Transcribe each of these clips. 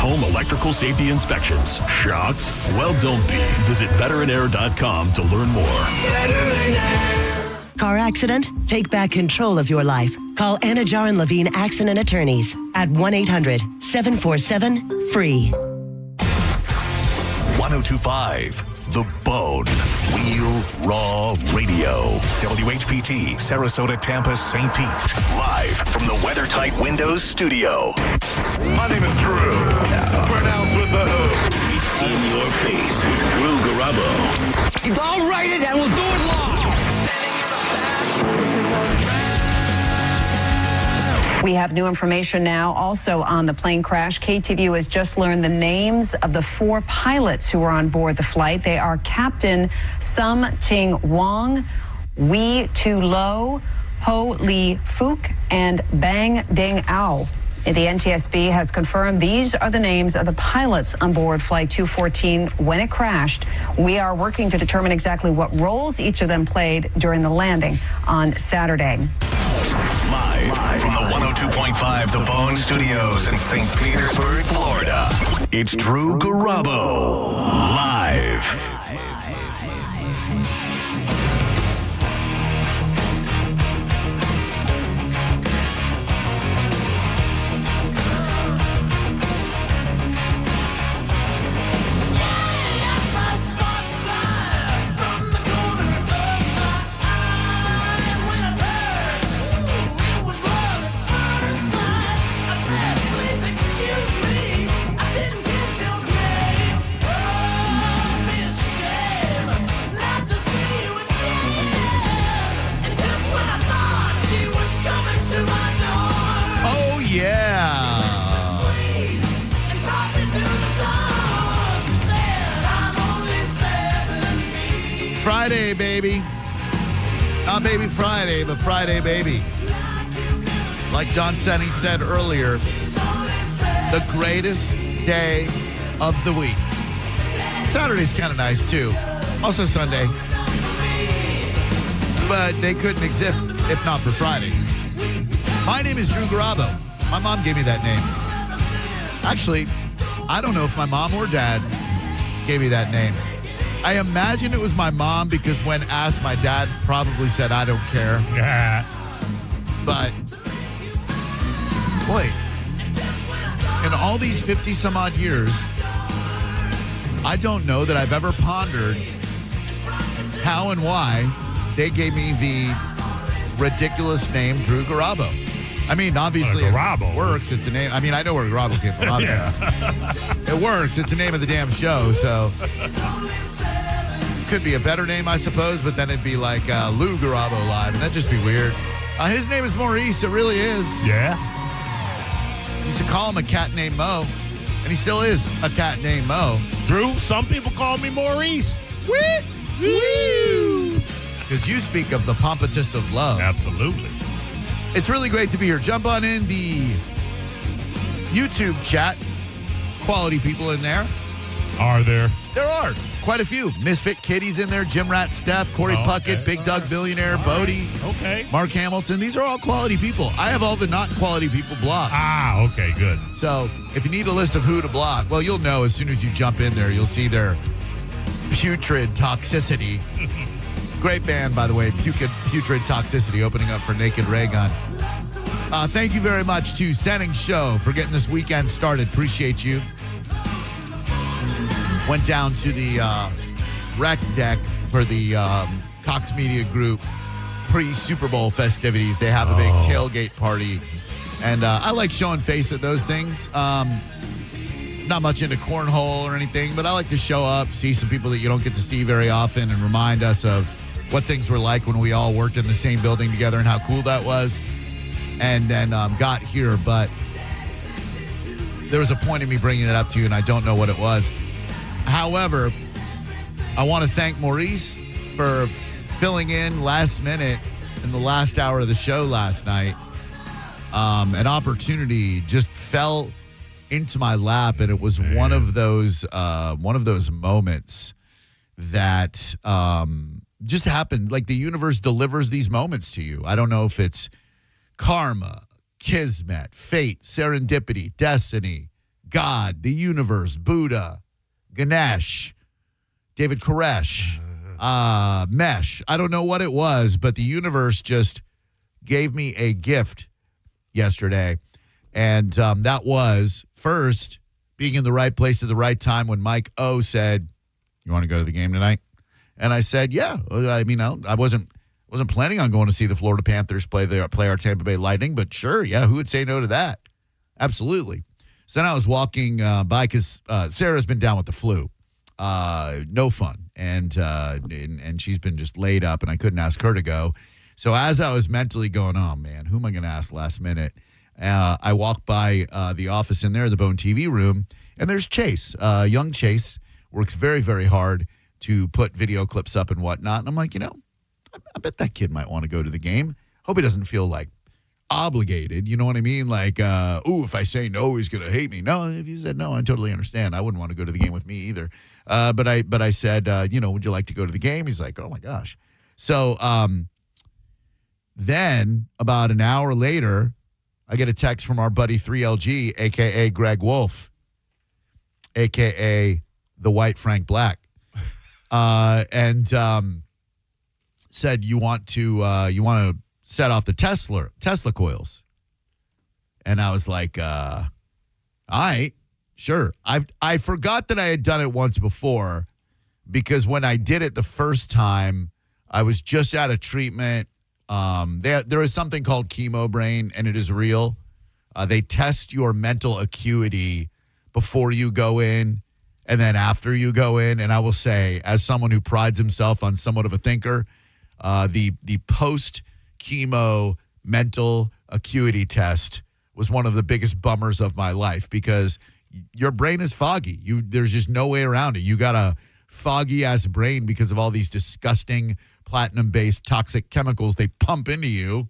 home electrical safety inspections. Shocked? Well, don't be. Visit veteranair.com to learn more. Car accident? Take back control of your life. Call Anna Jar and Levine Accident Attorneys at 1-800-747-FREE. 1025 The Bone. Wheel Raw Radio. WHPT, Sarasota, Tampa, St. Pete. Live from the WeatherTight Windows studio. My name is Drew. Pronounced with the who. It's in your face with Drew Garabo. I'll write it and we'll do it live. We have new information now also on the plane crash. KTVU has just learned the names of the 4 pilots who were on board the flight. They are Captain Sum Ting Wong, Wee Tu Lo, Ho Lee Fook, and Bang Ding Ao. The NTSB has confirmed these are the names of the pilots on board Flight 214 when it crashed. We are working to determine exactly what roles each of them played during the landing on Saturday. Live from the 102.5 The Bone Studios in St. Petersburg, Florida. It's Drew Garabo. Live. Friday, baby. Not Baby Friday, but Friday, baby. Like John Senni said earlier, the greatest day of the week. Saturday's kind of nice, too. Also Sunday. But they couldn't exist if not for Friday. My name is Drew Garabo. My mom gave me that name. Actually, I don't know if my mom or dad gave me that name. I imagine it was my mom because when asked, my dad probably said, I don't care. But, boy, in all these 50-some-odd years, I don't know that I've ever pondered how and why they gave me the ridiculous name Drew Garabo. I mean, obviously, it works. It's a name. I mean, I know where Garabo came from. Yeah. It works. It's the name of the damn show, so... Could be a better name, I suppose, but then it'd be like Lou Garabo Live, and that'd just be weird. His name is Maurice. It really is. Yeah. Used to call him a cat named Mo, and he still is a cat named Mo. Drew, some people call me Maurice. What? Woo! Because you speak of the pompatus of love. Absolutely. It's really great to be here. Jump on in the YouTube chat. Quality people in there. Are there? There are. Quite a few. Misfit Kitty's in there. Jim Rat Steph, Corey Puckett, okay. Big Doug Billionaire, Bodie. Okay. Mark Hamilton. These are all quality people. I have all the not quality people blocked. Ah, okay, good. So if you need a list of who to block, well, you'll know as soon as you jump in there. You'll see their putrid toxicity. Great band, by the way. Putrid Toxicity opening up for Naked Raygun. Thank you very much to Senning Show for getting this weekend started. Appreciate you. Went down to the rec deck for the Cox Media Group pre-Super Bowl festivities. They have a big tailgate party. And I like showing face at those things. Not much into cornhole or anything, but I like to show up, see some people that you don't get to see very often, and remind us of what things were like when we all worked in the same building together and how cool that was. And then got here, but there was a point in me bringing that up to you, and I don't know what it was. However, I want to thank Maurice for filling in last minute in the last hour of the show last night. An opportunity just fell into my lap, and it was one of those moments that just happened. Like the universe delivers these moments to you. I don't know if it's karma, kismet, fate, serendipity, destiny, God, the universe, Buddha, Ganesh, David Koresh, Mesh. I don't know what it was, but the universe just gave me a gift yesterday. And that was, first, being in the right place at the right time when Mike O said, "You want to go to the game tonight?" And I said, yeah. I mean, I wasn't planning on going to see the Florida Panthers play our Tampa Bay Lightning, but sure, yeah, who would say no to that? Absolutely. So then I was walking by because Sarah's been down with the flu. No fun. And she's been just laid up, and I couldn't ask her to go. So as I was mentally going, oh, man, who am I going to ask last minute? I walked by the office in there, the Bone TV room, and there's Chase. Young Chase works very, very hard to put video clips up and whatnot. And I'm like, I bet that kid might want to go to the game. Hope he doesn't feel like obligated. You know what I mean? Like, if I say no, he's going to hate me. No, if you said no, I totally understand. I wouldn't want to go to the game with me either. But I said, would you like to go to the game? He's like, oh my gosh. So then about an hour later, I get a text from our buddy 3LG, a.k.a. Greg Wolf, a.k.a. the white Frank Black, and said, you want to set off the Tesla coils. And I was like, all right, sure. I forgot that I had done it once before, because when I did it the first time, I was just out of treatment. There is something called Chemo brain, and it is real. They test your mental acuity before you go in and then after you go in. And I will say, as someone who prides himself on somewhat of a thinker, the post-chemo mental acuity test was one of the biggest bummers of my life, because your brain is foggy. There's just no way around it. You got a foggy-ass brain because of all these disgusting platinum-based toxic chemicals they pump into you.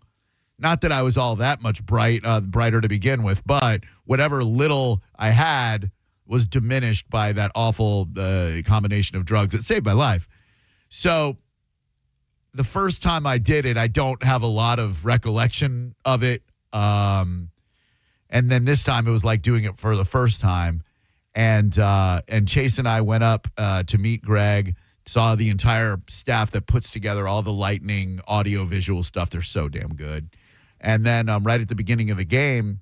Not that I was all that much brighter to begin with, but whatever little I had was diminished by that awful combination of drugs that saved my life. So the first time I did it, I don't have a lot of recollection of it. And then this time it was like doing it for the first time. And Chase and I went up to meet Greg, saw the entire staff that puts together all the Lightning audio visual stuff. They're so damn good. And then right at the beginning of the game,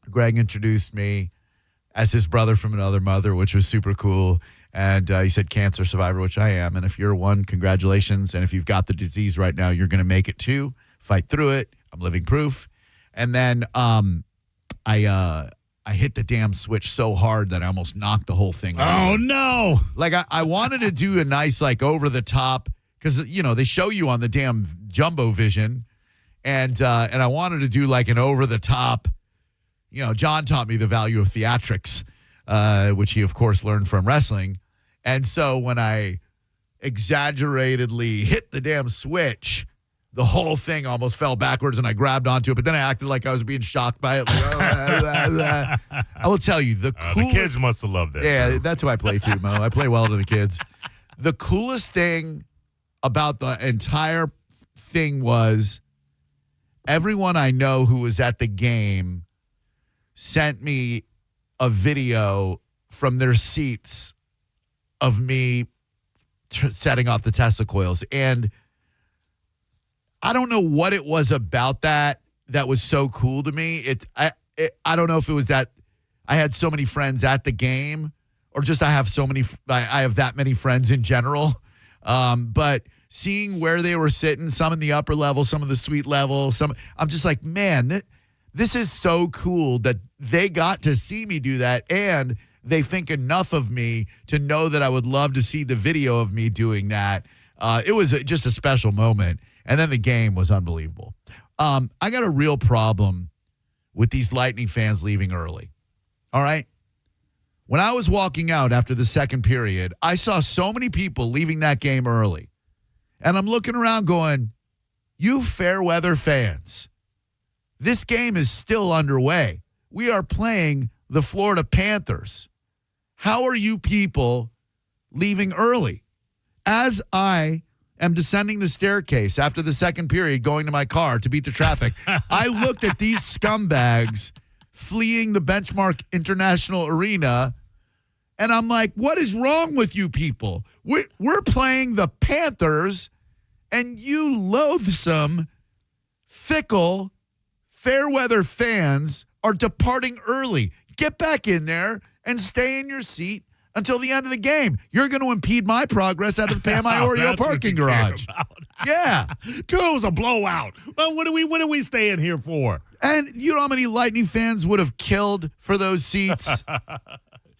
Greg introduced me as his brother from another mother, which was super cool. And he said cancer survivor, which I am. And if you're one, congratulations. And if you've got the disease right now, you're going to make it too. Fight through it. I'm living proof. And then I hit the damn switch so hard that I almost knocked the whole thing out. Oh, no. Like, I wanted to do a nice, like, over-the-top, because, they show you on the damn Jumbo Vision, and I wanted to do, like, an over-the-top, John taught me the value of theatrics, which he, of course, learned from wrestling. And so when I exaggeratedly hit the damn switch, the whole thing almost fell backwards, and I grabbed onto it. But then I acted like I was being shocked by it. Like, I will tell you, the kids must have loved it. Yeah, that's who I play too, Mo. I play well to the kids. The coolest thing about the entire thing was everyone I know who was at the game sent me a video from their seats of me setting off the Tesla coils. And I don't know what it was about that was so cool to me. I don't know if it was that I had so many friends at the game, or just I have that many friends in general. But seeing where they were sitting, some in the upper level, some of the suite level, I'm just like, man, this is so cool that they got to see me do that, and they think enough of me to know that I would love to see the video of me doing that. It was just a special moment. And then the game was unbelievable. I got a real problem with these Lightning fans leaving early. All right? When I was walking out after the second period, I saw so many people leaving that game early. And I'm looking around going, you fair weather fans, this game is still underway. We are playing the Florida Panthers. How are you people leaving early? As I am descending the staircase after the second period, going to my car to beat the traffic, I looked at these scumbags fleeing the Benchmark International Arena. And I'm like, what is wrong with you people? We're playing the Panthers, and you loathsome, fickle, fair-weather fans are departing early. Get back in there and stay in your seat until the end of the game. You're going to impede my progress out of the Pam Iorio parking garage. Yeah. Dude, it was a blowout. Well, what are we staying here for? And you know how many Lightning fans would have killed for those seats?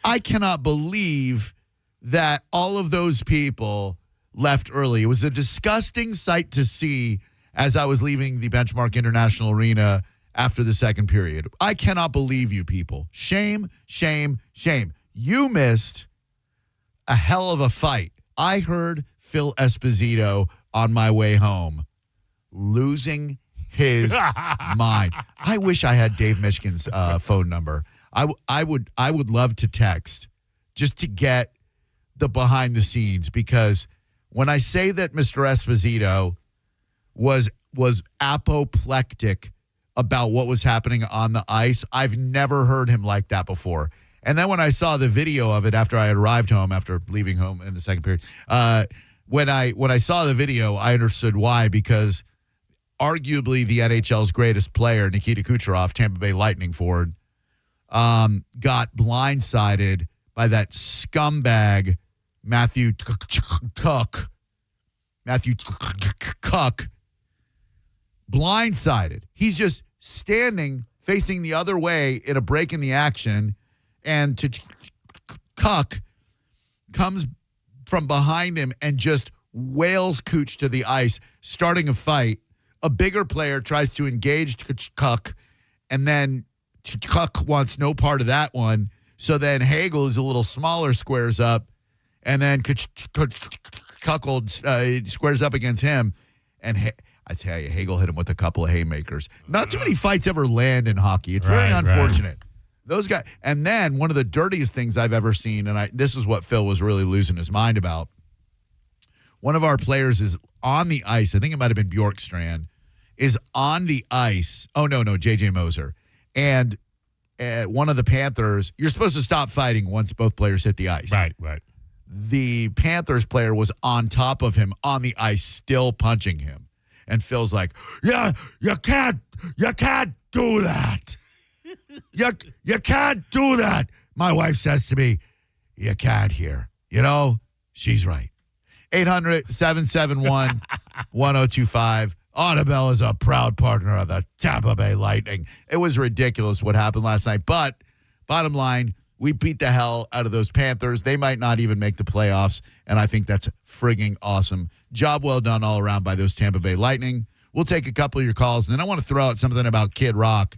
I cannot believe that all of those people left early. It was a disgusting sight to see as I was leaving the Benchmark International Arena after the second period. I cannot believe you people. Shame, shame, shame. You missed a hell of a fight. I heard Phil Esposito on my way home losing his mind. I wish I had Dave Mishkin's phone number. I would love to text just to get the behind the scenes, because when I say that Mr. Esposito was apoplectic about what was happening on the ice, I've never heard him like that before. And then when I saw the video of it after I had arrived home, after leaving home in the second period, when I saw the video, I understood why, because arguably the NHL's greatest player, Nikita Kucherov, Tampa Bay Lightning forward, got blindsided by that scumbag Matthew Cook. Blindsided. He's just standing facing the other way in a break in the action, and Cook comes from behind him and just wails Cooch to the ice, starting a fight. A bigger player tries to engage Cook, and then Cook wants no part of that one. So then Hagel, who's a little smaller, squares up, and then Cuckold squares up against him. And I tell you, Hagel hit him with a couple of haymakers. Not too many fights ever land in hockey. It's very unfortunate. Right. Those guys. And then one of the dirtiest things I've ever seen, and this is what Phil was really losing his mind about. One of our players is on the ice. I think it might have been Bjorkstrand, is on the ice. Oh, no, J.J. Moser. And one of the Panthers, you're supposed to stop fighting once both players hit the ice. Right. The Panthers player was on top of him on the ice, still punching him. And Phil's like, yeah, you can't do that. You can't do that. My wife says to me, you can't hear. You know, she's right. 800-771-1025. Audubell is a proud partner of the Tampa Bay Lightning. It was ridiculous what happened last night. But bottom line, we beat the hell out of those Panthers. They might not even make the playoffs, and I think that's frigging awesome. Job well done all around by those Tampa Bay Lightning. We'll take a couple of your calls, and then I want to throw out something about Kid Rock.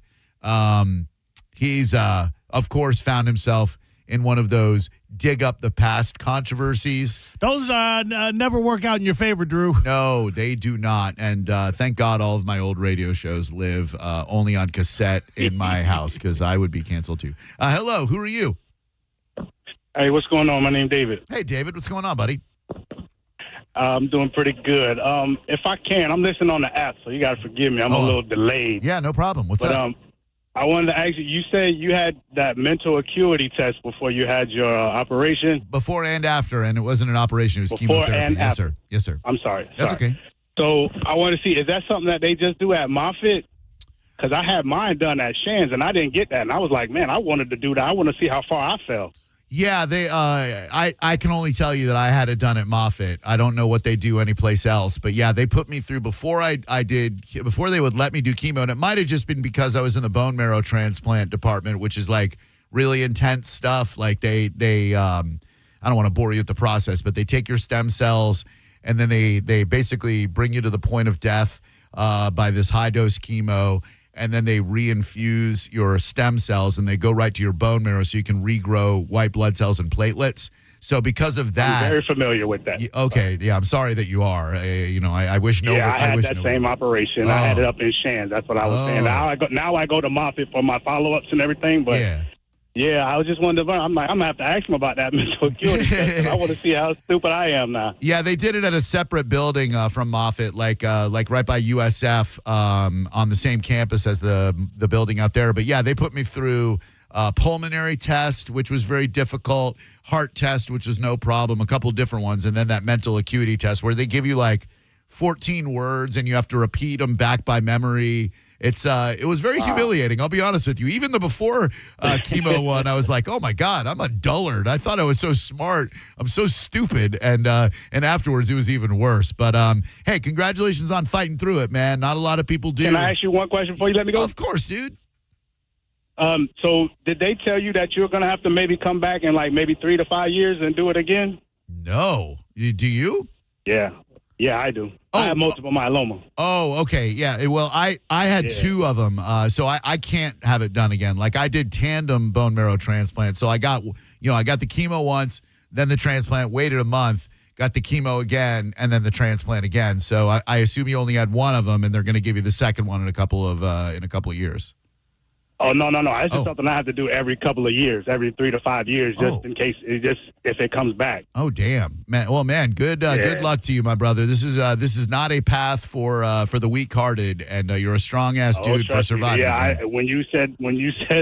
He's, of course, found himself in one of those dig up the past controversies. Those never work out in your favor, Drew. No, they do not. And thank God all of my old radio shows live only on cassette in my house, because I would be canceled too. Hello, who are you? Hey, what's going on? My name's David. Hey, David, what's going on, buddy? I'm doing pretty good. If I can, I'm listening on the app, so you got to forgive me. I'm a little delayed. Yeah, no problem. What's up? I wanted to ask you, you said you had that mental acuity test before you had your operation? Before and after, and it wasn't an operation. It was before chemotherapy. And yes, after. sir. Yes, sir. I'm sorry. That's okay. So I want to see, is that something that they just do at Moffitt? Because I had mine done at Shands, and I didn't get that. And I was like, man, I wanted to do that. I want to see how far I fell. Yeah, they. I can only tell you that I had it done at Moffitt. I don't know what they do anyplace else, but yeah, they put me through before before they would let me do chemo, and it might have just been because I was in the bone marrow transplant department, which is like really intense stuff. Like they I don't want to bore you with the process, but they take your stem cells and then they basically bring you to the point of death by this high dose chemo. And then they reinfuse your stem cells, and they go right to your bone marrow so you can regrow white blood cells and platelets. So because of that, I'm very familiar with that. Okay, yeah, I'm sorry that you are. I wish no. Yeah, I had that same was. operation. I had it up in Shands. That's what I was saying. Now I go to Moffitt for my follow-ups and everything. But Yeah, I was just wondering. I'm like, I'm gonna have to ask him about that mental acuity test. I want to see how stupid I am now. Yeah, they did it at a separate building from Moffitt, like right by USF, on the same campus as the building out there. But yeah, they put me through pulmonary test, which was very difficult, heart test, which was no problem, a couple different ones, and then that mental acuity test where they give you like 14 words and you have to repeat them back by memory. It was very humiliating. I'll be honest with you. Even the before chemo one, I was like, oh my God, I'm a dullard. I thought I was so smart. I'm so stupid. And afterwards, it was even worse. But hey, congratulations on fighting through it, man. Not a lot of people do. Can I ask you one question before you let me go? Of course, dude. So did they tell you that you're gonna have to maybe come back in like maybe 3 to 5 years and do it again? No. Do you? Yeah, I do. I have multiple myeloma. Oh, okay. Yeah. Well, I had 2 of them, so I can't have it done again. Like I did tandem bone marrow transplant. So I got the chemo once, then the transplant, waited a month, got the chemo again, and then the transplant again. So I assume you only had one of them, and they're going to give you the second one in a couple of years. Oh, no. It's just something I have to do every couple of years, every 3 to 5 years, just in case, if it comes back. Oh, damn, man. Well, man, good luck to you, my brother. This is not a path for the weak-hearted, and you're a strong ass dude for surviving. Yeah, when you said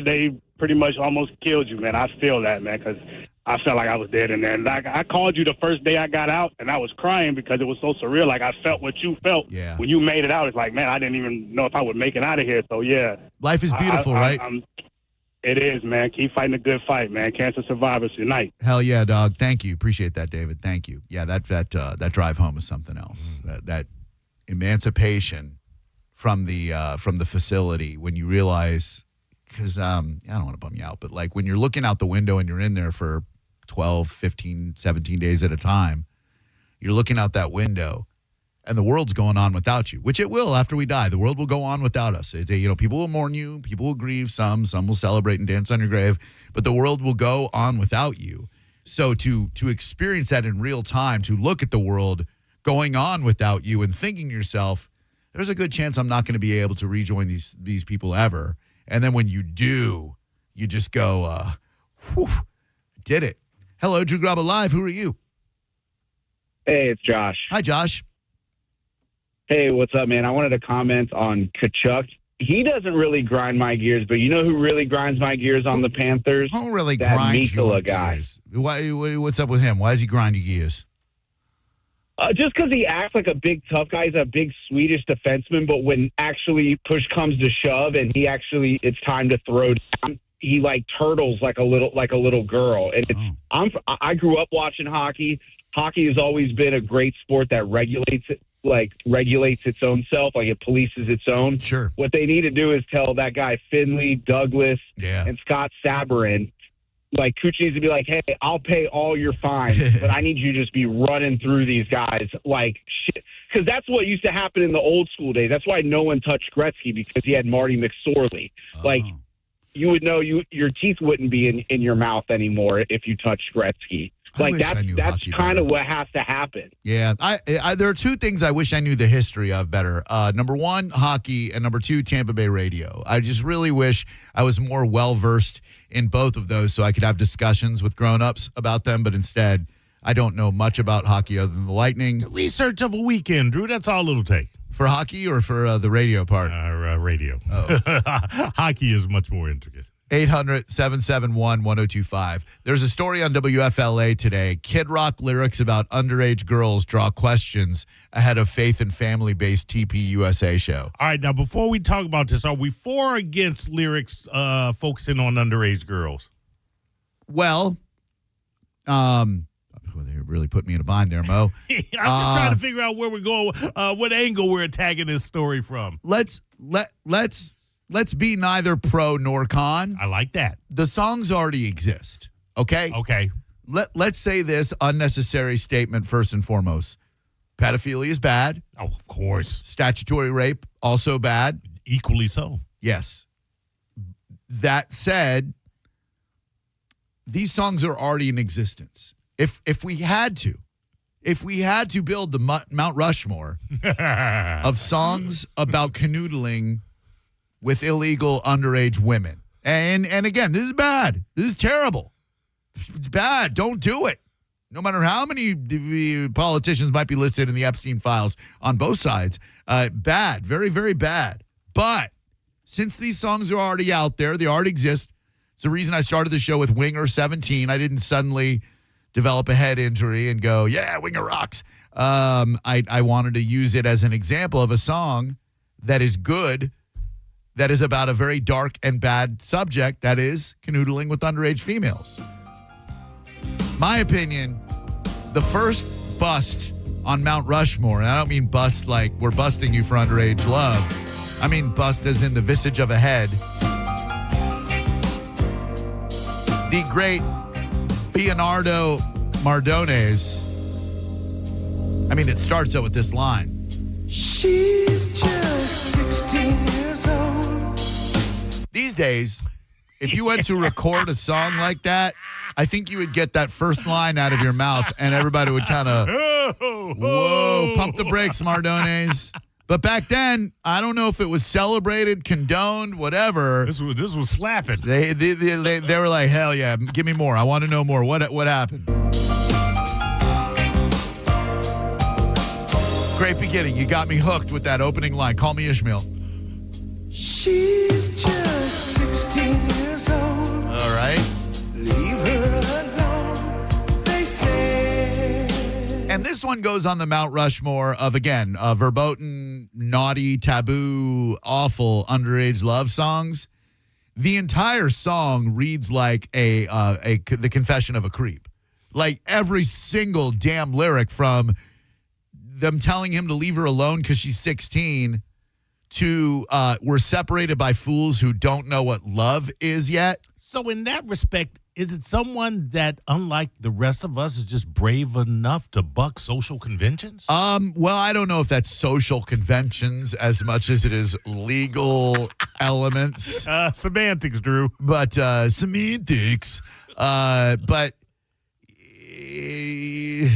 they pretty much almost killed you, man, I feel that, man, because I felt like I was dead in there. And I called you the first day I got out, and I was crying because it was so surreal. Like, I felt what you felt when you made it out. It's like, man, I didn't even know if I would make it out of here. So, yeah. Life is beautiful, right? It is, man. Keep fighting a good fight, man. Cancer survivors unite. Hell yeah, dog. Thank you. Appreciate that, David. Thank you. Yeah, that drive home is something else. That emancipation from the facility when you realize, because I don't want to bum you out, but like when you're looking out the window and you're in there for 12, 15, 17 days at a time, you're looking out that window and the world's going on without you, which it will after we die. The world will go on without us. People will mourn you, people will grieve, some will celebrate and dance on your grave, but the world will go on without you. So to experience that in real time, to look at the world going on without you and thinking to yourself, there's a good chance I'm not going to be able to rejoin these people ever. And then when you do, you just go, whew, did it. Hello, Drew Garabo Live. Who are you? Hey, it's Josh. Hi, Josh. Hey, what's up, man? I wanted to comment on Kachuk. He doesn't really grind my gears, but you know who really grinds my gears on the Panthers? Who really that grinds your guy. gears? What's up with him? Why does he grind your gears? Just because he acts like a big tough guy. He's a big Swedish defenseman, but when actually push comes to shove and it's time to throw down, he like turtles like a little girl. And I grew up watching hockey. Hockey has always been a great sport that regulates its own self, like it polices its own. Sure. What they need to do is tell that guy Finley, Douglas, and Scott Sabourin, like Cooch needs to be like, hey, I'll pay all your fines, but I need you to just be running through these guys like shit. Because that's what used to happen in the old school days. That's why no one touched Gretzky, because he had Marty McSorley. Like, you would know your teeth wouldn't be in your mouth anymore if you touched Gretzky. Like, that's kind of what has to happen. Yeah. There are 2 things I wish I knew the history of better. Number 1, hockey, and number 2, Tampa Bay radio. I just really wish I was more well-versed in both of those so I could have discussions with grown-ups about them, but instead, I don't know much about hockey other than the Lightning. The research of a weekend, Drew. That's all it'll take. For hockey or for the radio part? Radio. Oh. Hockey is much more intricate. 800-771-1025. There's a story on WFLA today. Kid Rock lyrics about underage girls draw questions ahead of faith and family-based TPUSA show. All right, now before we talk about this, are we for or against lyrics focusing on underage girls? Well, they really put me in a bind there, Mo. I'm just trying to figure out where we're going, what angle we're attacking this story from. Let's be neither pro nor con. I like that. The songs already exist, okay? Okay. Let's say this unnecessary statement first and foremost. Pedophilia is bad. Oh, of course. Statutory rape, also bad. Equally so. Yes. That said, these songs are already in existence. If we had to build the Mount Rushmore of songs about canoodling with illegal underage women, And again, this is bad. This is terrible. It's bad. Don't do it. No matter how many politicians might be listed in the Epstein files on both sides, bad, very, very bad. But since these songs are already out there, they already exist. It's the reason I started the show with Winger 17. I didn't suddenly develop a head injury and go, yeah, Winger rocks. I wanted to use it as an example of a song that is good, that is about a very dark and bad subject, that is canoodling with underage females. My opinion, the first bust on Mount Rushmore, and I don't mean bust like we're busting you for underage love. I mean bust as in the visage of a head. The great Leonardo Mardones. I mean, it starts out with this line. She's just 16 years old. These days, if you went to record a song like that, I think you would get that first line out of your mouth and everybody would kind of, whoa, pump the brakes, Mardones. But back then, I don't know if it was celebrated, condoned, whatever. This was slapping. They were like, hell yeah, give me more. I want to know more. What happened? Great beginning. You got me hooked with that opening line. Call me Ishmael. She's just 16 years old. All right. Leave her alone, they say. And this one goes on the Mount Rushmore of, again, verboten, naughty, taboo, awful underage love songs. The entire song reads like the confession of a creep. Like every single damn lyric, from them telling him to leave her alone because she's 16 to we're separated by fools who don't know what love is yet. So in that respect, is it someone that, unlike the rest of us, is just brave enough to buck social conventions? Well, I don't know if that's social conventions as much as it is legal elements. Semantics, Drew. But semantics. But he's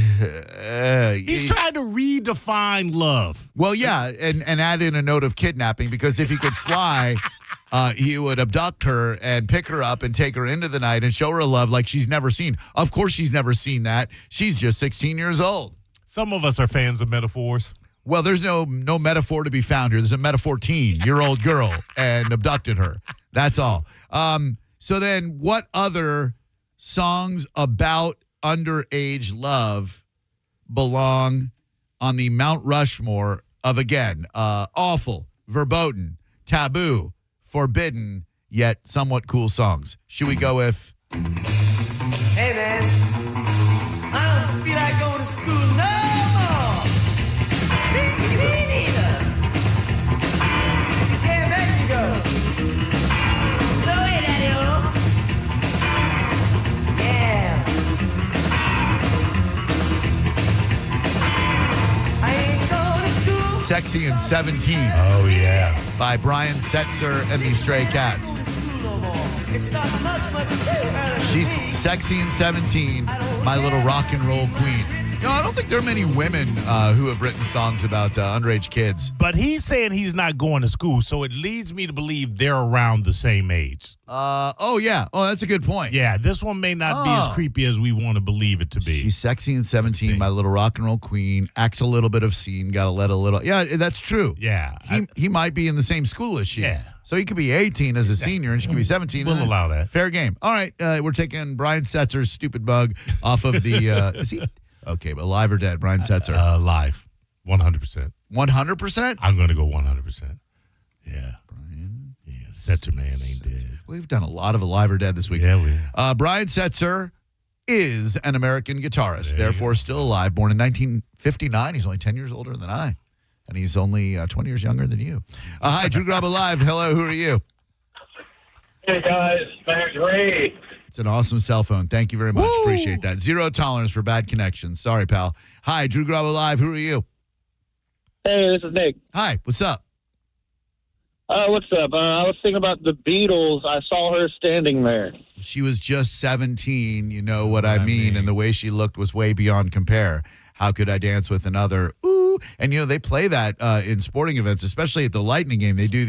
trying to redefine love. Well, yeah, and add in a note of kidnapping, because if he could fly, he would abduct her and pick her up and take her into the night and show her a love like she's never seen. Of course she's never seen that. She's just 16 years old. Some of us are fans of metaphors. Well, there's no metaphor to be found here. There's a metaphor 14-year-old girl and abducted her. That's all. So then what other songs about underage love belong on the Mount Rushmore of, again, awful, verboten, taboo, forbidden, yet somewhat cool songs? Should we go with... Hey, man, I don't feel like going to school no more. Me neither. You can't make me go. Go ahead, Daddy-o. Yeah. I ain't going to school. Sexy and 17. Oh, yeah. By Brian Setzer and the Stray Cats. She's sexy and 17, my little rock and roll queen. I don't think there are many women who have written songs about underage kids. But he's saying he's not going to school, so it leads me to believe they're around the same age. Oh, yeah. Oh, that's a good point. Yeah, this one may not be as creepy as we want to believe it to be. She's sexy and 17, my little rock and roll queen, acts a little bit obscene, got to let a little. Yeah, that's true. Yeah. He might be in the same school as she. Yeah. So he could be 18 as a senior, and she could be 17. We'll allow that. Fair game. All right, we're taking Brian Setzer's stupid bug off of the. Is he okay? But live or dead, Brian Setzer? Live, 100%. 100%. I'm going to go 100%. Yeah, Brian. Yeah, Setzer man ain't dead. We've done a lot of alive or dead this week. Yeah, we have. Brian Setzer is an American guitarist, therefore still alive. Born in 1959. He's only 10 years older than I. And he's only 20 years younger than you. Hi, Drew Garabo Live. Hello, who are you? Hey, guys. Thanks, Ray. It's an awesome cell phone. Thank you very much. Woo! Appreciate that. Zero tolerance for bad connections. Sorry, pal. Hi, Drew Garabo Live. Who are you? Hey, this is Nick. Hi, what's up? What's up? I was thinking about the Beatles. I saw her standing there. She was just 17. You know what I mean? And the way she looked was way beyond compare. How could I dance with another? Ooh. And, you know, they play that in sporting events, especially at the Lightning game. They do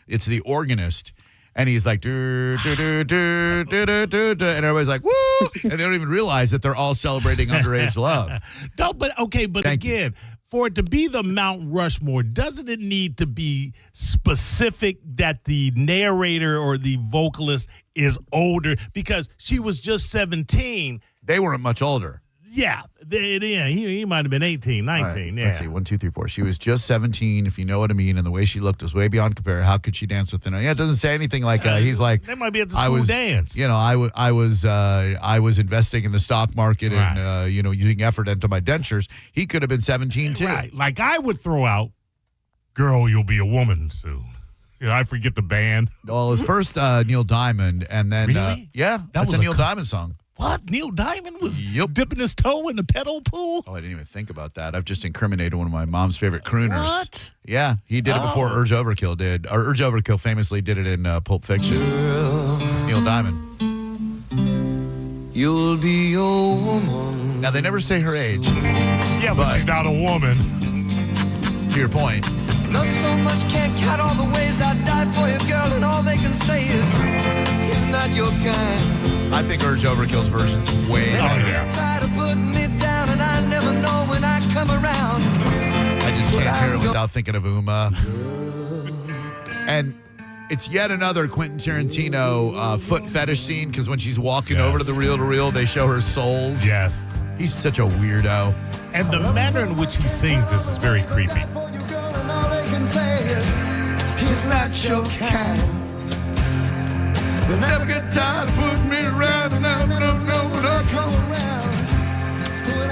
it's the organist. And he's like, "Do, do, do, do, do, do, do, do," and everybody's like, woo! And they don't even realize that they're all celebrating underage love. No, but okay, but Thank again, for it to be the Mount Rushmore, doesn't it need to be specific that the narrator or the vocalist is older? Because she was just 17. They weren't much older. Yeah, he might have been 18, 19. Right, yeah. Let's see, 1, 2, 3, 4. She was just 17, if you know what I mean, and the way she looked was way beyond compare. How could she dance within her? Yeah, it doesn't say anything like he's like. They might be at the school dance. You know, I was investing in the stock market and using effort into my dentures. He could have been 17 too. Right, like I would throw out, "Girl, you'll be a woman soon." I forget the band. Well, it was first Neil Diamond, and then Really? that's a Neil Diamond song. What? Neil Diamond was dipping his toe in the pedal pool? Oh, I didn't even think about that. I've just incriminated one of my mom's favorite crooners. What? Yeah, he did it before Urge Overkill did. Or Urge Overkill famously did it in Pulp Fiction. It's Neil Diamond. You'll be a woman. Now, they never say her age. Yeah, but she's not a woman. To your point. Love so much, can't count all the ways I died for you, girl, and all they can say is, he's not your kind. I think Urge Overkill's version's way better. Try to put me down, and I never know when I come around. I just can't hear it without thinking of Uma. And it's yet another Quentin Tarantino foot fetish scene, because when she's walking over to the reel-to-reel, they show her soles. Yes. He's such a weirdo. And the manner in which he sings this is very creepy. He's not your kind. They never get tired of putting me around, and I don't know when I come around.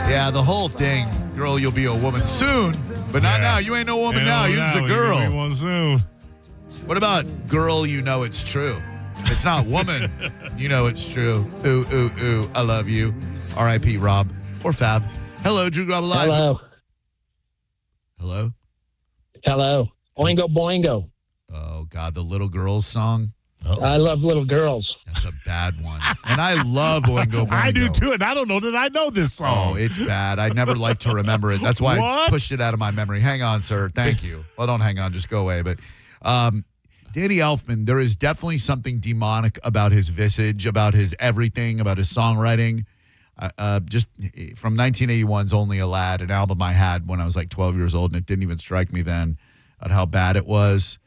Yeah, the whole thing, "Girl, you'll be a woman soon," but not now. You ain't no woman now. You're just a girl. You'll be one soon. What about "Girl, you know it's true"? It's not "Woman, you know it's true." Ooh, ooh, ooh, I love you. R.I.P. Rob or Fab. Hello, Drew Garabo Live. Hello. Hello. Hello. Oingo boingo. Oh, God, the Little Girls song. I love little girls. That's a bad one. And I love Oingo Boingo. I do too, and I don't know that I know this song. Oh, it's bad. I never like to remember it. That's why I pushed it out of my memory. Hang on, sir. Thank you. Well, don't hang on. Just go away. But Danny Elfman, there is definitely something demonic about his visage, about his everything, about his songwriting. Just from 1981's Only a Lad, an album I had when I was like 12 years old, and it didn't even strike me then at how bad it was.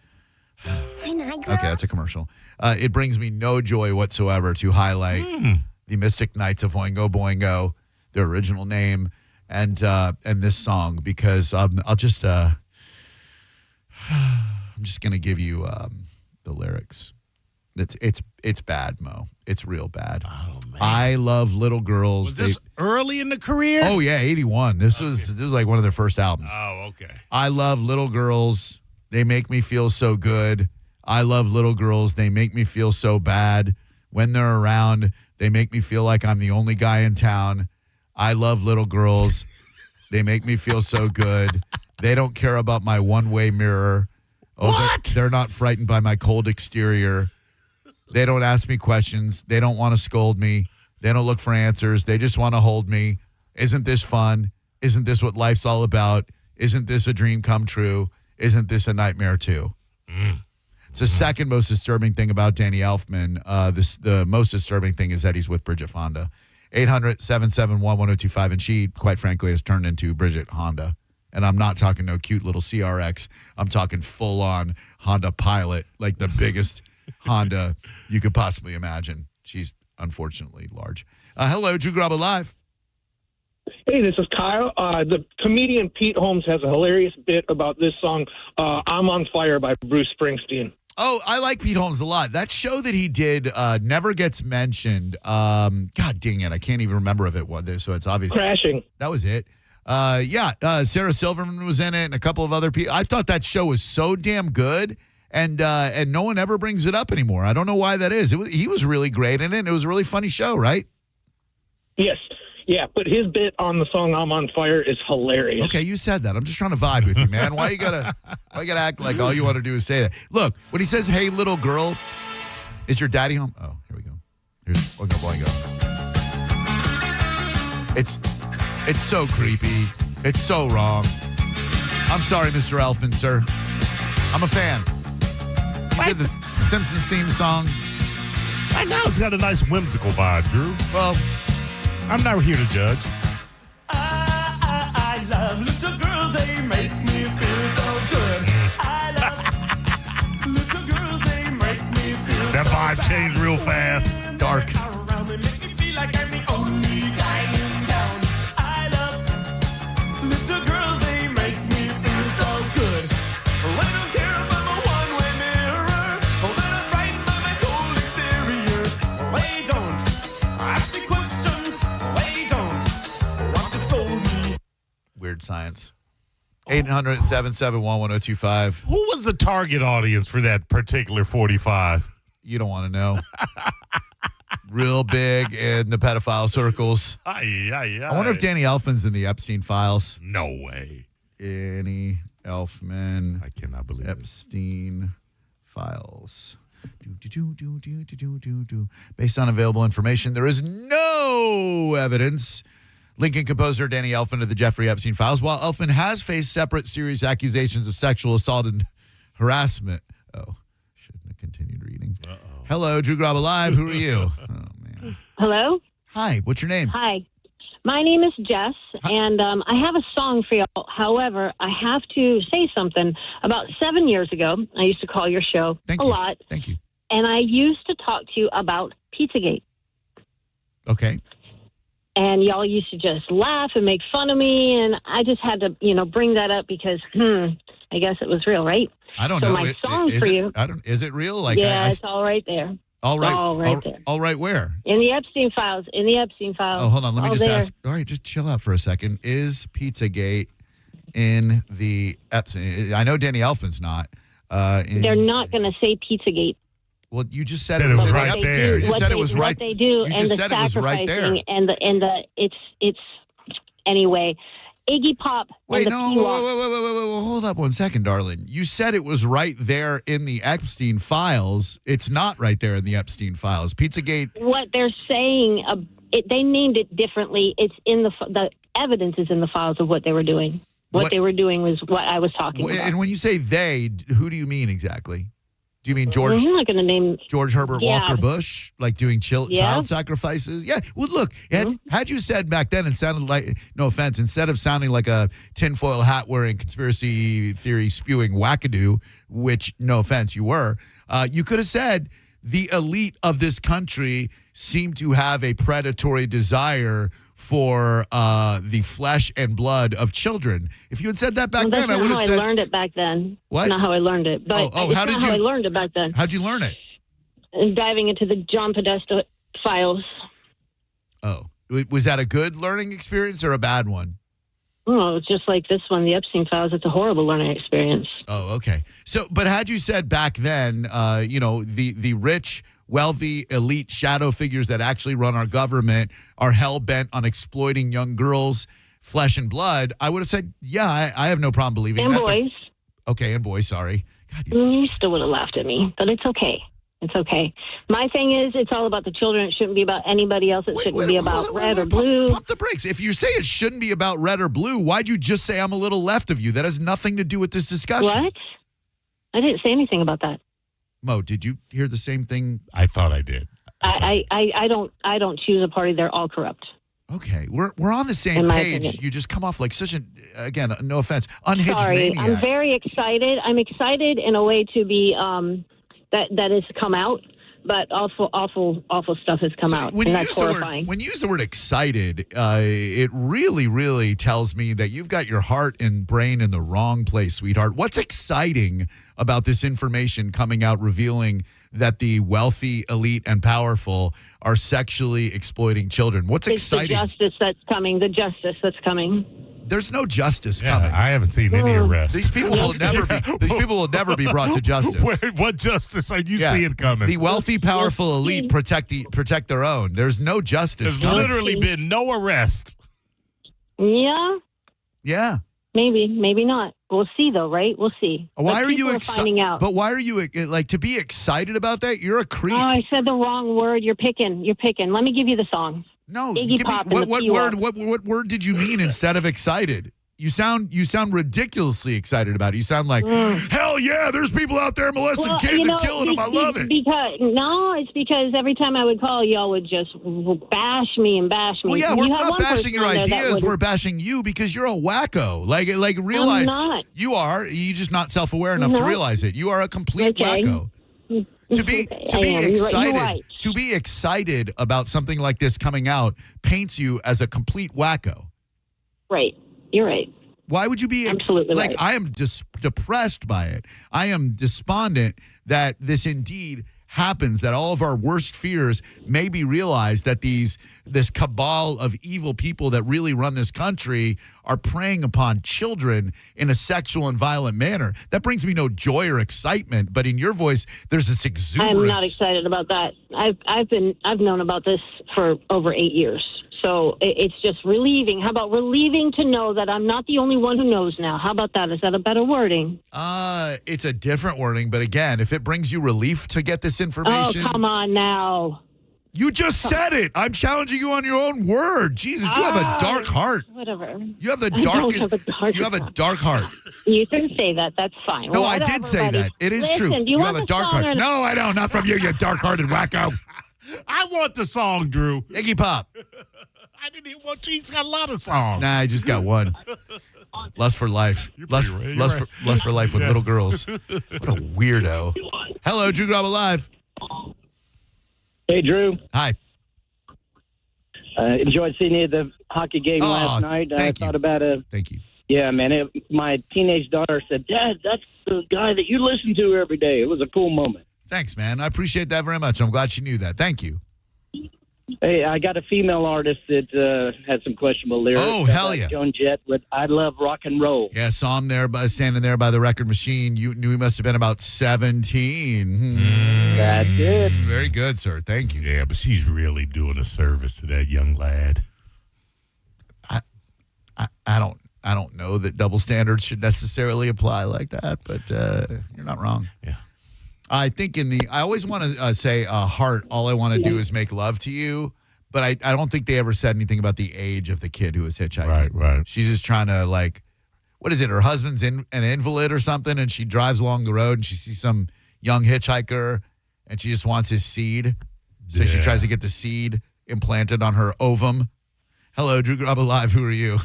Okay, that's a commercial. It brings me no joy whatsoever to highlight the Mystic Knights of Oingo Boingo, their original name, and this song, because I'll just I'm just gonna give you the lyrics. It's bad, Mo. It's real bad. Oh, man. I love little girls. Was this early in the career? Oh yeah, 81. This was like one of their first albums. Oh, okay. I love little girls. They make me feel so good. I love little girls. They make me feel so bad. When they're around, they make me feel like I'm the only guy in town. I love little girls. They make me feel so good. They don't care about my one-way mirror. Oh, what? They're not frightened by my cold exterior. They don't ask me questions. They don't want to scold me. They don't look for answers. They just want to hold me. Isn't this fun? Isn't this what life's all about? Isn't this a dream come true? Isn't this a nightmare too? It's the second most disturbing thing about Danny Elfman. The most disturbing thing is that he's with Bridget Fonda. 800-771-1025, and she, quite frankly, has turned into Bridget Honda. And I'm not talking no cute little CRX. I'm talking full-on Honda Pilot, like the biggest Honda you could possibly imagine. She's unfortunately large. Hello, Drew Garabo Live. Hey, this is Kyle. The comedian Pete Holmes has a hilarious bit about this song, I'm on Fire by Bruce Springsteen. Oh, I like Pete Holmes a lot. That show that he did never gets mentioned. God dang it. I can't even remember if it was. So it's obvious. Crashing. That was it. Sarah Silverman was in it and a couple of other people. I thought that show was so damn good, and no one ever brings it up anymore. I don't know why that is. He was really great in it. It was a really funny show, right? Yes. Yeah, but his bit on the song "I'm on Fire" is hilarious. Okay, you said that. I'm just trying to vibe with you, man. Why you gotta act like all you want to do is say that? Look, when he says, "Hey, little girl, is your daddy home?" Oh, here we go. Here's Oingo Boingo. It's so creepy. It's so wrong. I'm sorry, Mr. Elfman, sir. I'm a fan. Simpsons theme song. Right now, it's got a nice whimsical vibe, Drew. Well, I'm not here to judge. I love little girls, they make me feel so good. I love little girls, they make me feel That vibe changed real fast. Dark. around me, make me feel like I'm the only guy in town. I love little girls, they make me feel so good. I don't care if I'm a one-way mirror, or that I'm frightened by my cold exterior. They don't ask me questions. They don't want to scold me. Weird science. 800-771-1025. Who was the target audience for that particular 45? You don't want to know. Real big in the pedophile circles. I wonder if Danny Elfman's in the Epstein files. No way. Danny Elfman. I cannot believe Epstein files. Based on available information, there is no evidence linking composer Danny Elfman to the Jeffrey Epstein files, while Elfman has faced separate serious accusations of sexual assault and harassment. Oh, shouldn't have continued reading. Hello, Drew Garabo Live. Who are you? Oh, man. Hello? Hi, what's your name? Hi. My name is Jess, and I have a song for y'all. However, I have to say something. About 7 years ago, I used to call your show a lot. Thank you. And I used to talk to you about Pizzagate. Okay. And y'all used to just laugh and make fun of me, and I just had to, bring that up because, I guess it was real, right? I don't so know. my song for you. Is it real? It's all right there. All right. All right there. All right, where? In the Epstein files. Oh, hold on. Let me just there. ask. All right, just chill out for a second. Is Pizzagate in the Epstein? I know Danny Elfman's not. They're not going to say Pizzagate. Well, you just said it was right there. You said it was right. What they do, You and just the said it was right there. sacrificing, and the it's anyway. Iggy Pop. Wait, and the no, wait, hold up 1 second, darling. You said it was right there in the Epstein files. It's not right there in the Epstein files. Pizzagate. What they're saying, they named it differently. It's in the evidence is in the files of what they were doing. What they were doing was what I was talking about. And when you say they, who do you mean exactly? Do you mean George? I'm not going to name George Herbert Walker Bush, like doing child sacrifices? Yeah. Well, look, had you said back then, it sounded like, no offense, instead of sounding like a tinfoil hat wearing conspiracy theory spewing wackadoo, which, no offense, you were, you could have said the elite of this country seem to have a predatory desire for the flesh and blood of children. If you had said that back then, I would have said. That's not how I learned it back then. What? That's not how I learned it. But how I learned it back then. How'd you learn it? Diving into the John Podesta files. Oh, was that a good learning experience or a bad one? Oh, it's just like this one, the Epstein files. It's a horrible learning experience. Oh, okay. So, but had you said back then, the rich, wealthy, elite shadow figures that actually run our government are hell-bent on exploiting young girls, flesh and blood, I would have said, yeah, I have no problem believing and that. Boys. Okay, and boys, sorry. God, you still would have laughed at me, but it's okay. It's okay. My thing is, it's all about the children. It shouldn't be about anybody else. It shouldn't be about red or blue. Pump the brakes. If you say it shouldn't be about red or blue, why'd you just say I'm a little left of you? That has nothing to do with this discussion. What? I didn't say anything about that. Mo, did you hear the same thing? I thought I did. I don't choose a party. They're all corrupt. Okay, we're on the same page. You just come off like such again, no offense, unhinged maniac. I'm very excited. I'm excited in a way to be that has come out, but awful stuff has come out, and that's horrifying. When you use the word excited, it really, really tells me that you've got your heart and brain in the wrong place, sweetheart. What's exciting about this information coming out revealing that the wealthy, elite, and powerful are sexually exploiting children? What's exciting? The justice that's coming. The justice that's coming. There's no justice coming. I haven't seen any arrests. These people will never be. These people will never be brought to justice. What justice are you seeing coming? The wealthy, powerful elite protect their own. There's no justice. There's literally been no arrest. Yeah. Yeah. Maybe not. We'll see, though, right? We'll see. Why are you finding out? But why are you to be excited about that? You're a creep. Oh, I said the wrong word. You're picking. Let me give you the song. No, Iggy Pop. What word did you mean instead of excited? You sound ridiculously excited about it. You sound like, hell yeah, there's people out there molesting kids and killing them. I love it. It's because every time I would call, y'all would just bash me. Well, yeah, we're not bashing your ideas. We're bashing you because you're a wacko. Like realize I'm not. You are. You're just not self-aware enough to realize it. You are a complete wacko. To be excited, You're right. to be excited about something like this coming out paints you as a complete wacko. Right. You're right. Why would you be absolutely right? I am depressed by it. I am despondent that this indeed happens, that all of our worst fears may be realized, that this cabal of evil people that really run this country are preying upon children in a sexual and violent manner. That brings me no joy or excitement, but in your voice, there's this exuberance. I'm not excited about that. I've known about this for over 8 years. So it's just relieving. How about relieving to know that I'm not the only one who knows now? How about that? Is that a better wording? It's a different wording, but again, if it brings you relief to get this information. Oh, come on now. You just said it. I'm challenging you on your own word. Jesus, you have a dark heart. Whatever. You have the darkest. You have a dark heart. You can say that. That's fine. No, Whatever, I did say buddy. that. It is Listen, true. Do you have want a dark song heart. No, I don't. Not from you, you dark-hearted wacko. I want the song, Drew. Iggy Pop. I didn't even want to. He's got a lot of songs. Nah, I just got one. Lust for life. Lust for life with little girls. What a weirdo. Hello, Drew Garabo Live. Hey, Drew. Hi. Enjoyed seeing you at the hockey game last night. I thought about Thank you. Yeah, man. My teenage daughter said, Dad, that's the guy that you listen to every day. It was a cool moment. Thanks, man. I appreciate that very much. I'm glad she knew that. Thank you. Hey, I got a female artist that had some questionable lyrics. Oh, hell yeah. Joan Jett with I Love Rock and Roll. Yeah, saw him there, standing there by the record machine. You knew he must have been about 17. That's it. Very good, sir. Thank you. Yeah, but she's really doing a service to that young lad. I don't know that double standards should necessarily apply like that, but you're not wrong. Yeah. I think I always want to say heart, all I want to do is make love to you, but I don't think they ever said anything about the age of the kid who was hitchhiking. Right. She's just trying to, like, what is it? Her husband's an invalid or something, and she drives along the road and she sees some young hitchhiker and she just wants his seed. So she tries to get the seed implanted on her ovum. Hello, Drew Garabo Live. Who are you?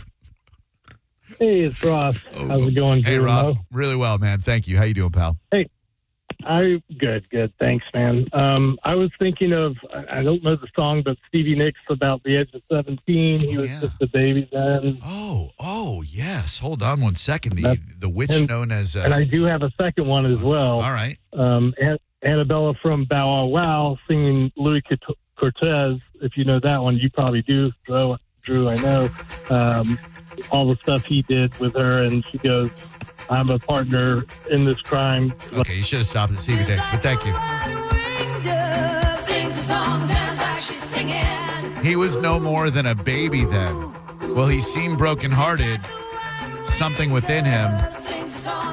Hey, it's Ross. How's it going, Hey, Drew? Rob. Really well, man. Thank you. How you doing, pal? Hey. Good. Thanks, man. I was thinking of, I don't know the song, but Stevie Nicks about the age of 17. He was just a baby then. Oh, yes. Hold on one second. The witch known as... and I do have a second one as well. All right. Annabella from Bow Wow Wow singing Louis Cortez. If you know that one, you probably do, Drew, I know. All the stuff he did with her, and she goes, I'm a partner in this crime. Okay, you should have stopped at Stevie Nicks, but thank you. He was no more than a baby then. Well, he seemed brokenhearted, something within him.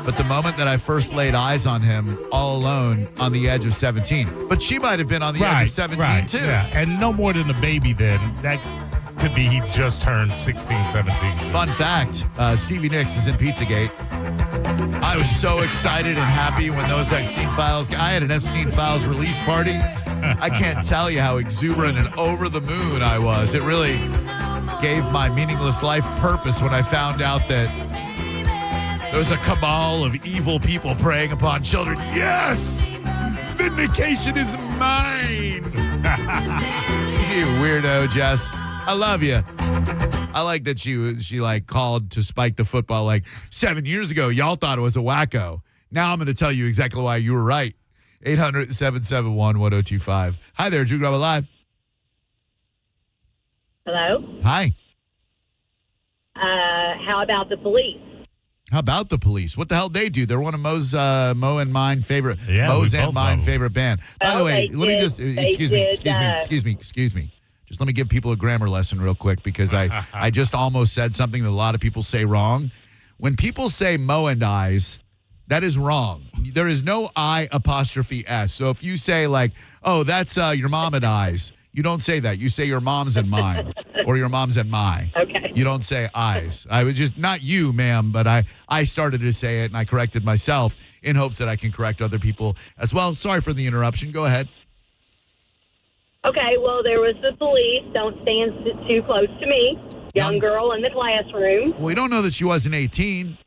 But the moment that I first laid eyes on him, all alone on the edge of 17. But she might have been on the edge of 17, too. Yeah, and no more than a baby then. That could be he just turned 16, 17. Fun fact, Stevie Nicks is in Pizzagate. I was so excited and happy when those Epstein Files... I had an Epstein Files release party. I can't tell you how exuberant and over the moon I was. It really gave my meaningless life purpose when I found out that there was a cabal of evil people preying upon children. Yes! Vindication is mine! You weirdo, Jess. I love you. I like that she like called to spike the football like 7 years ago. Y'all thought it was a wacko. Now I'm going to tell you exactly why you were right. 800-771-1025. Hi there, Drew Garabo Live. Hello? Hi. How about the police? How about the police? What the hell they do? They're one of Mo's and mine favorite favorite band. By the way, let me just excuse me. Just let me give people a grammar lesson real quick because I just almost said something that a lot of people say wrong. When people say Mo and I's, that is wrong. There is no I apostrophe S. So if you say like, oh, that's your mom and I's, you don't say that. You say your mom's and mine. or your mom's and my. Okay. You don't say I's. I would just, not you, ma'am, but I started to say it and I corrected myself in hopes that I can correct other people as well. Sorry for the interruption. Go ahead. Okay, well, there was the police. Don't stand too close to me. Young girl in the classroom. Well, we don't know that she wasn't 18.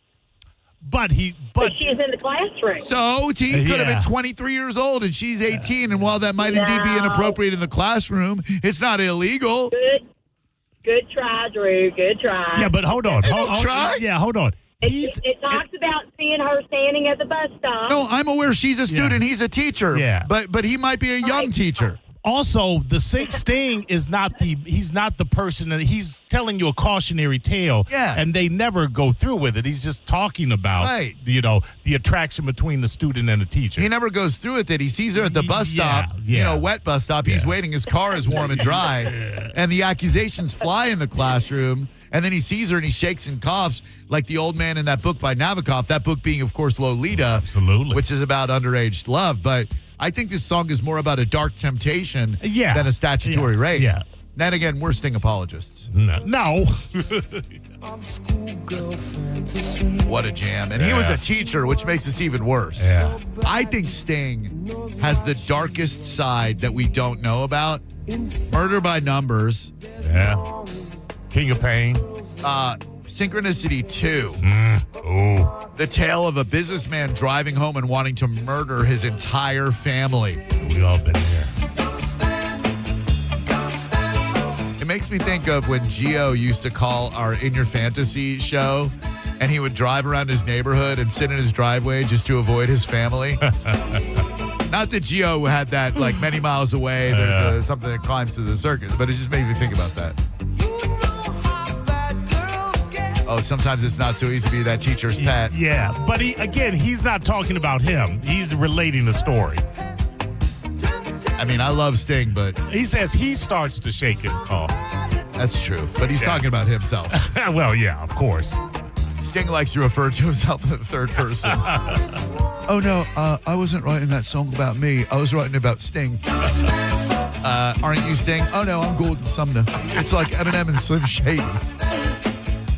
But she's in the classroom. So he could have been 23 years old and she's 18. And while that might indeed be inappropriate in the classroom, it's not illegal. Good try, Drew. Good try. Yeah, but hold on. Try? Yeah, hold on. It talks about seeing her standing at the bus stop. No, I'm aware she's a student. He's a teacher. Yeah. But he might be a young teacher. Also, the Sting is he's not the person that he's telling you a cautionary tale. Yeah. And they never go through with it. He's just talking about, the attraction between the student and the teacher. He never goes through it that he sees her at the bus stop, wet bus stop. He's waiting. His car is warm and dry. And the accusations fly in the classroom. And then he sees her and he shakes and coughs like the old man in that book by Nabokov. That book being, of course, Lolita. Absolutely. Which is about underage love. But I think this song is more about a dark temptation than a statutory rape. Yeah. Then again, we're Sting apologists. No. What a jam. And he was a teacher, which makes this even worse. Yeah. I think Sting has the darkest side that we don't know about. Murder by Numbers. Yeah. King of Pain. Synchronicity 2. Oh. The tale of a businessman driving home and wanting to murder his entire family. We all been there. It makes me think of when Gio used to call our In Your Fantasy show, and he would drive around his neighborhood and sit in his driveway just to avoid his family. Not that Gio had that like many miles away. There's something that climbs to the circus, but it just made me think about that. Oh, sometimes it's not so easy to be that teacher's pet. Yeah, but he's not talking about him. He's relating the story. I mean, I love Sting, but he says he starts to shake and cough. That's true, but he's talking about himself. Well, yeah, of course. Sting likes to refer to himself in the third person. Oh, no, I wasn't writing that song about me. I was writing about Sting. Aren't you Sting? Oh, no, I'm Gordon Sumner. It's like Eminem and Slim Shady.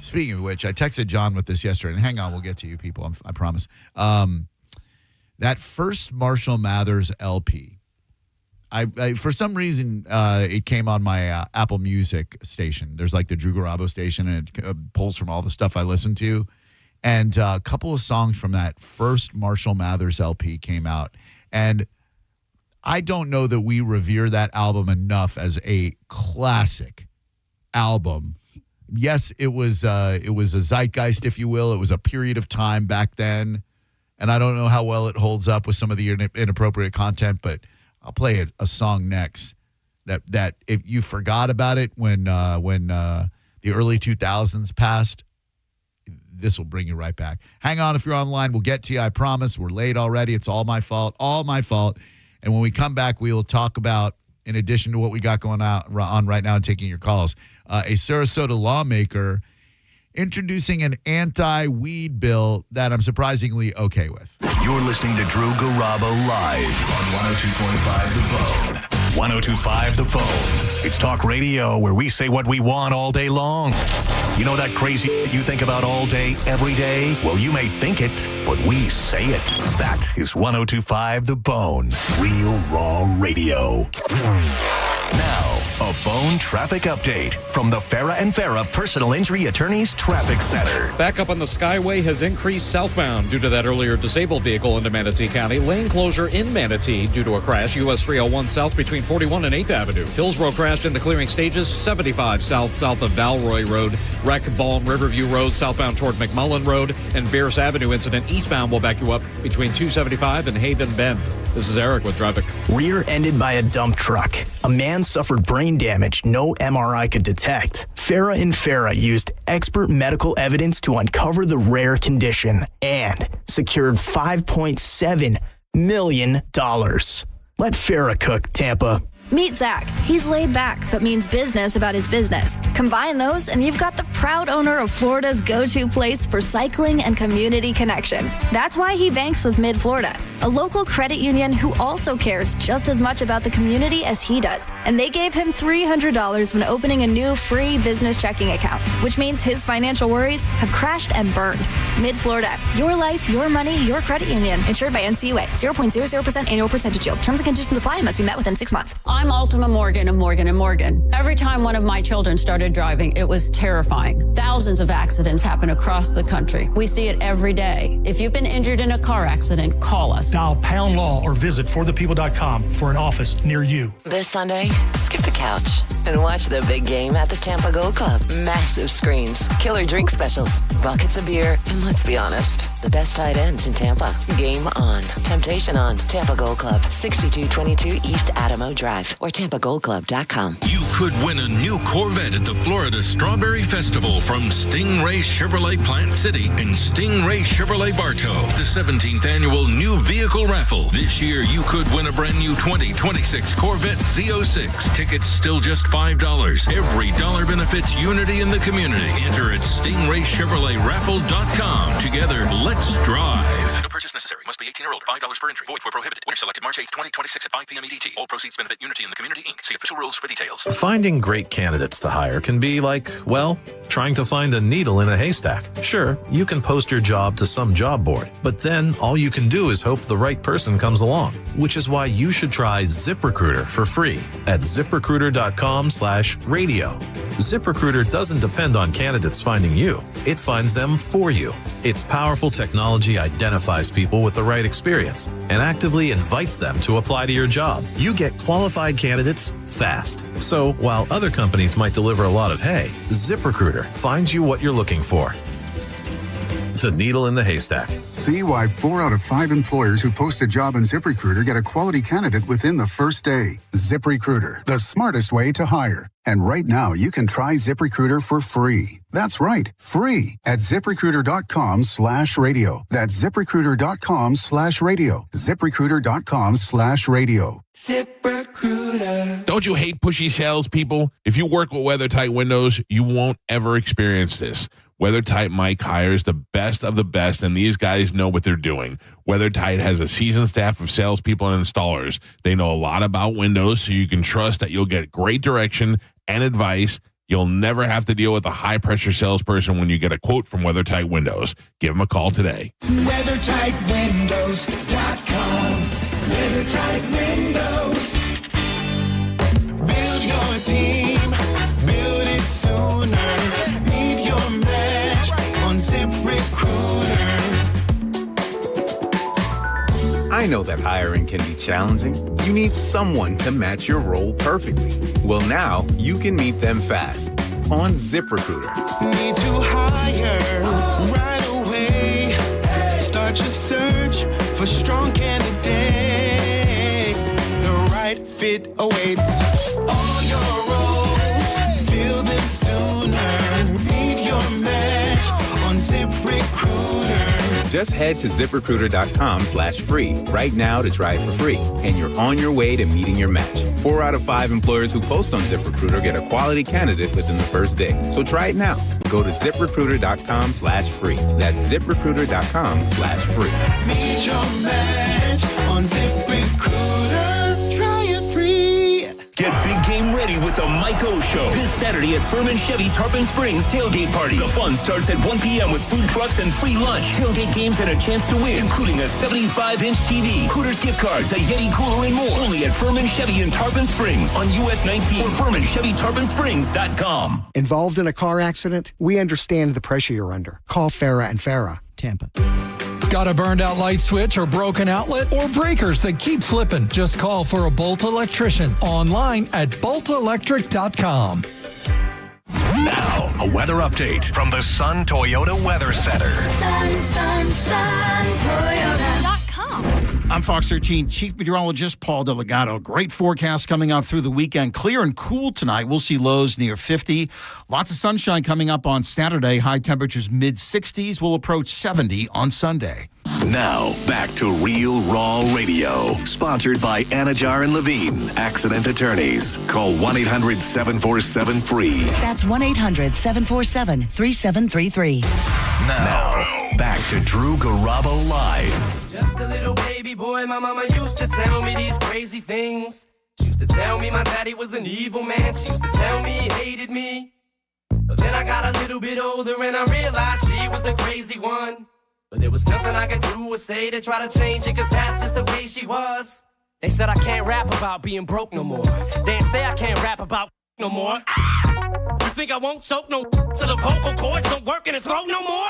Speaking of which, I texted John with this yesterday, and hang on, we'll get to you people, I promise. That first Marshall Mathers LP, I for some reason, it came on my Apple Music station. There's like the Drew Garabo station, and it pulls from all the stuff I listen to. And a couple of songs from that first Marshall Mathers LP came out. And I don't know that we revere that album enough as a classic album. Yes, it was a zeitgeist, if you will. It was a period of time back then. And I don't know how well it holds up with some of the inappropriate content, but I'll play a song next that if you forgot about it when the early 2000s passed, this will bring you right back. Hang on if you're online. We'll get to you, I promise. We're late already. It's all my fault. And when we come back, we will talk about, in addition to what we got going on right now and taking your calls, a Sarasota lawmaker introducing an anti-weed bill that I'm surprisingly okay with. You're listening to Drew Garabo live on 102.5 The Bone. 102.5 The Bone. It's talk radio where we say what we want all day long. You know that crazy you think about all day, every day? Well, you may think it, but we say it. That is 102.5 The Bone. Real raw radio. Now, a Bone traffic update from the Farah and Farah Personal Injury Attorneys Traffic Center. Backup on the Skyway has increased southbound due to that earlier disabled vehicle into Manatee County. Lane closure in Manatee due to a crash. US 301 south between 41 and 8th Avenue. Hillsborough crashed in the clearing stages. 75 south of Valroy Road. Wreck Balm Riverview Road southbound toward McMullen Road. And Bears Avenue incident eastbound will back you up between 275 and Haven Bend. This is Eric with traffic. Rear-ended by a dump truck. A man suffered brain damage no MRI could detect. Farah and Farah used expert medical evidence to uncover the rare condition and secured $5.7 million. Let Farah cook, Tampa. Meet Zach. He's laid back, but means business about his business. Combine those, and you've got the proud owner of Florida's go-to place for cycling and community connection. That's why he banks with Mid-Florida, a local credit union who also cares just as much about the community as he does. And they gave him $300 when opening a new free business checking account, which means his financial worries have crashed and burned. Mid-Florida, your life, your money, your credit union. Insured by NCUA. 0.00% annual percentage yield. Terms and conditions apply and must be met within 6 months. I'm Ultima Morgan of Morgan & Morgan. Every time one of my children started driving, it was terrifying. Thousands of accidents happen across the country. We see it every day. If you've been injured in a car accident, call us. Dial pound law or visit forthepeople.com for an office near you. This Sunday, skip the couch and watch the big game at the Tampa Gold Club. Massive screens, killer drink specials, buckets of beer, and let's be honest, the best tight ends in Tampa. Game on. Temptation on. Tampa Gold Club, 6222 East Adamo Drive or TampaGoldClub.com. You could win a new Corvette at the Florida Strawberry Festival from Stingray Chevrolet Plant City and Stingray Chevrolet Bartow. The 17th annual new vehicle raffle. This year, you could win a brand new 2026 Corvette Z06. Tickets still just $5. Every dollar benefits unity in the community. Enter at StingrayChevroletRaffle.com. Together, let's drive. No purchase necessary. Must be 18 or older. $5 per entry. Void where prohibited. Winner selected March 8th, 2026 at 5 p.m. EDT. All proceeds benefit Unity in the Community, Inc. See official rules for details. Finding great candidates to hire can be like, well, trying to find a needle in a haystack. Sure, you can post your job to some job board, but then all you can do is hope the right person comes along, which is why you should try ZipRecruiter for free at ZipRecruiter.com/radio. ZipRecruiter doesn't depend on candidates finding you. It finds them for you. Its powerful technology identifies people with the right experience and actively invites them to apply to your job. You get qualified candidates fast. So while other companies might deliver a lot of hay, ZipRecruiter finds you what you're looking for. The needle in the haystack. See why 4 out of 5 employers who post a job on ZipRecruiter get a quality candidate within the first day. ZipRecruiter, the smartest way to hire. And right now, you can try ZipRecruiter for free. That's right, free at ZipRecruiter.com/radio. That's ZipRecruiter.com/radio. ZipRecruiter.com/radio. ZipRecruiter. Don't you hate pushy salespeople? If you work with WeatherTight windows, you won't ever experience this. WeatherTight Mike hires the best of the best, and these guys know what they're doing. WeatherTight has a seasoned staff of salespeople and installers. They know a lot about windows, so you can trust that you'll get great direction and advice. You'll never have to deal with a high-pressure salesperson when you get a quote from WeatherTight Windows. Give them a call today. WeatherTightWindows.com. WeatherTight Windows. Build your team. Build it sooner. Meet your match on ZipRecruiter. I know that hiring can be challenging. You need someone to match your role perfectly. Well, now you can meet them fast on ZipRecruiter. Need to hire right away. Start your search for strong candidates. The right fit awaits. All your roles, fill them sooner. Meet your match on ZipRecruiter. Just head to ZipRecruiter.com/free right now to try it for free, and you're on your way to meeting your match. 4 out of 5 employers who post on ZipRecruiter get a quality candidate within the first day. So try it now. Go to ZipRecruiter.com/free. That's ZipRecruiter.com/free. Meet your match on ZipRecruiter. Try it free. Get big game ready with the Mike O Show this Saturday at Furman Chevy Tarpon Springs Tailgate Party. The fun starts at 1 p.m. with food trucks and free lunch, tailgate games, and a chance to win, including a 75-inch TV, Hooters gift cards, a Yeti cooler, and more. Only at Furman Chevy in Tarpon Springs on US 19 or FurmanChevyTarponSprings.com. Involved in a car accident? We understand the pressure you're under. Call Farah and Farah, Tampa. Got a burned out light switch or broken outlet or breakers that keep flipping? Just call for a Bolt electrician online at boltelectric.com. Now, a weather update from the Sun Toyota Weather Center. Toyota.com. I'm Fox 13 Chief Meteorologist Paul Delgado. Great forecast coming up through the weekend. Clear and cool tonight. We'll see lows near 50. Lots of sunshine coming up on Saturday. High temperatures mid-60s. Will approach 70 on Sunday. Now, back to Real Raw Radio. Sponsored by Anajar and Levine, Accident Attorneys. Call 1-800-747-FREE. That's 1-800-747-3733. Now, back to Drew Garabo Live. Just a little baby boy. boy, my mama used to tell me these crazy things. She used to tell me my daddy was an evil man. She used to tell me he hated me. But then I got a little bit older and I realized she was the crazy one. But there was nothing I could do or say to try to change it, cause that's just the way she was. They said I can't rap about being broke no more. They say I can't rap about no more. You think I won't choke no till the vocal cords don't work in the throat no more?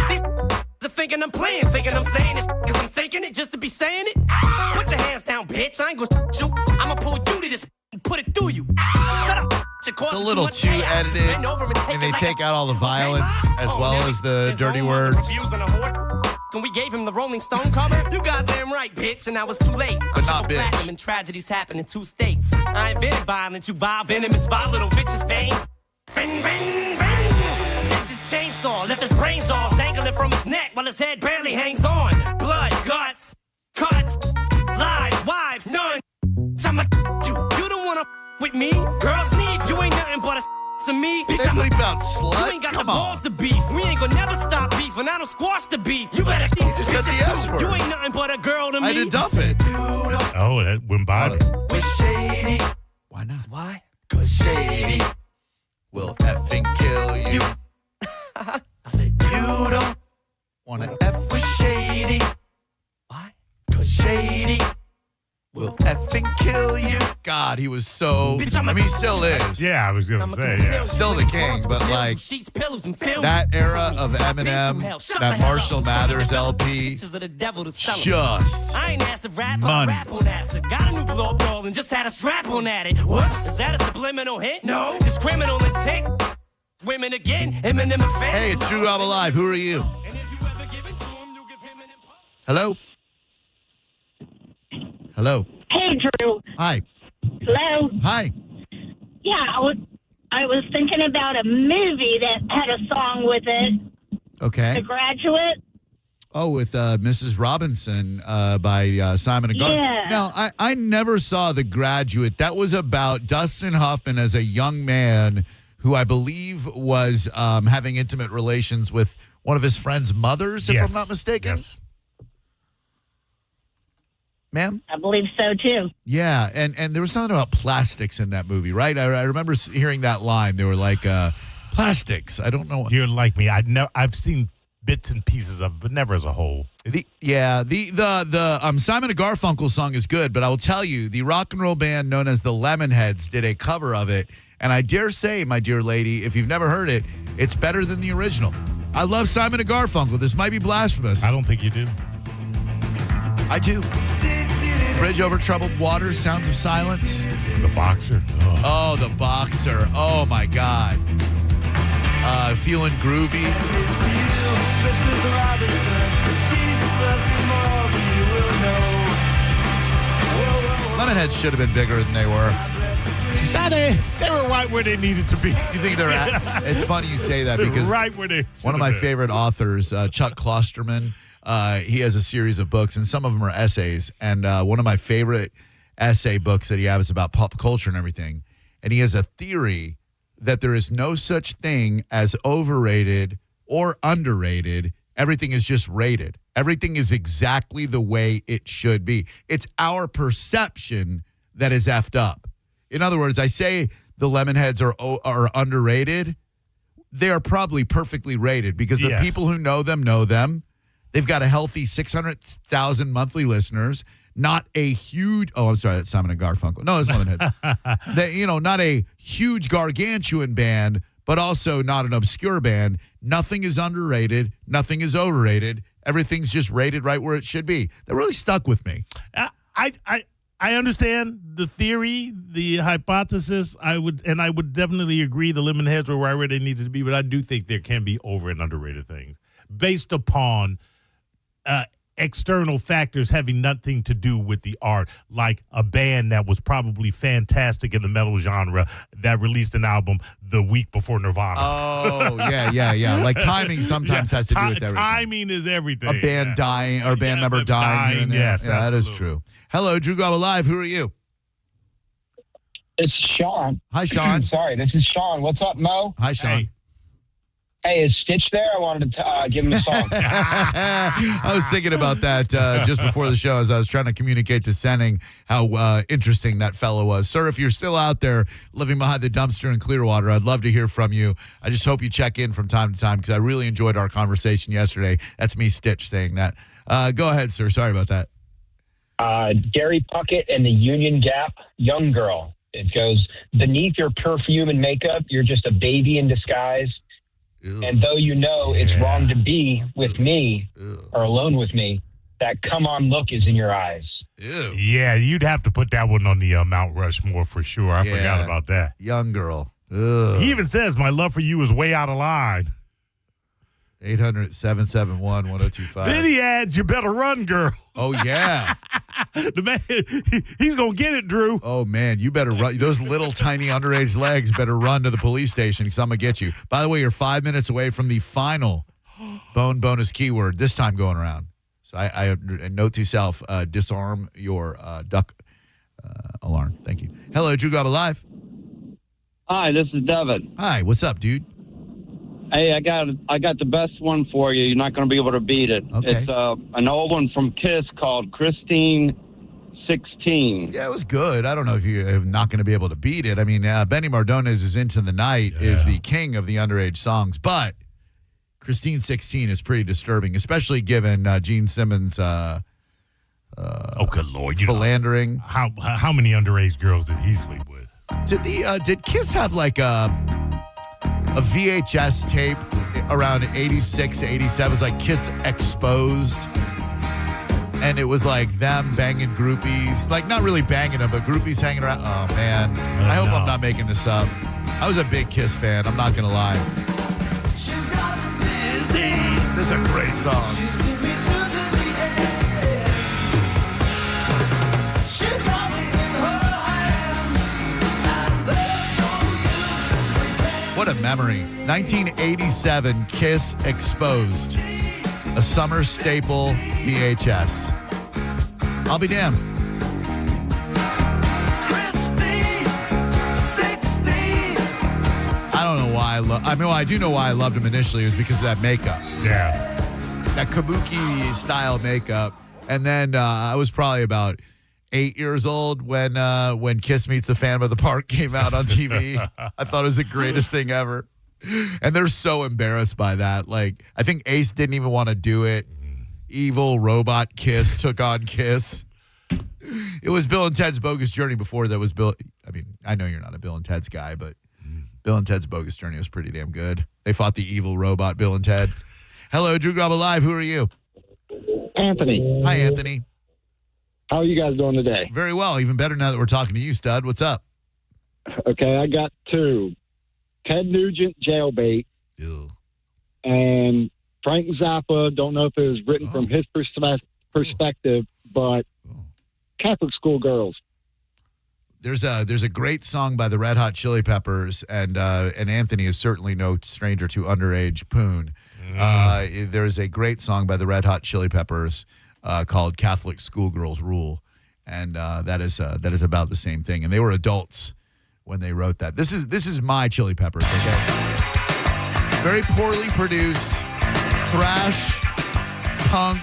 These are thinking I'm playing, thinking I'm saying this cause I'm thinking it just to be saying it. Put your hands down, bitch, I ain't gonna shoot. I'ma pull you to this and put it through you. Shut up. It's a little too edited. I mean, they take out all the violence as well as the dirty words. And we gave him the Rolling Stone cover. You goddamn right, bitch, and I was too late. But not bitch. Platinum and tragedies happen in 2 states. I invented violence, you vile venomous, vile little bitches, bang. Bang, bang, bang. Takes his chainsaw, left his brains all dangling from his neck while his head barely hangs on. Blood, guts, cuts, lives, wives, none. You don't wanna with me. Girls need you ain't nothing but a to me. Bitch, Simply about slut? You ain't got Come the balls on. to beef. We ain't gonna never stop beef, and I don't squash the beef. You better You just said the S word. You ain't nothing but a girl to me. I did dump it. Oh, that went by. We're shady. Why not? Why? Cause shady will effing kill you. I said you don't Wanna F with shady. Why? Cause shady will effing kill you. God, he was so. I mean, he still is. Yeah, I was gonna say, yeah. Still the king, but like that era of Eminem, that Marshall Mathers LP, just I ain't asked to rap, money. rap on acid. Got a new blow roll and just had a strap on at it. Whoops, is that a subliminal hint? No, it's criminal intent. Women again, Eminem offense. Hey, it's Drew Garabo Live. Who are you? Hello? Hello? Hey, Drew. Hi. Hello. Hi. Yeah, I was thinking about a movie that had a song with it. Okay. The Graduate. Oh, with Mrs. Robinson by Simon & Garfunkel. Yeah. Now, I never saw The Graduate. That was about Dustin Hoffman as a young man who I believe was having intimate relations with one of his friend's mothers, if I'm not mistaken. Yes. Ma'am? I believe so, too. Yeah, and there was something about plastics in that movie, right? I remember hearing that line. They were like, plastics. I don't know. You're like me. I've seen bits and pieces of it, but never as a whole. The Simon & Garfunkel song is good, but I will tell you, the rock and roll band known as the Lemonheads did a cover of it, and I dare say, my dear lady, if you've never heard it, it's better than the original. I love Simon & Garfunkel. This might be blasphemous. I don't think you do. I do. Bridge over troubled waters, Sounds of Silence. The Boxer. Oh, The Boxer. Oh, my God. Feeling Groovy. Lemonheads should have been bigger than they were. They were right where they needed to be. You think they're at? It's funny you say that because right where they one of my favorite authors, Chuck Klosterman, he has a series of books, and some of them are essays. And one of my favorite essay books that he has is about pop culture and everything. And he has a theory that there is no such thing as overrated or underrated. Everything is just rated. Everything is exactly the way it should be. It's our perception that is effed up. In other words, I say the Lemonheads are underrated. They are probably perfectly rated because the people who know them. They've got a healthy 600,000 monthly listeners, not a huge, I'm sorry, that's Simon & Garfunkel. No, it's Lemonheads. Not a huge gargantuan band, but also not an obscure band. Nothing is underrated. Nothing is overrated. Everything's just rated right where it should be. That really stuck with me. I understand the theory, the hypothesis. I would definitely agree the Lemonheads were right where they needed to be, but I do think there can be over and underrated things based upon external factors having nothing to do with the art, like a band that was probably fantastic in the metal genre that released an album the week before Nirvana. Oh, yeah. Like timing sometimes has to do with everything. Timing is everything. A band dying or a band member dying. Yes, that is true. Hello, Drew Garabo Live. Who are you? It's Sean. Hi, Sean. Sorry, this is Sean. What's up, Mo? Hi, Sean. Hey, is Stitch there? I wanted to give him a song. I was thinking about that just before the show as I was trying to communicate to Senning how interesting that fellow was. Sir, if you're still out there living behind the dumpster in Clearwater, I'd love to hear from you. I just hope you check in from time to time because I really enjoyed our conversation yesterday. That's me, Stitch, saying that. Go ahead, sir. Sorry about that. Gary Puckett and the Union Gap, Young Girl. It goes, beneath your perfume and makeup, you're just a baby in disguise. Ew. And though you know it's wrong to be with me or alone with me, that come on look is in your eyes. Ew. Yeah, you'd have to put that one on the Mount Rushmore for sure. I forgot about that. Young Girl. Ugh. He even says, my love for you is way out of line. 800-771-1025. Then he adds, you better run, girl. Oh, yeah. The man, he's going to get it, Drew. Oh, man, you better run. Those little tiny underage legs better run to the police station because I'm going to get you. By the way, you're 5 minutes away from the final bone bonus keyword, this time going around. So I note to self, disarm your duck alarm. Thank you. Hello, Drew Garabo Live. Hi, this is Devin. Hi, what's up, dude? Hey, I got the best one for you. You're not going to be able to beat it. Okay. It's an old one from Kiss called Christine 16. Yeah, it was good. I don't know if you're not going to be able to beat it. I mean, Benny Mardones is Into the Night is the king of the underage songs, but Christine 16 is pretty disturbing, especially given Gene Simmons' oh, good Lord. Philandering. How many underage girls did he sleep with? Did Kiss have like a VHS tape around 86, 87? It was like Kiss Exposed. And it was like them banging groupies. Like not really banging them, but groupies hanging around. Oh, man. I hope I'm not making this up. I was a big Kiss fan. I'm not going to lie. This is a great song. What a memory. 1987 Kiss Exposed. A summer staple VHS. I'll be damned. I don't know why I do know why I loved him initially. It was because of that makeup. Yeah. That kabuki style makeup. And then I was probably about 8 years old when Kiss Meets the Phantom of the Park came out on TV. I thought it was the greatest thing ever. And they're so embarrassed by that. Like, I think Ace didn't even want to do it. Evil robot Kiss took on Kiss. It was Bill and Ted's Bogus Journey before that was Bill. I mean, I know you're not a Bill and Ted's guy, but Bill and Ted's Bogus Journey was pretty damn good. They fought the evil robot Bill and Ted. Hello, Drew Garabo Live. Who are you? Anthony. Hi, Anthony. How are you guys doing today? Very well. Even better now that we're talking to you, stud. What's up? Okay, I got two. Ted Nugent, Jailbait. Ew. And Frank Zappa, don't know if it was written from his perspective, but Catholic School Girls. There's a great song by the Red Hot Chili Peppers, and Anthony is certainly no stranger to underage poon. There's a great song by the Red Hot Chili Peppers called "Catholic Schoolgirls Rule," and that is about the same thing. And they were adults when they wrote that. This is my Chili Peppers. Okay, very poorly produced, thrash, punk,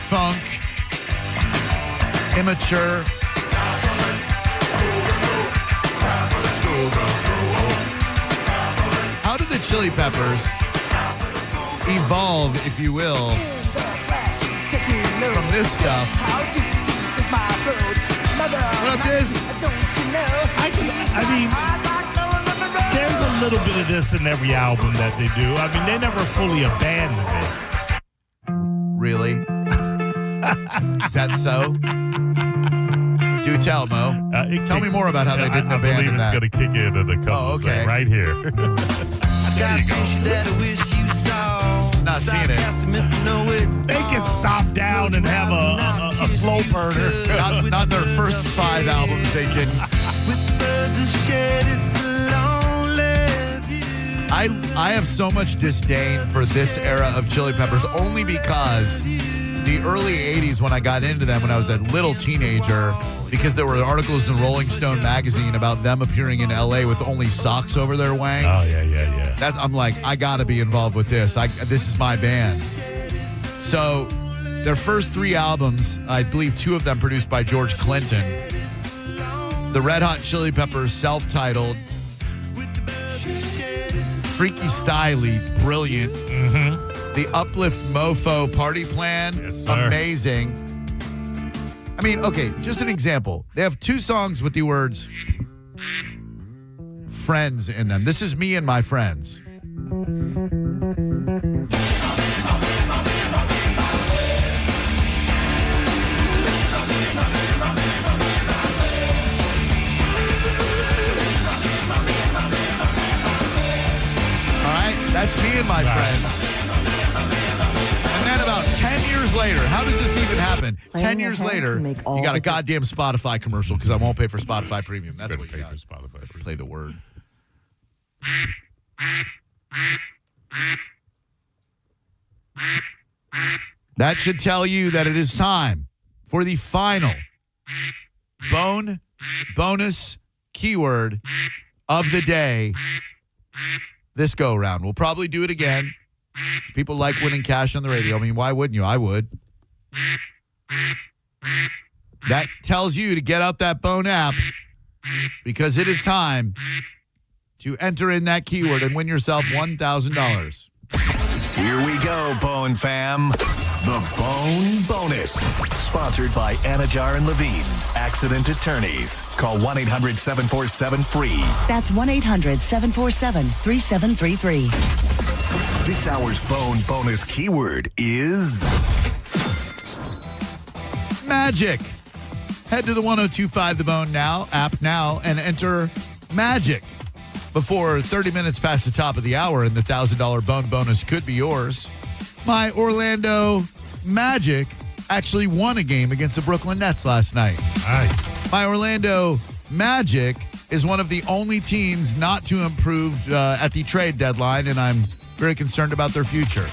funk, immature. How did the Chili Peppers evolve, if you will, from this stuff? What up, Diz? I mean, there's a little bit of this in every album that they do. I mean, they never fully abandoned this. Really? Is that so? Do tell, Mo. Tell me more about how they didn't abandon that. I believe it's going to kick in at a couple okay. right here. There you go. He's not seeing it. They can stop down and have a slow burner. Not their first 5 albums, they didn't. I have so much disdain for this era of Chili Peppers only because the early 80s when I got into them when I was a little teenager because there were articles in Rolling Stone magazine about them appearing in L.A. with only socks over their wangs. Oh, yeah. I'm like, I got to be involved with this. This is my band. So their first 3 albums, I believe 2 of them produced by George Clinton. The Red Hot Chili Peppers, self-titled, freaky styly, brilliant. Mm-hmm. The Uplift Mofo Party Plan, amazing. I mean, okay, just an example. They have 2 songs with the words friends in them. This is Me and My Friends. All right, that's Me and My Friends. And then about 10 years later, how does this even happen? 10 years later, you got a goddamn Spotify commercial because I won't pay for Spotify Premium. That's what you got. Play the word. That should tell you that it is time for the final bonus keyword of the day this go around. We'll probably do it again. People like winning cash on the radio. I mean, why wouldn't you? I would. That tells you to get out that Bone app because it is time to enter in that keyword and win yourself $1,000. Here we go, Bone fam. The Bone Bonus. Sponsored by Anajar and Levine, Accident Attorneys. Call 1-800-747-FREE. That's 1-800-747-3733. This hour's Bone Bonus keyword is magic. Head to the 1025 The Bone app now and enter magic before 30 minutes past the top of the hour, and the $1,000 Bone Bonus could be yours. My Orlando Magic actually won a game against the Brooklyn Nets last night. Nice. My Orlando Magic is one of the only teams not to improve at the trade deadline, and I'm very concerned about their future.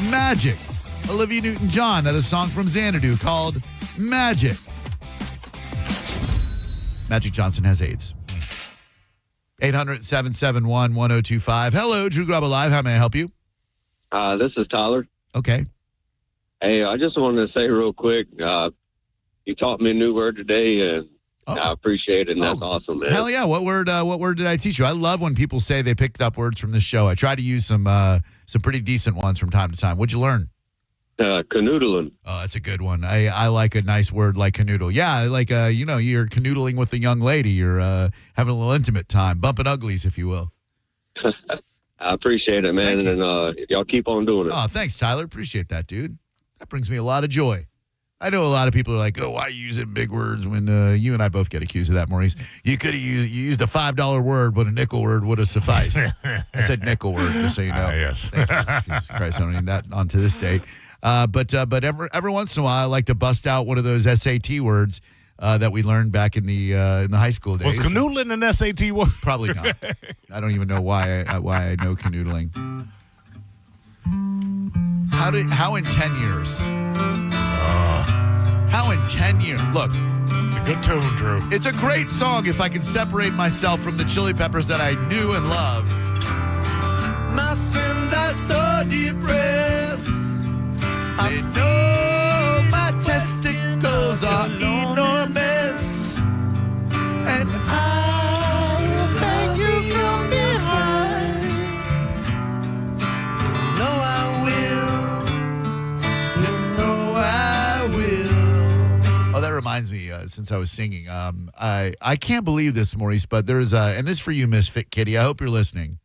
Magic. Olivia Newton-John had a song from Xanadu called Magic. Magic Johnson has AIDS. 800-771-1025. Hello, Drew Garabo Live. How may I help you? This is Tyler. Okay. Hey, I just wanted to say real quick, you taught me a new word today, and I appreciate it, and that's awesome, man. Hell yeah. What word did I teach you? I love when people say they picked up words from this show. I try to use some pretty decent ones from time to time. What'd you learn? Canoodling. Oh, that's a good one. I like a nice word like canoodle. Yeah, like, you're canoodling with a young lady. You're having a little intimate time, bumping uglies, if you will. I appreciate it, man, and y'all keep on doing it. Oh, thanks, Tyler. Appreciate that, dude. That brings me a lot of joy. I know a lot of people are like, oh, why are you using big words when you and I both get accused of that, Maurice? You could have used a $5 word, but a nickel word would have sufficed. I said nickel word, just so you know. Yes. Thank you. Jesus Christ, I don't need that on to this date. But every once in a while, I like to bust out one of those SAT words that we learned back in the high school days. Was canoodling an SAT word? Probably not. I don't even know why I know canoodling. How in 10 years? How in 10 years? Look. It's a good tune, Drew. It's a great song if I can separate myself from the Chili Peppers that I knew and loved. My friends are so depressed. They know my testicles are enormous. And I will bang you from behind. No, I will. You know I will. Oh, that reminds me, since I was singing, I can't believe this, Maurice, but there's and this is for you, Misfit Kitty. I hope you're listening.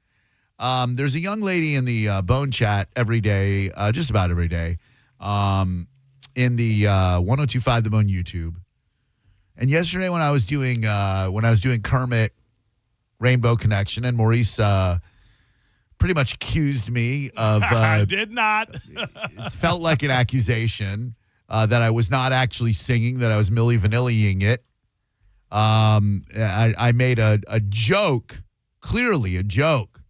There's a young lady in the Bone chat every day, just about every day, in the 1025 The Bone YouTube. And yesterday when I was doing Kermit Rainbow Connection, and Maurice pretty much accused me of I did not. It felt like an accusation that I was not actually singing, that I was Milli Vanilli-ing it. I made a joke, clearly a joke,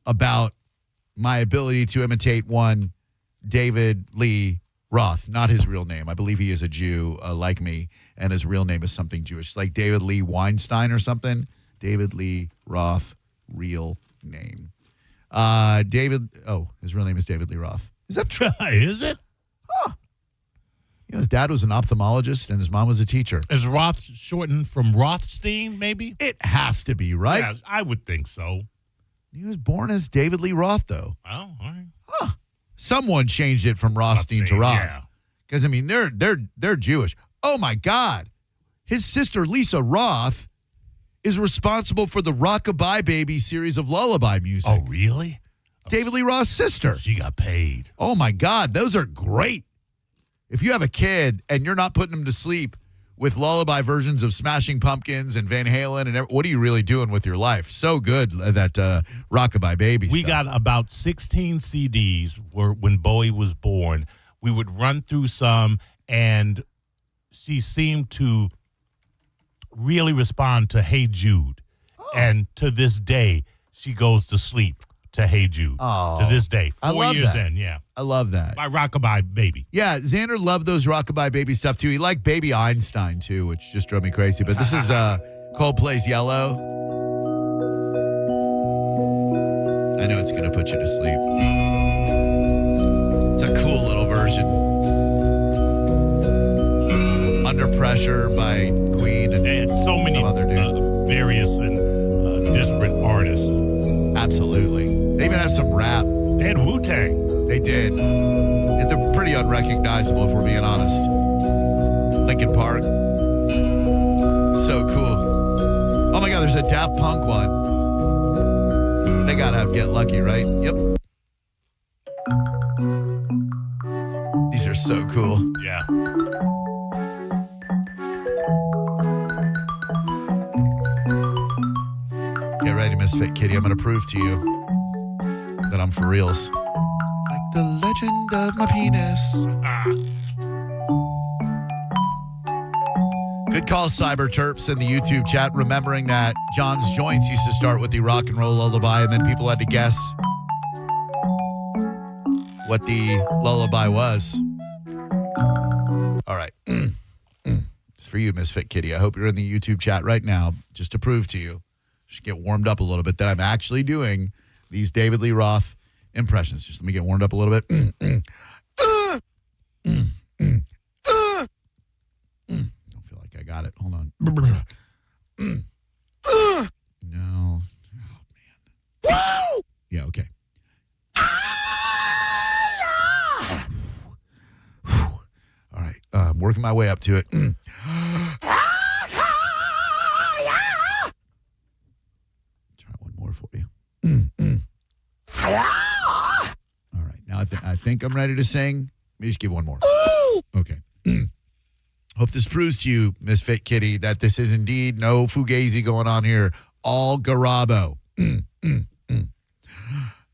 about my ability to imitate one David Lee Roth, not his real name. I believe he is a Jew like me, and his real name is something Jewish, like David Lee Weinstein or something. David Lee Roth, real name. His real name is David Lee Roth. Is that true? Is it? His dad was an ophthalmologist, and his mom was a teacher. Is Roth shortened from Rothstein, maybe? It has to be, right? Yeah, I would think so. He was born as David Lee Roth, though. Oh, all right. Someone changed it from Rothstein to Roth. Yeah. Because, I mean, they're Jewish. Oh, my God. His sister, Lisa Roth, is responsible for the Rockabye Baby series of lullaby music. Oh, really? David Lee Roth's sister. She got paid. Oh, my God. Those are great. If you have a kid and you're not putting them to sleep with lullaby versions of Smashing Pumpkins and Van Halen, and what are you really doing with your life? So good, that Rockabye Baby We stuff. got about 16 CDs when Bowie was born. We would run through some, and she seemed to really respond to Hey Jude. And to this day, she goes to sleep to Hey Jude. Oh, to this day. I 4 love years that. in, yeah. I love that. By Rockabye Baby. Yeah, Xander loved those Rockabye Baby stuff, too. He liked Baby Einstein, too, which just drove me crazy. But this is Coldplay's Yellow. I know it's going to put you to sleep. It's a cool little version. Under Pressure by Queen and They had so many other dude. various and disparate artists. Absolutely. They even have some rap. They had Wu-Tang. They did. They're pretty unrecognizable, if we're being honest. Linkin Park. So cool. Oh, my God, there's a Daft Punk one. They got to have Get Lucky, right? Yep. These are so cool. Yeah. Get ready, Misfit Kitty. I'm going to prove to you that I'm for reals. Like the legend of my penis. Good call, Cyber Terps in the YouTube chat, remembering that John's Joints used to start with the rock and roll lullaby, and then people had to guess what the lullaby was. All right. It's for you, Misfit Kitty. I hope you're in the YouTube chat right now, just to prove to you, just get warmed up a little bit, that I'm actually doing these David Lee Roth impressions. Just let me get warmed up a little bit. Don't feel like I got it. Hold on. No. Oh, man. Yeah, okay. All right. I'm working my way up to it. Try one more for you. All right. Now I think I'm ready to sing. Let me just give one more. Okay. Hope this proves to you, Misfit Kitty, that this is indeed no fugazi going on here. All Garabo.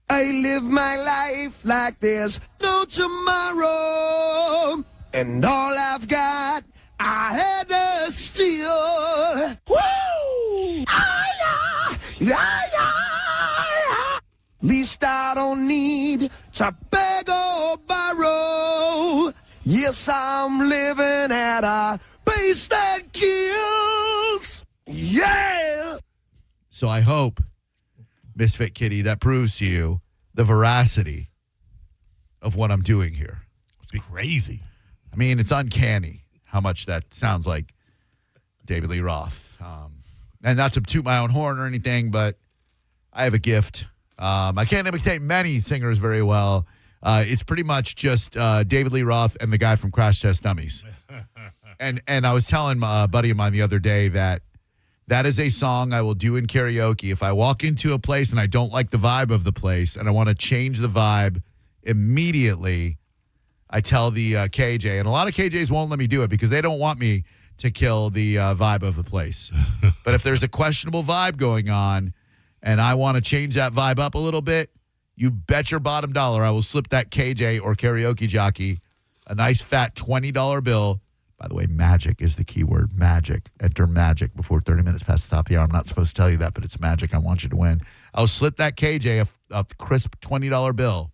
I live my life like there's no tomorrow, and all I've got I had to steal. Woo! Least I don't need to beg or borrow. Yes, I'm living at a pace that kills. Yeah! So I hope, Misfit Kitty, that proves to you the veracity of what I'm doing here. It's crazy. I mean, it's uncanny how much that sounds like David Lee Roth. And not to toot my own horn or anything, but I have a gift. I can't imitate many singers very well. It's pretty much just David Lee Roth and the guy from Crash Test Dummies. And I was telling a buddy of mine the other day that is a song I will do in karaoke. If I walk into a place and I don't like the vibe of the place and I want to change the vibe immediately, I tell the KJ. And a lot of KJs won't let me do it because they don't want me to kill the vibe of the place. But if there's a questionable vibe going on and I want to change that vibe up a little bit, you bet your bottom dollar I will slip that KJ or karaoke jockey a nice fat $20 bill. By the way, magic is the key word. Magic. Enter magic before 30 minutes past the top of the hour. I'm not supposed to tell you that, but it's magic. I want you to win. I'll slip that KJ a crisp $20 bill,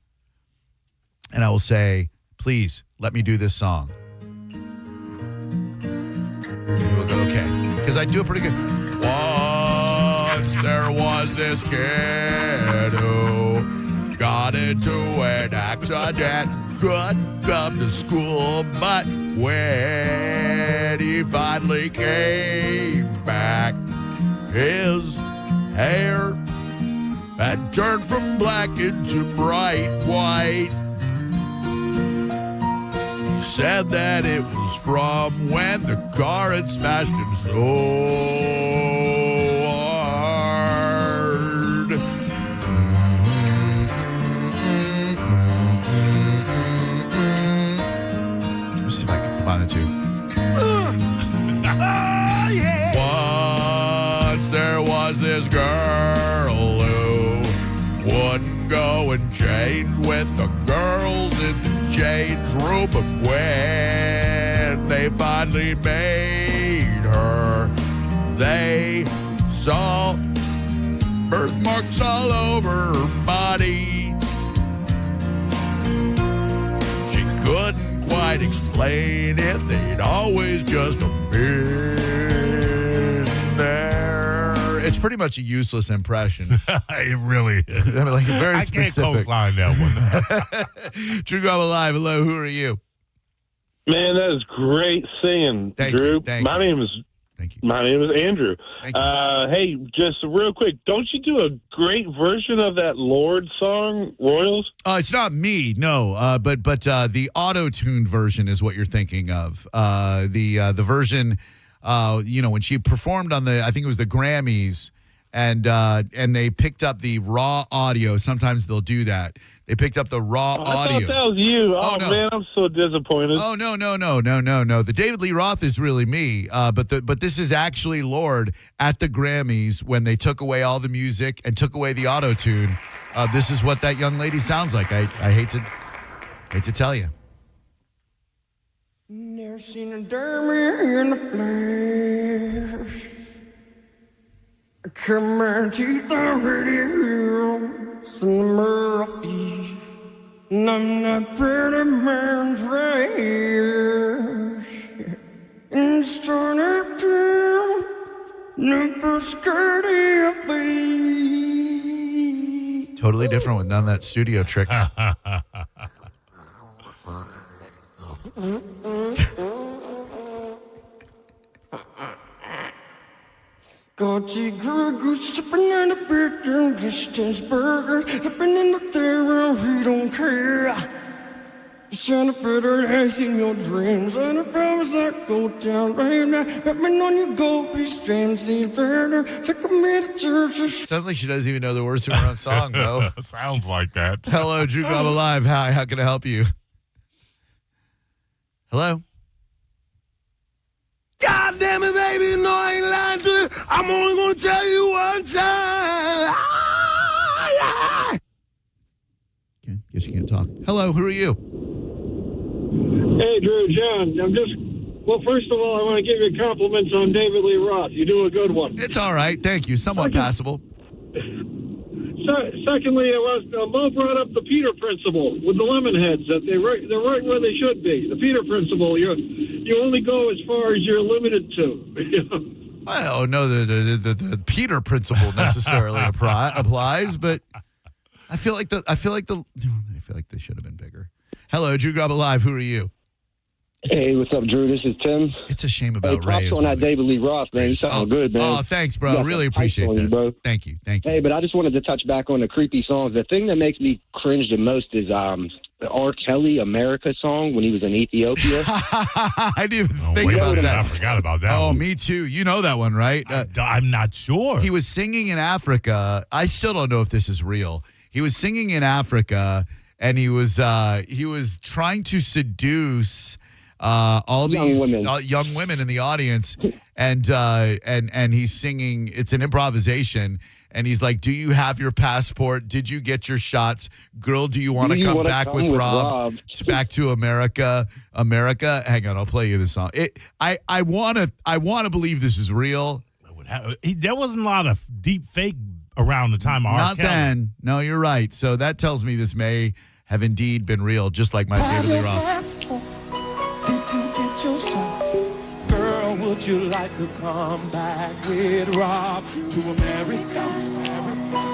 and I will say, please let me do this song. We'll go, okay. Because I do it pretty good. Once there was this kid who got into an accident, couldn't come to school, but when he finally came back, his hair had turned from black into bright white. He said that it was from when the car had smashed him so hard. Let's see if I can combine the two. Once there was this girl who wouldn't go and change with the girls in the change room, but when they finally made her, they saw birthmarks all over her body. She couldn't quite explain it, they'd always just been there. It's pretty much a useless impression. It really is. I mean, like very specific. I can't co-sign that one. True Garabo Live. Hello, who are you? Man, that is great singing, Drew. My name is Andrew. Hey, just real quick, don't you do a great version of that Lord song, Royals? It's not me, no. But the auto-tuned version is what you're thinking of. The version, when she performed on I think it was the Grammys, and they picked up the raw audio. Sometimes they'll do that. They picked up the raw audio. I thought that was you. Oh, no. Man, I'm so disappointed. Oh, no. The David Lee Roth is really me. But this is actually Lord at the Grammys when they took away all the music and took away the auto-tune. This is what that young lady sounds like. I hate to tell you. Never seen a derby in the flesh. Come on, teeth already heels and the Murphys. And I'm not pretty man's race. And started to never skirty of feet. Totally different with none of that studio tricks. Got you good stepping in a big distance burger, stepping in the there, we don't care. Trying to put her eyes in your dreams, and the powers that go down right now. Stepping on your gold streams, see further, take me to church. Sounds like she doesn't even know the words to her own song, bro. Sounds like that. Hello, Drew Garabo Live. Hi, how can I help you? Hello? God damn it, baby, no, I ain't lying to you. I'm only gonna tell you one time. Okay, guess you can't talk. Hello, who are you? Hey, Drew, John. Well, first of all, I want to give you compliments on David Lee Roth. You do a good one. It's all right. Thank you. Somewhat passable. Secondly, Mo brought up the Peter principle with the Lemonheads. That they're right where they should be. The Peter principle. You only go as far as you're limited to. I don't know the Peter principle necessarily applies, but I feel like they should have been bigger. Hello, Drew Garabo Live. Who are you? Hey, what's up, Drew? This is Tim. It's a shame about Ray. Props on that David Lee Roth, man. You sound good, man. Oh, thanks, bro. Really appreciate that. You, bro. Thank you. Hey, but I just wanted to touch back on the creepy songs. The thing that makes me cringe the most is the R. Kelly America song when he was in Ethiopia. I didn't even think about that. I forgot about that. Oh, me too. You know that one, right? I'm not sure. He was singing in Africa. I still don't know if this is real. He was singing in Africa, and he was trying to seduce all these young women in the audience, and he's singing. It's an improvisation, and he's like, "Do you have your passport? Did you get your shots, girl? Do you want to come back with Rob? Back to America, America." Hang on, I'll play you the song. I want to believe this is real. There wasn't a lot of deep fake around the time of R. Not Kelly. then. No, you're right. So that tells me this may have indeed been real, just like my David Lee Roth. Did you get your shots? Girl, would you like to come back with Rob to America?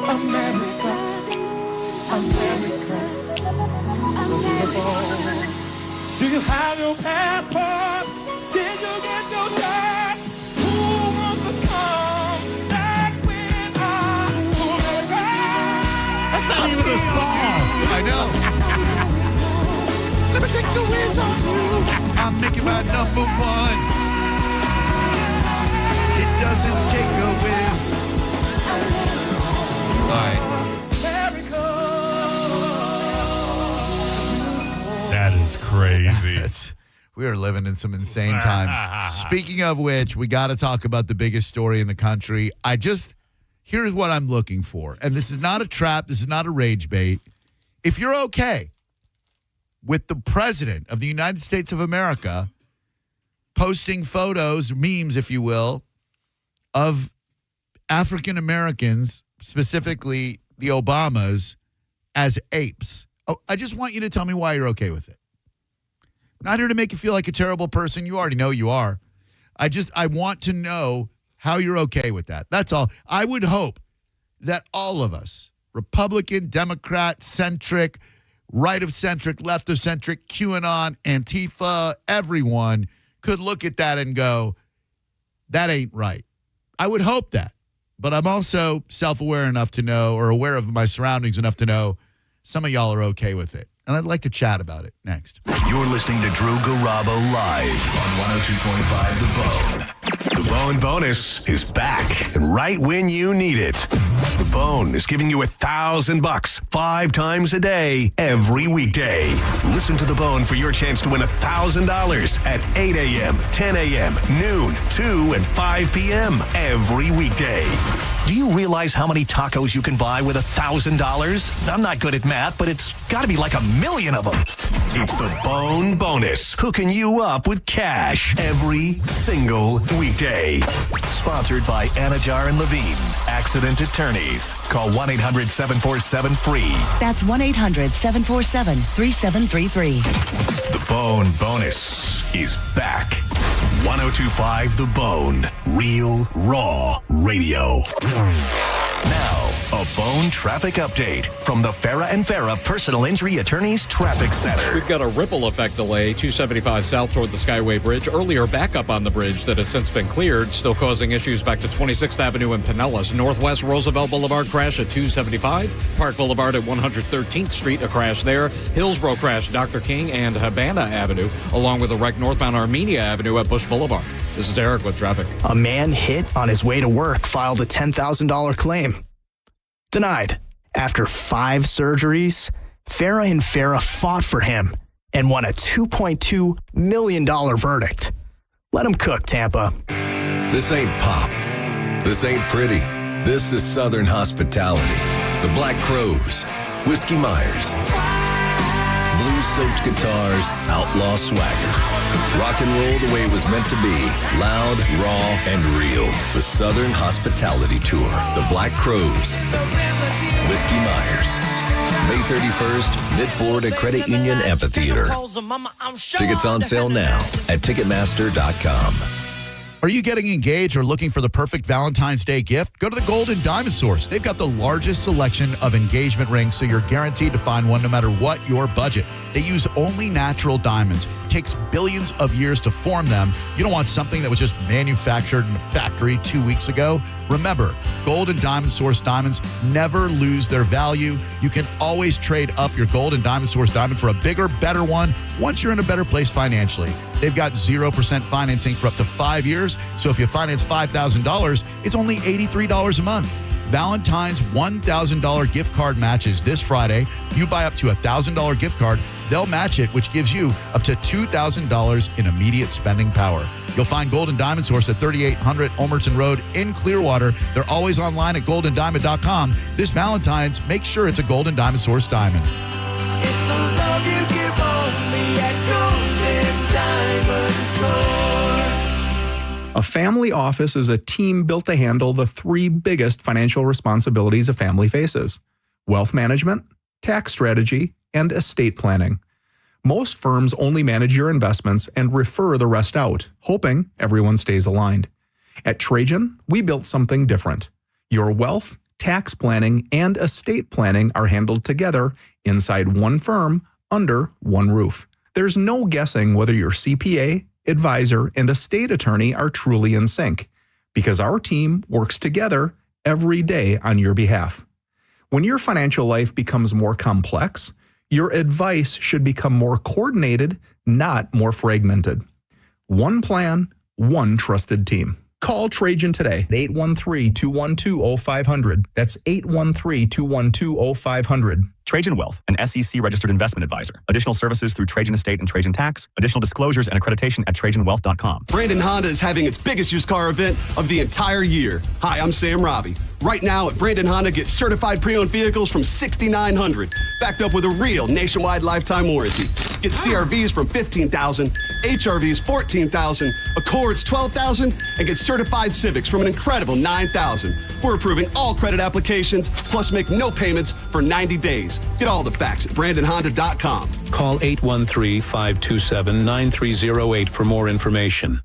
America. Do you have your passport? Did you get your shots? Who wants to come back with us to America? That's not even a song. I know. Let me take the whiz on you. I'm making my number one. It doesn't take a whiz. All right. That is crazy. We are living in some insane times. Speaking of which, we got to talk about the biggest story in the country. Here's what I'm looking for. And this is not a trap. This is not a rage bait. If you're okay with the president of the United States of America posting photos, memes, if you will, of African Americans, specifically the Obamas, as apes. Oh, I just want you to tell me why you're okay with it. Not here to make you feel like a terrible person. You already know you are. I want to know how you're okay with that. That's all. I would hope that all of us, Republican, Democrat, centric, right of centric, left of centric, QAnon, Antifa, everyone could look at that and go, that ain't right. I would hope that. But I'm also self-aware enough to know, or aware of my surroundings enough to know, some of y'all are okay with it. And I'd like to chat about it next. You're listening to Drew Garabo live on 102.5 The Bone. The Bone Bonus is back, and right when you need it. The Bone is giving you $1,000 5 times a day, every weekday. Listen to The Bone for your chance to win $1,000 at 8 a.m., 10 a.m., noon, 2, and 5 p.m. every weekday. Do you realize how many tacos you can buy with $1,000? I'm not good at math, but it's got to be like 1 million of them. It's the Bone Bonus, hooking you up with cash every single weekday. Sponsored by Anajar and Levine, Accident Attorneys. Call 1-800-747-FREE. That's 1-800-747-3733. The Bone Bonus is back. 102.5 The Bone. Real, raw radio. Now, a Bone traffic update from the Farah and Farah Personal Injury Attorneys Traffic Center. We've got a ripple effect delay, 275 south toward the Skyway Bridge. Earlier backup on the bridge that has since been cleared, still causing issues back to 26th Avenue in Pinellas. Northwest Roosevelt Boulevard crash at 275. Park Boulevard at 113th Street, a crash there. Hillsborough crash, Dr. King and Havana Avenue, along with a wreck northbound Armenia Avenue at Bush Boulevard. This is Eric with traffic. A man hit on his way to work filed a $10,000 claim. Denied. After 5 surgeries, Farah and Farah fought for him and won a $2.2 million verdict. Let him cook, Tampa. This ain't pop. This ain't pretty. This is Southern hospitality. The Black Crows, Whiskey Myers, blues-soaked guitars, outlaw swagger. Rock and roll the way it was meant to be. Loud, raw, and real. The Southern Hospitality Tour. The Black Crows. Whiskey Myers. May 31st, Mid-Florida Credit Union Amphitheater. Tickets on sale now at Ticketmaster.com. Are you getting engaged or looking for the perfect Valentine's Day gift? Go to the Gold and Diamond Source. They've got the largest selection of engagement rings, so you're guaranteed to find one no matter what your budget. They use only natural diamonds. It takes billions of years to form them. You don't want something that was just manufactured in a factory 2 weeks ago. Remember, Gold and Diamond Source diamonds never lose their value. You can always trade up your Gold and Diamond Source diamond for a bigger, better one once you're in a better place financially. They've got 0% financing for up to 5 years. So if you finance $5,000, it's only $83 a month. Valentine's $1,000 gift card matches this Friday. You buy up to a $1,000 gift card, they'll match it, which gives you up to $2,000 in immediate spending power. You'll find Gold and Diamond Source at 3800 Omerton Road in Clearwater. They're always online at goldendiamond.com. This Valentine's, make sure it's a Gold and Diamond Source diamond. It's a love you give only at Gold and Diamond Source. A family office is a team built to handle the 3 biggest financial responsibilities a family faces: wealth management, tax strategy, and estate planning. Most firms only manage your investments and refer the rest out, hoping everyone stays aligned. At Trajan, we built something different. Your wealth, tax planning, and estate planning are handled together inside one firm under one roof. There's no guessing whether your CPA, advisor, and estate attorney are truly in sync, because our team works together every day on your behalf. When your financial life becomes more complex, your advice should become more coordinated, not more fragmented. One plan, one trusted team. Call Trajan today at 813-212-0500. That's 813-212-0500. Trajan Wealth, an SEC-registered investment advisor. Additional services through Trajan Estate and Trajan Tax. Additional disclosures and accreditation at TrajanWealth.com. Brandon Honda is having its biggest used car event of the entire year. Hi, I'm Sam Robbie. Right now at Brandon Honda, get certified pre-owned vehicles from $6,900, backed up with a real nationwide lifetime warranty. Get CRVs from $15,000, HRVs $14,000, Accords $12,000, and get certified Civics from an incredible $9,000. We're approving all credit applications, plus make no payments for 90 days. Get all the facts at BrandonHonda.com. Call 813-527-9308 for more information.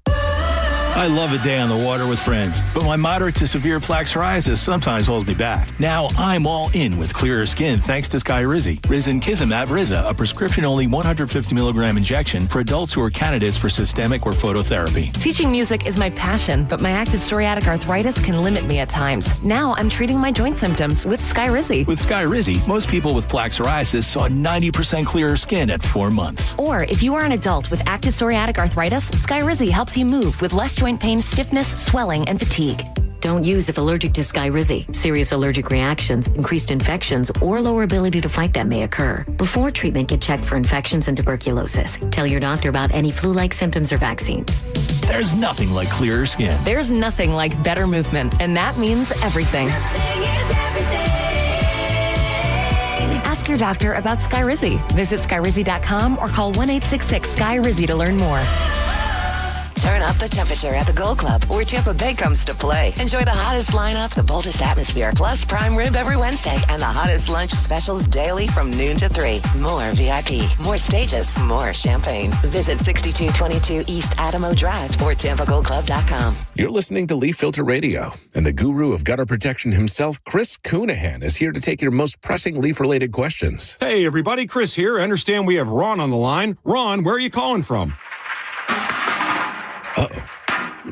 I love a day on the water with friends, but my moderate to severe plaque psoriasis sometimes holds me back. Now I'm all in with clearer skin thanks to Skyrizi. Risankizumab Riza, a prescription-only 150 milligram injection for adults who are candidates for systemic or phototherapy. Teaching music is my passion, but my active psoriatic arthritis can limit me at times. Now I'm treating my joint symptoms with Skyrizi. With Skyrizi, most people with plaque psoriasis saw 90% clearer skin at 4 months. Or if you are an adult with active psoriatic arthritis, Skyrizi helps you move with less joint pain, stiffness, swelling, and fatigue. Don't use if allergic to Skyrizi. Serious allergic reactions, increased infections, or lower ability to fight them may occur. Before treatment, get checked for infections and tuberculosis. Tell your doctor about any flu-like symptoms or vaccines. There's nothing like clearer skin. There's nothing like better movement, and that means everything. Ask your doctor about Skyrizi. Visit Skyrizi.com or call 1-866-SKY-RIZZI to learn more. Turn up the temperature at the Gold Club, where Tampa Bay comes to play. Enjoy the hottest lineup, the boldest atmosphere, plus prime rib every Wednesday, and the hottest lunch specials daily from noon to 3. More VIP, more stages, more champagne. Visit 6222 East Adamo Drive or TampaGoldClub.com. You're listening to Leaf Filter Radio, and the guru of gutter protection himself, Chris Coonahan, is here to take your most pressing leaf-related questions. Hey, everybody, Chris here. I understand we have Ron on the line. Ron, where are you calling from? Uh-oh.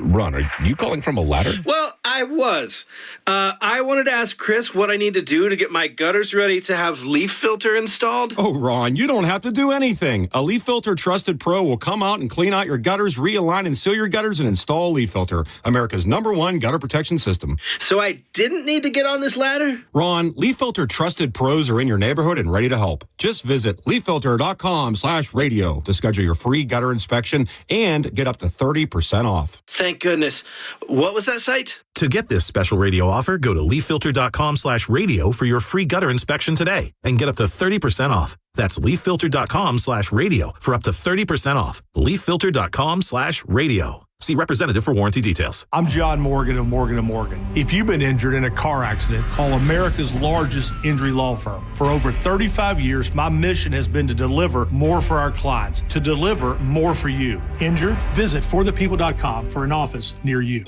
Ron, are you calling from a ladder? Well, I was. I wanted to ask Chris what I need to do to get my gutters ready to have leaf filter installed. Oh, Ron, you don't have to do anything. A Leaf Filter Trusted Pro will come out and clean out your gutters, realign and seal your gutters, and install Leaf Filter, America's #1 gutter protection system. So I didn't need to get on this ladder? Ron, Leaf Filter Trusted Pros are in your neighborhood and ready to help. Just visit leaffilter.com/radio to schedule your free gutter inspection and get up to 30% off. Thank goodness. What was that site? To get this special radio offer, go to leaffilter.com/radio for your free gutter inspection today and get up to 30% off. That's leaffilter.com/radio for up to 30% off. leaffilter.com/radio. See representative for warranty details. I'm John Morgan of Morgan & Morgan. If you've been injured in a car accident, call America's largest injury law firm. For over 35 years, my mission has been to deliver more for our clients, to deliver more for you. Injured? Visit forthepeople.com for an office near you.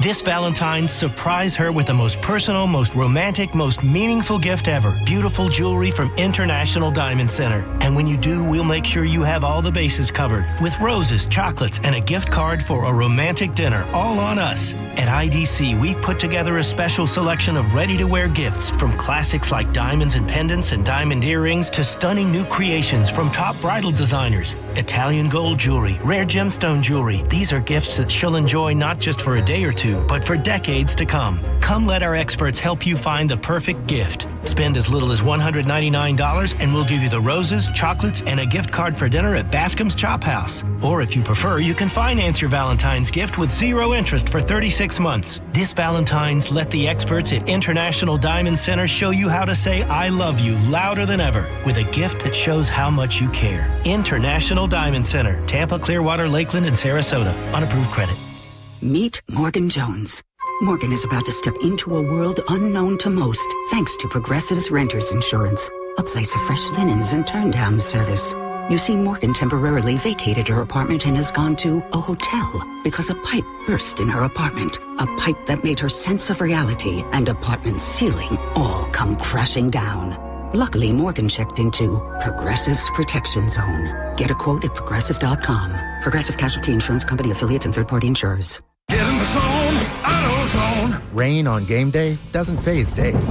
This Valentine's, surprise her with the most personal, most romantic, most meaningful gift ever. Beautiful jewelry from International Diamond Center. And when you do, we'll make sure you have all the bases covered with roses, chocolates, and a gift card for a romantic dinner, all on us. At IDC, we've put together a special selection of ready-to-wear gifts, from classics like diamonds and pendants and diamond earrings to stunning new creations from top bridal designers. Italian gold jewelry, rare gemstone jewelry. These are gifts that she'll enjoy not just for a day or two, but for decades to come. Come let our experts help you find the perfect gift. Spend as little as $199 and we'll give you the roses, chocolates, and a gift card for dinner at Bascom's Chop House. Or if you prefer, you can finance your Valentine's gift with 0 interest for 36 months. This Valentine's, let the experts at International Diamond Center show you how to say I love you louder than ever with a gift that shows how much you care. International Diamond Center, Tampa, Clearwater, Lakeland, and Sarasota. Unapproved credit. Meet Morgan Jones. Morgan is about to step into a world unknown to most, thanks to Progressive's Renters Insurance. a place of fresh linens and turn-down service. You see, Morgan temporarily vacated her apartment and has gone to a hotel because a pipe burst in her apartment. A pipe that made her sense of reality and apartment ceiling all come crashing down. Luckily, Morgan checked into Progressive's Protection Zone. Get a quote at Progressive.com. Progressive Casualty Insurance Company affiliates and third-party insurers. Get in the zone, AutoZone. Rain on game day doesn't faze Dave.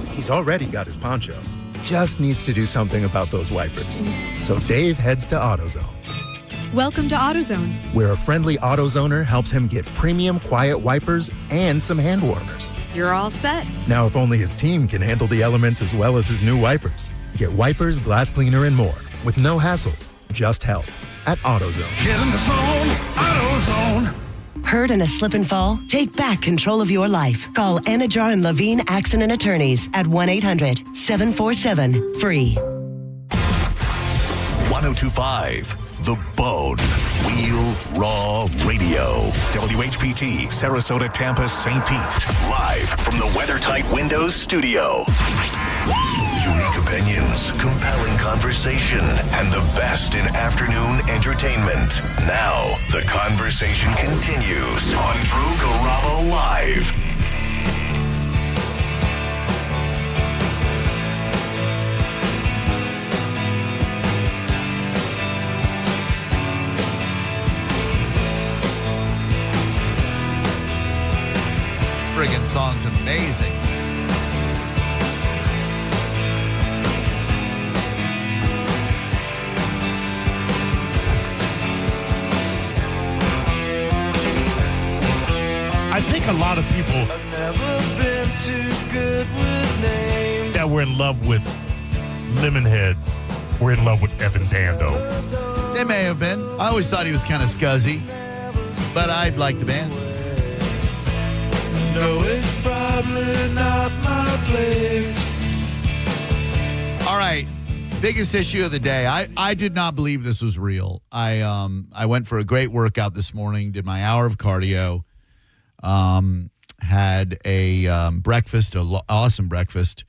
He's already got his poncho. Just needs to do something about those wipers. So Dave heads to AutoZone, Welcome to AutoZone. where a friendly AutoZoner helps him get premium quiet wipers and some hand warmers. You're all set. Now, if only his team can handle the elements as well as his new wipers. Get wipers, glass cleaner, and more with no hassles, just help at AutoZone. Get in the zone, AutoZone. Hurt in a slip and fall? Take back control of your life. Call Anajar and Levine Accident Attorneys at 1-800-747-FREE. 1025 The Bone. Wheel Raw Radio. WHPT, Sarasota, Tampa, St. Pete. Live from the WeatherTight Windows studio. Unique opinions, compelling conversation, and the best in afternoon entertainment. Now, the conversation continues on Drew Garabo Live. Friggin' song's amazing. I think a lot of people that were in love with Lemonheads were in love with Evan Dando. They may have been. I always thought he was kind of scuzzy, but I like the band. No, it's probably not my place. All right. Biggest issue of the day. I did not believe this was real. I went for a great workout this morning, did my hour of cardio, had a breakfast, awesome breakfast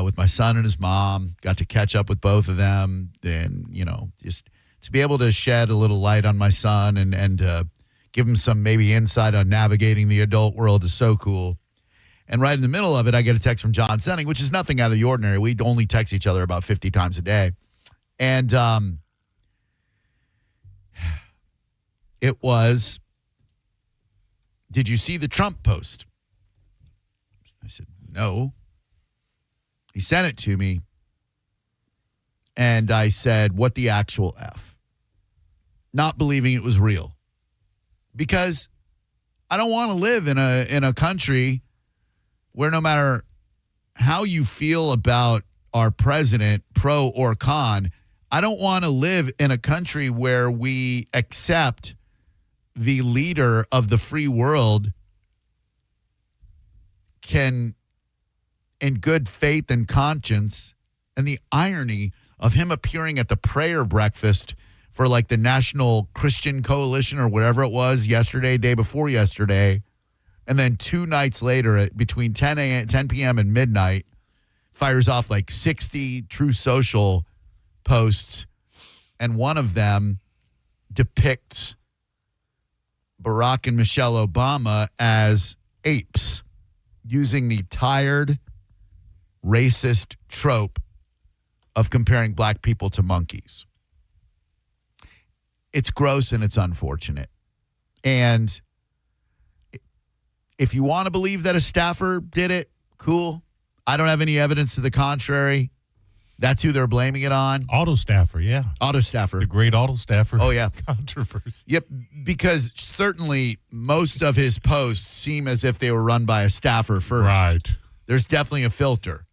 with my son and his mom. Got to catch up with both of them, and just to be able to shed a little light on my son and give him some maybe insight on navigating the adult world is so cool. And right in the middle of it, I get a text from John Senning, which is nothing out of the ordinary. We only text each other about 50 times a day. And it was, did you see the Trump post? I said, no. He sent it to me. And I said, what the actual F? Not believing it was real. Because I don't want to live in a country where no matter how you feel about our president, pro or con, I don't want to live in a country where we accept the leader of the free world can, in good faith and conscience, and the irony of him appearing at the prayer breakfast for like the National Christian Coalition or whatever it was yesterday, day before yesterday, and then 2 nights later between 10 p.m. and midnight, fires off like 60 True Social posts, and one of them depicts Barack and Michelle Obama as apes, using the tired, racist trope of comparing black people to monkeys. It's gross and it's unfortunate. And if you want to believe that a staffer did it, cool. I don't have any evidence to the contrary. That's who they're blaming it on. Auto staffer, yeah. Auto staffer. The great auto staffer. Oh, yeah. Controversy. Yep, because certainly most of his posts seem as if they were run by a staffer first. Right. There's definitely a filter.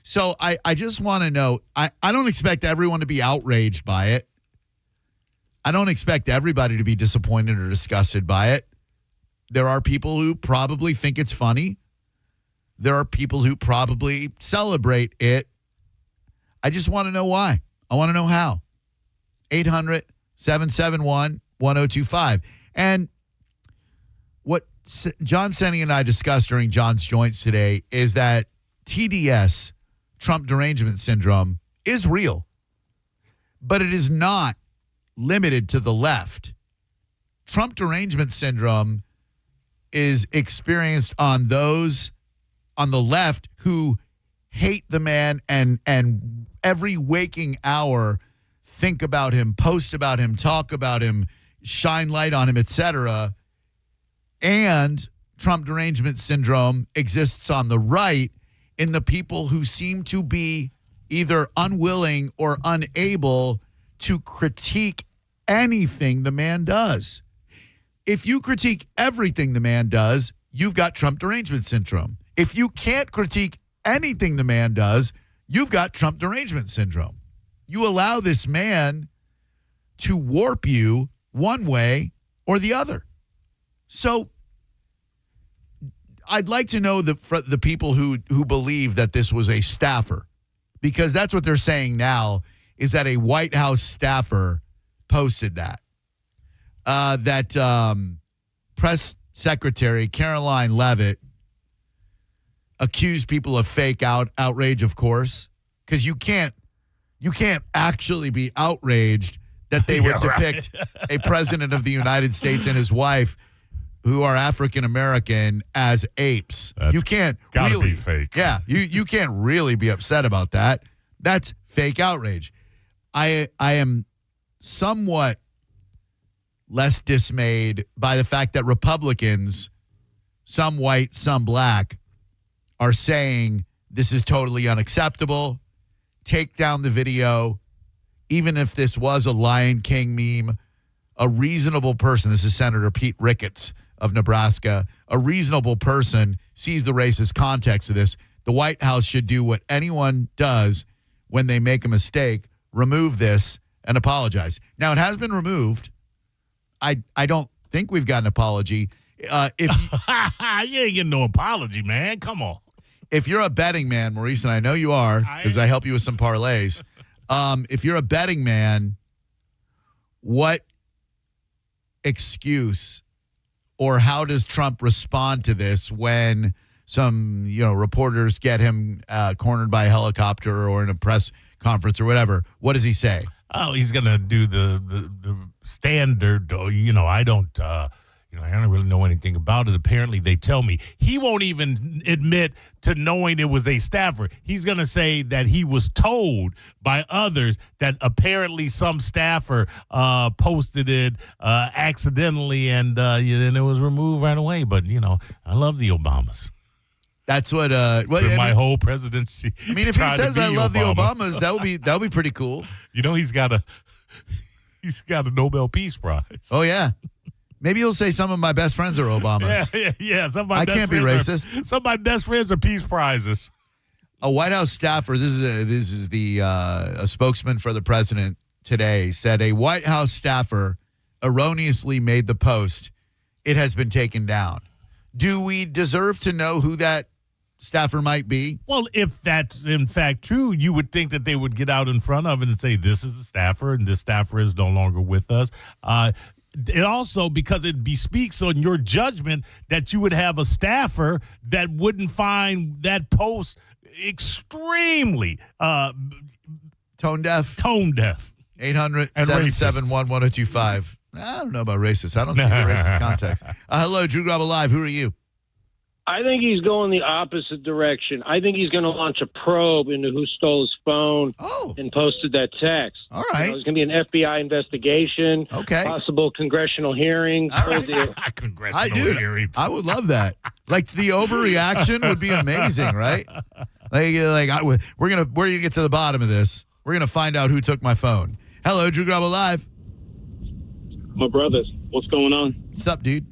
So I just want to know, I don't expect everyone to be outraged by it. I don't expect everybody to be disappointed or disgusted by it. There are people who probably think it's funny. There are people who probably celebrate it. I just want to know why. I want to know how. 800-771-1025. And what John Senning and I discussed during John's Joints today is that TDS, Trump Derangement Syndrome, is real, but it is not limited to the left. Trump derangement syndrome is experienced on those on the left who hate the man and every waking hour think about him, post about him, talk about him, shine light on him, etc. And Trump derangement syndrome exists on the right in the people who seem to be either unwilling or unable to critique anything the man does. If you critique everything the man does, you've got Trump derangement syndrome. If you can't critique anything the man does, you've got Trump derangement syndrome. You allow this man to warp you one way or the other. So I'd like to know the people who believe that this was a staffer, because that's what they're saying now, is that a White House staffer posted that. Press Secretary Caroline Leavitt accused people of fake outrage, of course, because you can't actually be outraged that they would depict a president of the United States and his wife who are African American as apes. You can't gotta really be fake. Yeah, you can't really be upset about that. That's fake outrage. I am somewhat less dismayed by the fact that Republicans, some white, some black, are saying this is totally unacceptable. Take down the video. Even if this was a Lion King meme, a reasonable person, this is Senator Pete Ricketts of Nebraska, a reasonable person sees the racist context of this. The White House should do what anyone does when they make a mistake, remove this and apologize. Now, it has been removed. I don't think we've got an apology. If you ain't getting no apology, man. Come on. If you're a betting man, Maurice, and I know you are because I help you with some parlays. If you're a betting man, what excuse or how does Trump respond to this when some reporters get him cornered by a helicopter or in a press conference or whatever? What does he say? Oh, he's going to do the standard, I don't really know anything about it. Apparently, they tell me. He won't even admit to knowing it was a staffer. He's going to say that he was told by others that apparently some staffer posted it accidentally and it was removed right away. But, I love the Obamas. That's what my whole presidency. I mean, if he says I love Obama. the Obamas, that would be pretty cool. He's got a Nobel Peace Prize. Oh yeah. Maybe he'll say some of my best friends are Obamas. Yeah. Some of my I best can't be friends racist. Some of my best friends are peace prizes. A White House staffer, this is a spokesman for the president today, said a White House staffer erroneously made the post. It has been taken down. Do we deserve to know who that staffer might be? Well, if that's in fact true, you would think that they would get out in front of it and say, this is the staffer and this staffer is no longer with us. It also, because it bespeaks on your judgment that you would have a staffer that wouldn't find that post extremely tone deaf. 800-771-1025. I don't know about racist. I don't see the racist context. Hello, Drew Garabo Live. Who are you? I think he's going the opposite direction. I think he's going to launch a probe into who stole his phone and posted that text. All right. There's going to be an FBI investigation. Okay. Possible congressiontional hearing. Congressional hearings. I would love that. Like the overreaction would be amazing, right? We're gonna get to the bottom of this. We're gonna find out who took my phone. Hello, Drew Garabo Live. My brothers, what's going on? What's up, dude?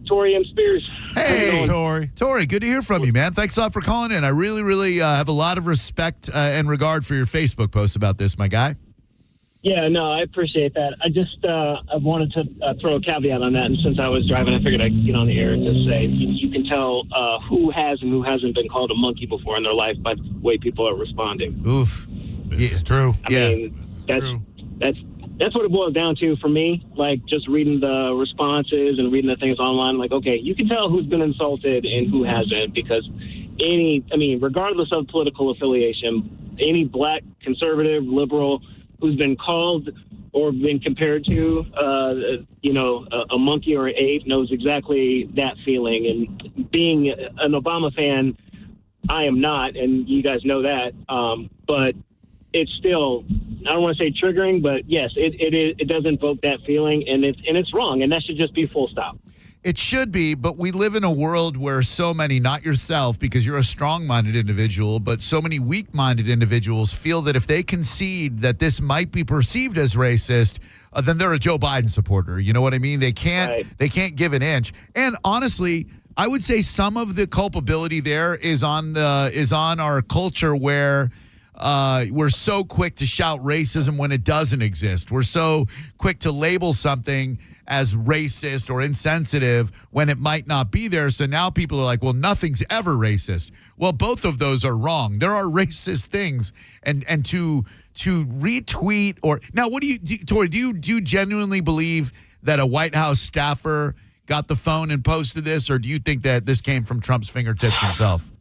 Tori M. Spears. Hey, Tori, good to hear from you, man. Thanks a lot for calling in. I really, really have a lot of respect and regard for your Facebook post about this, my guy. Yeah, no, I appreciate that. I just I wanted to throw a caveat on that, and since I was driving, I figured I'd get on the air and just say you can tell who has and who hasn't been called a monkey before in their life by the way people are responding. Oof, this is true. I mean, that's what it boils down to for me. Like just reading the responses and reading the things online, like, okay, you can tell who's been insulted and who hasn't, because regardless of political affiliation, any black conservative liberal who's been called or been compared to, a monkey or an ape knows exactly that feeling. And being an Obama fan, I am not, and you guys know that. But it's still, I don't want to say triggering, but yes, it does invoke that feeling, and it's wrong, and that should just be full stop. It should be, but we live in a world where so many, not yourself, because you're a strong-minded individual, but so many weak-minded individuals feel that if they concede that this might be perceived as racist, then they're a Joe Biden supporter. You know what I mean? They can't give an inch. And honestly, I would say some of the culpability there is on our culture where we're so quick to shout racism when it doesn't exist. We're so quick to label something as racist or insensitive when it might not be there. So now people are like, well, nothing's ever racist. Well, both of those are wrong. There are racist things. And to retweet or now, what do you, Tori, do you genuinely believe that a White House staffer got the phone and posted this, or do you think that this came from Trump's fingertips himself?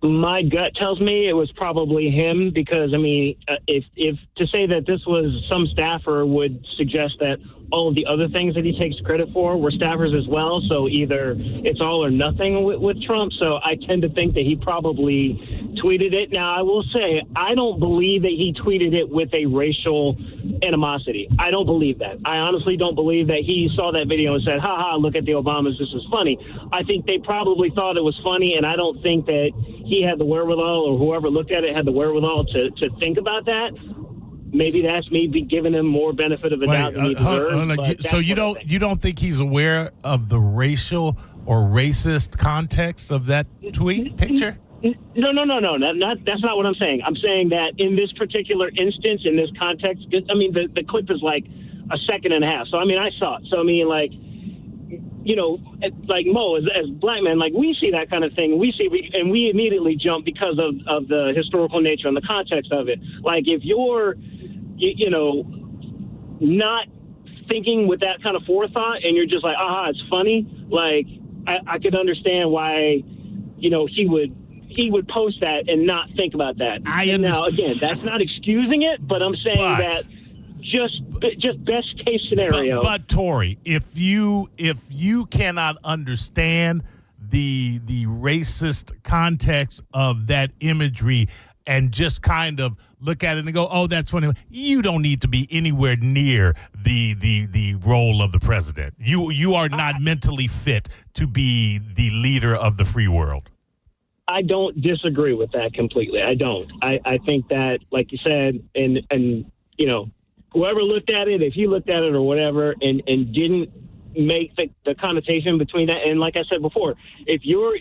My gut tells me it was probably him because, I mean, if to say that this was some staffer would suggest that all of the other things that he takes credit for were staffers as well. So either it's all or nothing with Trump. So I tend to think that he probably tweeted it. Now, I will say, I don't believe that he tweeted it with a racial animosity. I don't believe that. I honestly don't believe that he saw that video and said, ha, look at the Obamas, this is funny. I think they probably thought it was funny, and I don't think that he had the wherewithal, or whoever looked at it had the wherewithal to think about that. Maybe that's me giving him more benefit of the doubt than he deserves. So you don't think he's aware of the racial or racist context of that tweet picture? No. That's not what I'm saying. I'm saying that in this particular instance, in this context, I mean, the clip is like a second and a half. So, I mean, I saw it. So, I mean, like, you know, like Mo, as black men, like we see that kind of thing. And we immediately jump because of the historical nature and the context of it. Like if you're, not thinking with that kind of forethought and you're just like, it's funny. Like I could understand why, he would post that and not think about that. Now, again, that's not excusing it, but I'm saying that just best case scenario. But Tori, if you cannot understand the racist context of that imagery and just kind of look at it and go, oh, that's funny, you don't need to be anywhere near the role of the president. You are not mentally fit to be the leader of the free world. I don't disagree with that completely. I don't. I think that, like you said, and whoever looked at it, if he looked at it or whatever, and didn't make the connotation between that, and like I said before, if you're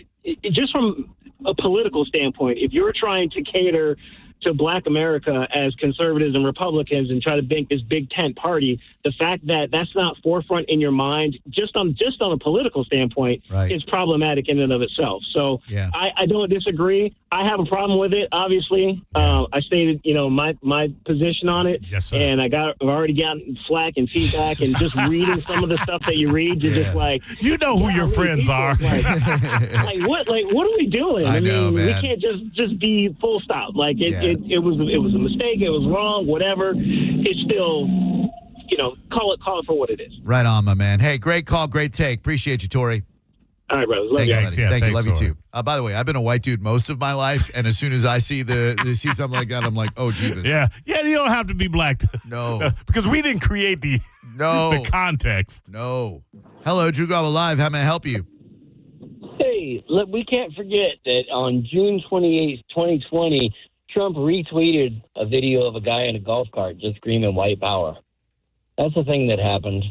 just from a political standpoint, if you're trying to cater to Black America as conservatives and Republicans and try to make this big tent party, the fact that that's not forefront in your mind, just on a political standpoint, is problematic in and of itself. So I don't disagree. I have a problem with it. Obviously, I stated my position on it. Yes, sir. And I've already gotten flack and feedback, and just reading some of the stuff that you read, you're just like, who your friends are. Like what are we doing? I know, man. We can't just be full stop. Like it was a mistake. It was wrong. Whatever. It's still, call it for what it is. Right on, my man. Hey, great call, great take. Appreciate you, Tori. All right, bro. Love you. Thank you. Love you too. By the way, I've been a white dude most of my life, and as soon as I see see something like that, I'm like, oh, Jesus. Yeah. You don't have to be black. No. Because we didn't create the context. No. Hello, Drew Garabo Live. How may I help you? Hey, look, we can't forget that on June 28th, 2020, Trump retweeted a video of a guy in a golf cart just screaming white power. That's the thing that happened.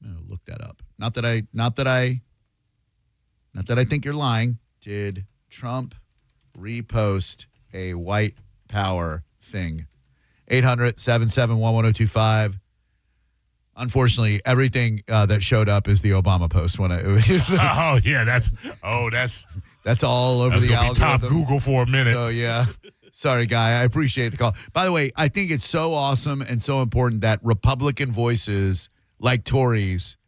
I'm gonna look that up. Not that I think you're lying. Did Trump repost a white power thing? 800-771-1025. Unfortunately, everything that showed up is the Obama post. That's all over the algorithm. Top Google for a minute. So yeah, sorry, guy. I appreciate the call. By the way, I think it's so awesome and so important that Republican voices like Tories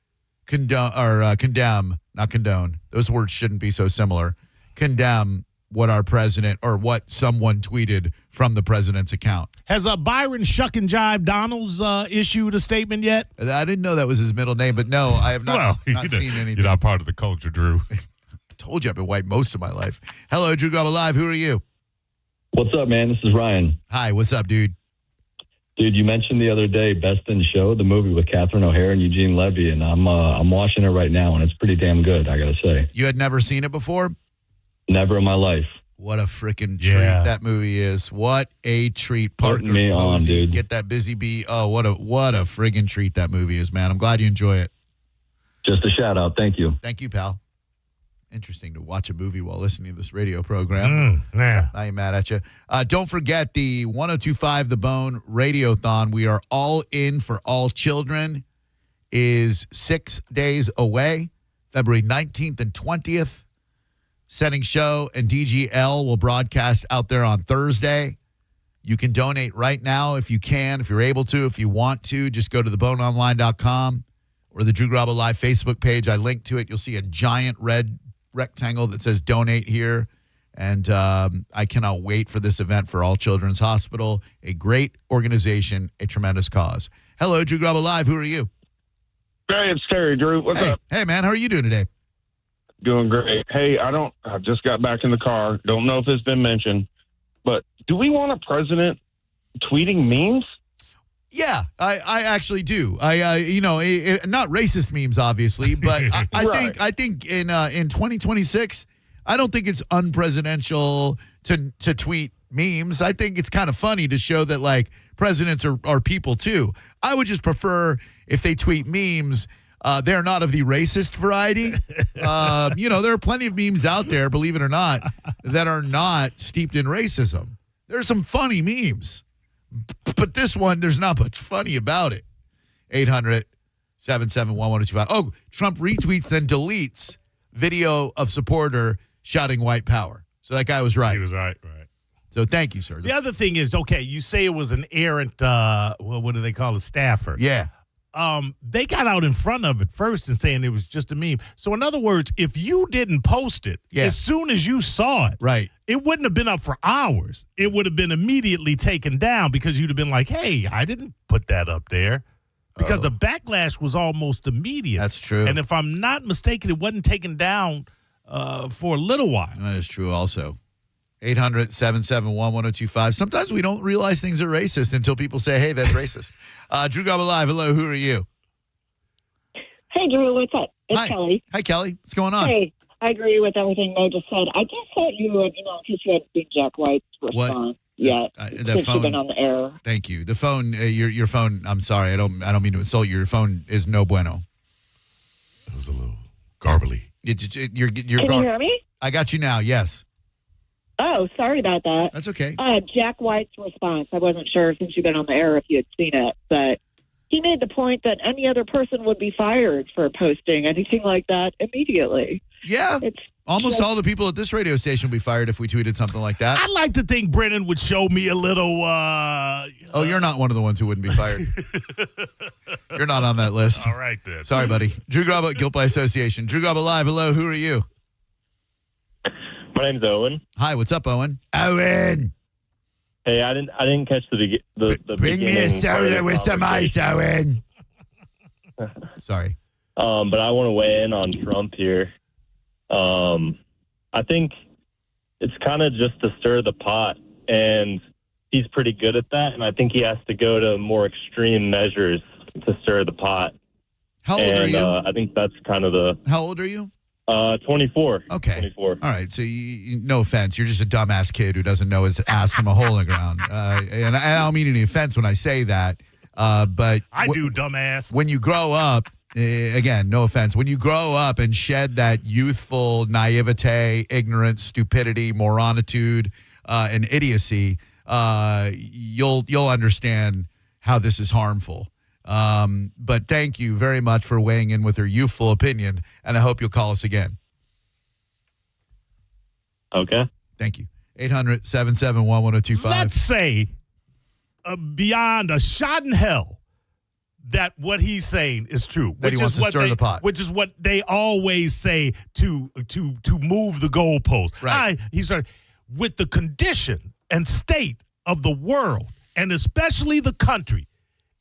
condemn, not condone. Those words shouldn't be so similar. Condemn what our president or what someone tweeted from the president's account. Has Byron Shuck and Jive Donalds issued a statement yet? I didn't know that was his middle name, but no, I have not seen anything. You're not part of the culture, Drew. I told you I've been white most of my life. Hello, Drew Garabo Live. Who are you? What's up, man? This is Ryan. Hi, what's up, dude? Dude, you mentioned the other day Best in Show, the movie with Catherine O'Hara and Eugene Levy, and I'm watching it right now, and it's pretty damn good, I got to say. You had never seen it before? Never in my life. What a freaking treat that movie is. What a treat. Parker Putting me on, Posey, dude. Get that busy bee. Oh, what a friggin' treat that movie is, man. I'm glad you enjoy it. Just a shout out. Thank you. Thank you, pal. Interesting to watch a movie while listening to this radio program. Yeah. I ain't mad at you. Don't forget the 1025 The Bone Radiothon. We are all in for all children. Is 6 days away, February 19th and 20th. Setting show and DGL will broadcast out there on Thursday. You can donate right now if you can, if you're able to, if you want to. Just go to theboneonline.com or the Drew Garabo Live Facebook page. I linked to it. You'll see a giant red rectangle that says donate here. And I cannot wait for this event for All Children's Hospital. A great organization, a tremendous cause. Hello, Drew Garabo Live. Who are you? Hey, it's Terry, Drew. What's up? Hey, man. How are you doing today? Doing great. Hey, I just got back in the car. Don't know if it's been mentioned, but do we want a president tweeting memes? Yeah, I actually do. not racist memes, obviously, but I think in 2026, I don't think it's unpresidential to tweet memes. I think it's kind of funny to show that like presidents are people too. I would just prefer if they tweet memes. They're not of the racist variety. There are plenty of memes out there, believe it or not, that are not steeped in racism. There's some funny memes. But this one, there's not much funny about it. 800-771-1025. Oh, Trump retweets, then deletes video of supporter shouting white power. So that guy was right. He was right. So thank you, sir. The other thing is, okay, you say it was an errant, what do they call a staffer? Yeah. They got out in front of it first and saying it was just a meme. So in other words, if you didn't post it, as soon as you saw it, right, it wouldn't have been up for hours. It would have been immediately taken down because you'd have been like, hey, I didn't put that up there. Because the backlash was almost immediate. That's true. And if I'm not mistaken, it wasn't taken down for a little while. That is true also. 800-771-1025. Sometimes we don't realize things are racist until people say, hey, that's racist. Drew Garabo Live. Hello, who are you? Hey, Drew, what's up? It's Hi. Kelly. Hi, Kelly. What's going on? Hey, I agree with everything Mo just said. I just thought you would, because you hadn't seen Jack White's response yet. Since you've been on the air. Thank you. The phone, your phone, I'm sorry, I don't mean to insult you. Your phone is no bueno. It was a little garbly. Can you hear me? I got you now, yes. Oh, sorry about that. That's okay. Jack White's response, I wasn't sure since you've been on the air if you had seen it, but he made the point that any other person would be fired for posting anything like that immediately. Yeah. Almost all the people at this radio station would be fired if we tweeted something like that. I'd like to think Brennan would show me a little... you're not one of the ones who wouldn't be fired. You're not on that list. All right, then. Sorry, buddy. Drew Garabo, Guilt by Association. Drew Garabo Live. Hello, who are you? My name's Owen. Hi, what's up, Owen? Owen! Hey, I didn't catch the Bring me a soda with some ice, Owen. Sorry. But I want to weigh in on Trump here. I think it's kind of just to stir the pot, and he's pretty good at that, and I think he has to go to more extreme measures to stir the pot. How old are you? I think that's kind of the... How old are you? 24. Okay. 24. All right. So, no offense. You're just a dumbass kid who doesn't know his ass from a hole in the ground. And I don't mean any offense when I say that. But I do, dumbass. When you grow up, again, no offense. When you grow up and shed that youthful naivete, ignorance, stupidity, moronitude, and idiocy, you'll understand how this is harmful. But thank you very much for weighing in with your youthful opinion, and I hope you'll call us again. Okay. Thank you. 800-771-1025. Let's say, beyond a shot in hell, that what he's saying is true. That he wants to stir the pot. Which is what they always say to move the goalpost. Right. He started. with the condition and state of the world, and especially the country,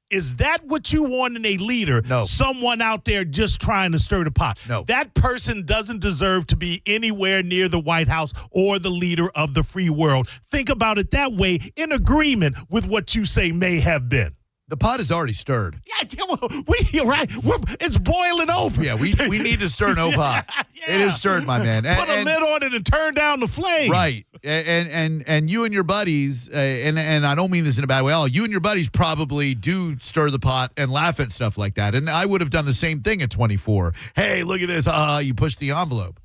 is that what you want in a leader? No. Someone out there just trying to stir the pot. No. That person doesn't deserve to be anywhere near the White House or the leader of the free world. Think about it that way, in agreement with what you say may have been. The pot is already stirred. Yeah, it's boiling over. Yeah, we need to stir no pot. Yeah. It is stirred, my man. Put a lid on it and turn down the flame. Right. And you and your buddies, and I don't mean this in a bad way at all, you and your buddies probably do stir the pot and laugh at stuff like that. And I would have done the same thing at 24. Hey, look at this. You pushed the envelope.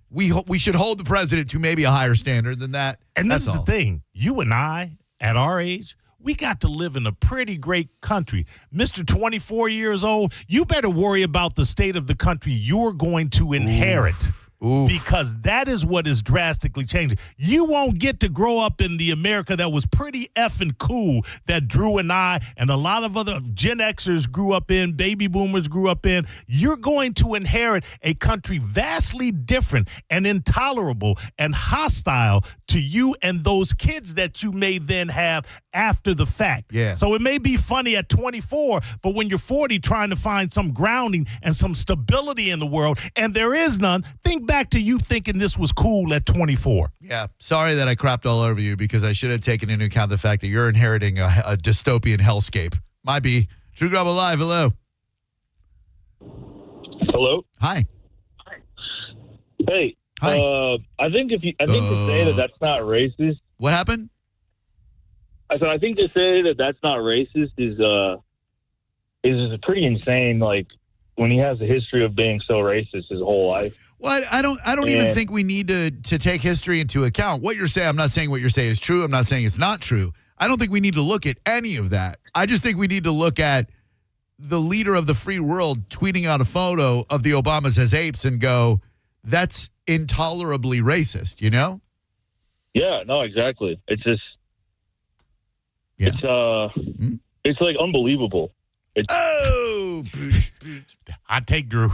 We should hold the president to maybe a higher standard than that. And that's this is the thing. You and I, at our age, we got to live in a pretty great country. Mr. 24 years old, you better worry about the state of the country you're going to inherit. Oof. Because that is what is drastically changing. You won't get to grow up in the America that was pretty effing cool that Drew and I and a lot of other Gen Xers grew up in, baby boomers grew up in. You're going to inherit a country vastly different and intolerable and hostile to you and those kids that you may then have after the fact. Yeah. So it may be funny at 24, but when you're 40 trying to find some grounding and some stability in the world, and there is none, think back to you thinking this was cool at 24. Yeah. Sorry that I crapped all over you because I should have taken into account the fact that you're inheriting a dystopian hellscape. Might be. Drew Garabo Live, hello. Hello. Hi. Hey. Hi. I think to say that that's not racist. What happened? I said I think to say that that's not racist is pretty insane. Like when he has a history of being so racist his whole life. Well, I don't even think we need to take history into account. What you're saying, I'm not saying what you're saying is true. I'm not saying it's not true. I don't think we need to look at any of that. I just think we need to look at the leader of the free world tweeting out a photo of the Obamas as apes and go, that's intolerably racist, you know? Yeah, no, exactly. It's just, it's like unbelievable. Hot take, Drew.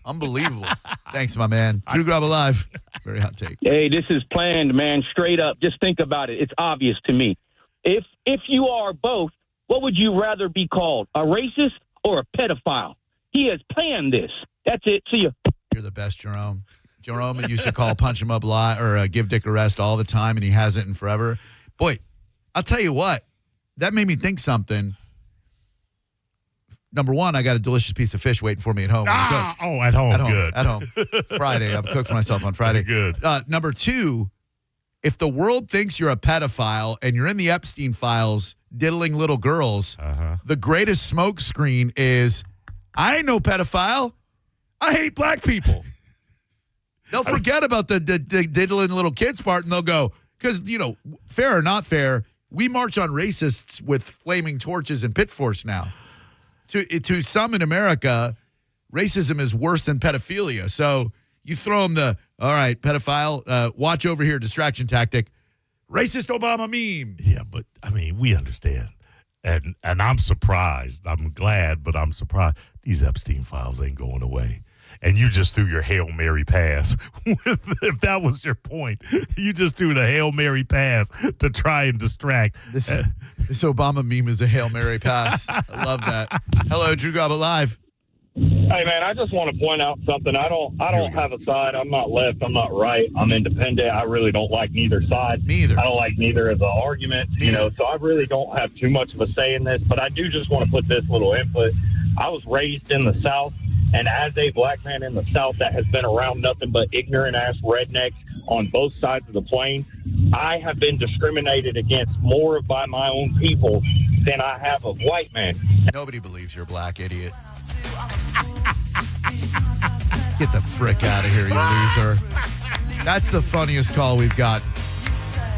Unbelievable. Thanks, my man. Drew Garabo Live. Very hot take. Hey, this is planned, man. Straight up. Just think about it. It's obvious to me. If you are both, what would you rather be called? A racist or a pedophile? He has planned this. That's it. See you. You're the best, Jerome. Jerome used to call punch him up live or give Dick a rest all the time, and he hasn't in forever. Boy, I'll tell you what. That made me think something. Number one, I got a delicious piece of fish waiting for me at home. At home, good. At home. Friday. I'm cooked for myself on Friday. Good. Number two, if the world thinks you're a pedophile and you're in the Epstein files diddling little girls, the greatest smoke screen is, I ain't no pedophile. I hate black people. They'll forget about the diddling little kids part, and they'll go, because, fair or not fair, we march on racists with flaming torches and pitchforks now. To some in America, racism is worse than pedophilia. So you throw them all right, pedophile, watch over here, distraction tactic, racist Obama meme. Yeah, but, we understand. And I'm surprised. I'm glad, but I'm surprised. These Epstein files ain't going away. And you just threw your Hail Mary pass. If that was your point, you just threw the Hail Mary pass to try and distract. This Obama meme is a Hail Mary pass. I love that. Hello, Drew Garabo Live. Hey, man, I just want to point out something. I don't have a side. I'm not left. I'm not right. I'm independent. I really don't like neither side. Me either. I don't like neither of the arguments, so I really don't have too much of a say in this. But I do just want to put this little input. I was raised in the South. And as a black man in the South that has been around nothing but ignorant-ass rednecks on both sides of the plane, I have been discriminated against more by my own people than I have of white men. Nobody believes you're black, idiot. Get the frick out of here, you loser. That's the funniest call we've got.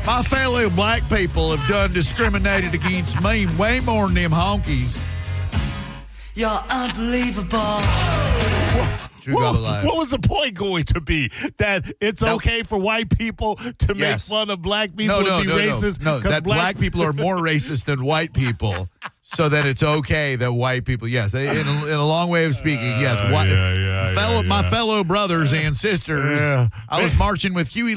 My family of black people have done discriminated against me way more than them honkies. You're unbelievable. What was the point going to be? That it's okay for white people to make fun of black people and be racist? No, that black people are more racist than white people. So then it's okay that white people, yes, in a long way of speaking, yes, my fellow brothers and sisters. I was marching with Huey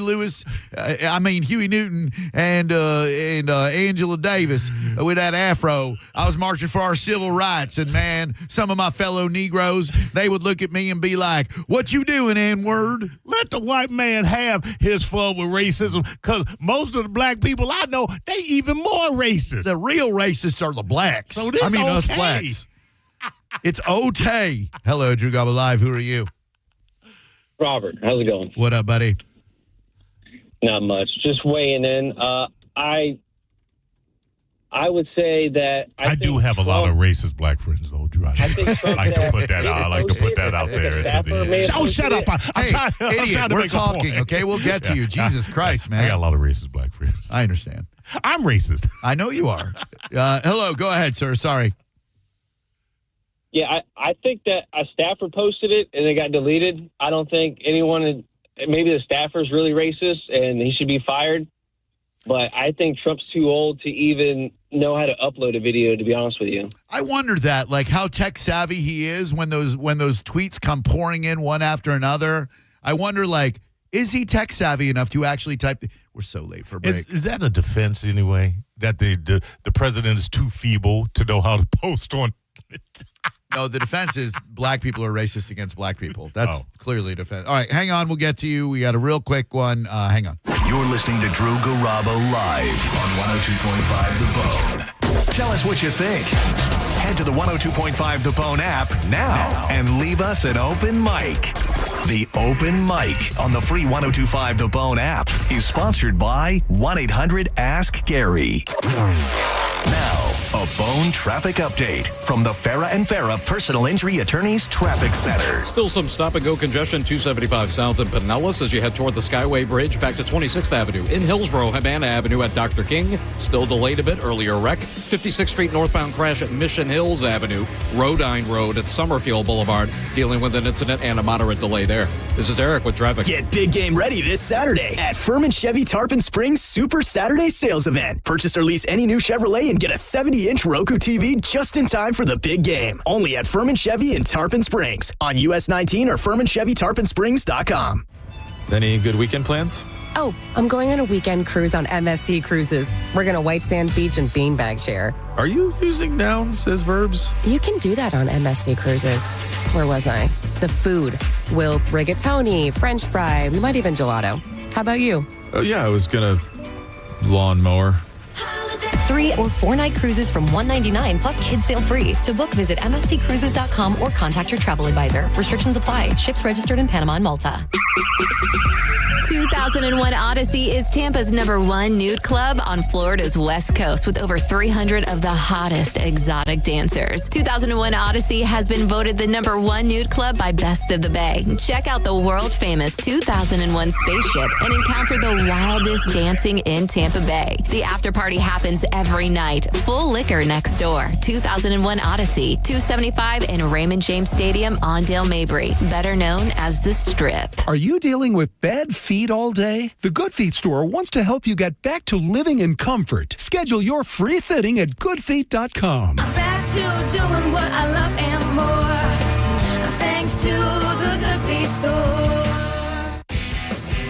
Newton and Angela Davis with that afro. I was marching for our civil rights, and man, some of my fellow Negroes, they would look at me and be like, "What you doing, N-word?" Let the white man have his fun with racism, because most of the black people I know, they even more racist. The real racists are the blacks. So this us blacks. It's okay. Hello, Drew Garabo Live. Who are you? Robert, how's it going? What up, buddy? Not much. Just weighing in. I would say that I do have a lot of racist black friends, though, Drew. I like to put that out. I like to put that out there. Oh, shut up! I'm idiot. We're talking. Okay, we'll get to you. Jesus Christ, man. I got a lot of racist black friends. I understand. I'm racist. I know you are. Hello. Go ahead, sir. Sorry. Yeah, I think that a staffer posted it and it got deleted. I don't think anyone, maybe the staffer's really racist and he should be fired. But I think Trump's too old to even know how to upload a video, to be honest with you. I wonder that, like how tech savvy he is when those tweets come pouring in one after another. I wonder, like, is he tech savvy enough to actually type? We're so late for a break. Is that a defense anyway? That the president is too feeble to know how to post on? No, the defense is black people are racist against black people. That's clearly a defense. All right, hang on. We'll get to you. We got a real quick one. Hang on. You're listening to Drew Garabo live on 102.5 The Bone. Tell us what you think. Head to the 102.5 The Bone app now and leave us an open mic. The Open Mic on the free 102.5 The Bone app is sponsored by 1-800-ASK-GARY. Now, a Bone traffic update from the Farah and Farah Personal Injury Attorneys Traffic Center. Still some stop-and-go congestion, 275 south in Pinellas as you head toward the Skyway Bridge back to 26th Avenue. In Hillsborough, Havana Avenue at Dr. King, still delayed a bit, earlier wreck. 56th Street northbound crash at Mission Hills Avenue. Rodine Road at Summerfield Boulevard, dealing with an incident and a moderate delay there. This is Eric with traffic. Get big game ready this Saturday at Furman Chevy Tarpon Springs Super Saturday Sales Event. Purchase or lease any new Chevrolet and get a 70-inch Roku TV just in time for the big game. Only at Furman Chevy in Tarpon Springs on US 19 or FurmanChevyTarponSprings.com. Any good weekend plans? Oh, I'm going on a weekend cruise on MSC Cruises. We're going to White Sand Beach and Beanbag Chair. Are you using nouns as verbs? You can do that on MSC Cruises. Where was I? The food. We'll rigatoni, French fry, we might even gelato. How about you? Oh, yeah, I was going to lawnmower. 3 or 4 night cruises from $199 plus kids sail free. To book, visit msccruises.com or contact your travel advisor. Restrictions apply. Ships registered in Panama and Malta. 2001 Odyssey is Tampa's #1 nude club on Florida's West Coast with over 300 of the hottest exotic dancers. 2001 Odyssey has been voted the #1 nude club by Best of the Bay. Check out the world-famous 2001 spaceship and encounter the wildest dancing in Tampa Bay. The after party happens every night. Full liquor next door. 2001 Odyssey, 275 in Raymond James Stadium on Dale Mabry, better known as The Strip. Are you dealing with bad feet all day? The Good Feet store wants to help you get back to living in comfort. Schedule your free fitting at goodfeet.com. I'm back to doing what I love and more, thanks to the Good Feet store.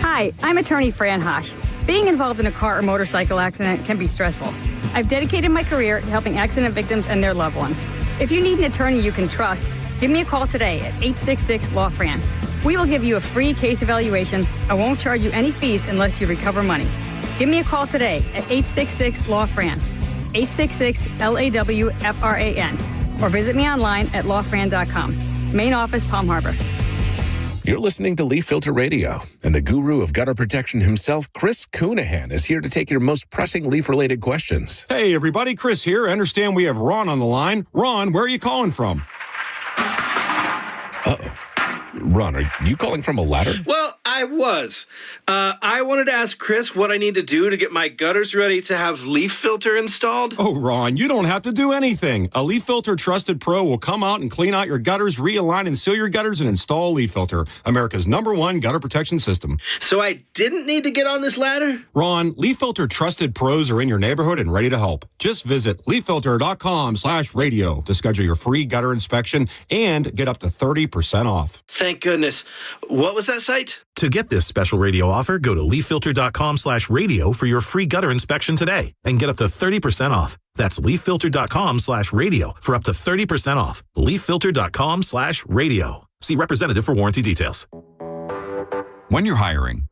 Hi, I'm attorney Fran Hosh. Being involved in a car or motorcycle accident can be stressful. I've dedicated my career to helping accident victims and their loved ones. If you need an attorney you can trust, give me a call today at 866-LAW-FRAN. We will give you a free case evaluation and won't charge you any fees unless you recover money. Give me a call today at 866-LAW-FRAN, 866-LAW-FRAN, or visit me online at lawfran.com. Main office, Palm Harbor. You're listening to Leaf Filter Radio, and the guru of gutter protection himself, Chris Coonahan, is here to take your most pressing leaf-related questions. Hey, everybody, Chris here. I understand we have Ron on the line. Ron, where are you calling from? Uh-oh. Ron, are you calling from a ladder? Well, I was. I wanted to ask Chris what I need to do to get my gutters ready to have leaf filter installed. Oh, Ron, you don't have to do anything. A Leaf Filter Trusted Pro will come out and clean out your gutters, realign and seal your gutters, and install Leaf Filter, America's #1 gutter protection system. So I didn't need to get on this ladder? Ron, Leaf Filter Trusted Pros are in your neighborhood and ready to help. Just visit leaffilter.com/radio to schedule your free gutter inspection and get up to 30% off. Thank goodness. What was that site? To get this special radio offer, go to leaffilter.com/radio for your free gutter inspection today and get up to 30% off. That's leaffilter.com/radio for up to 30% off. leaffilter.com/radio. See representative for warranty details. When you're hiring,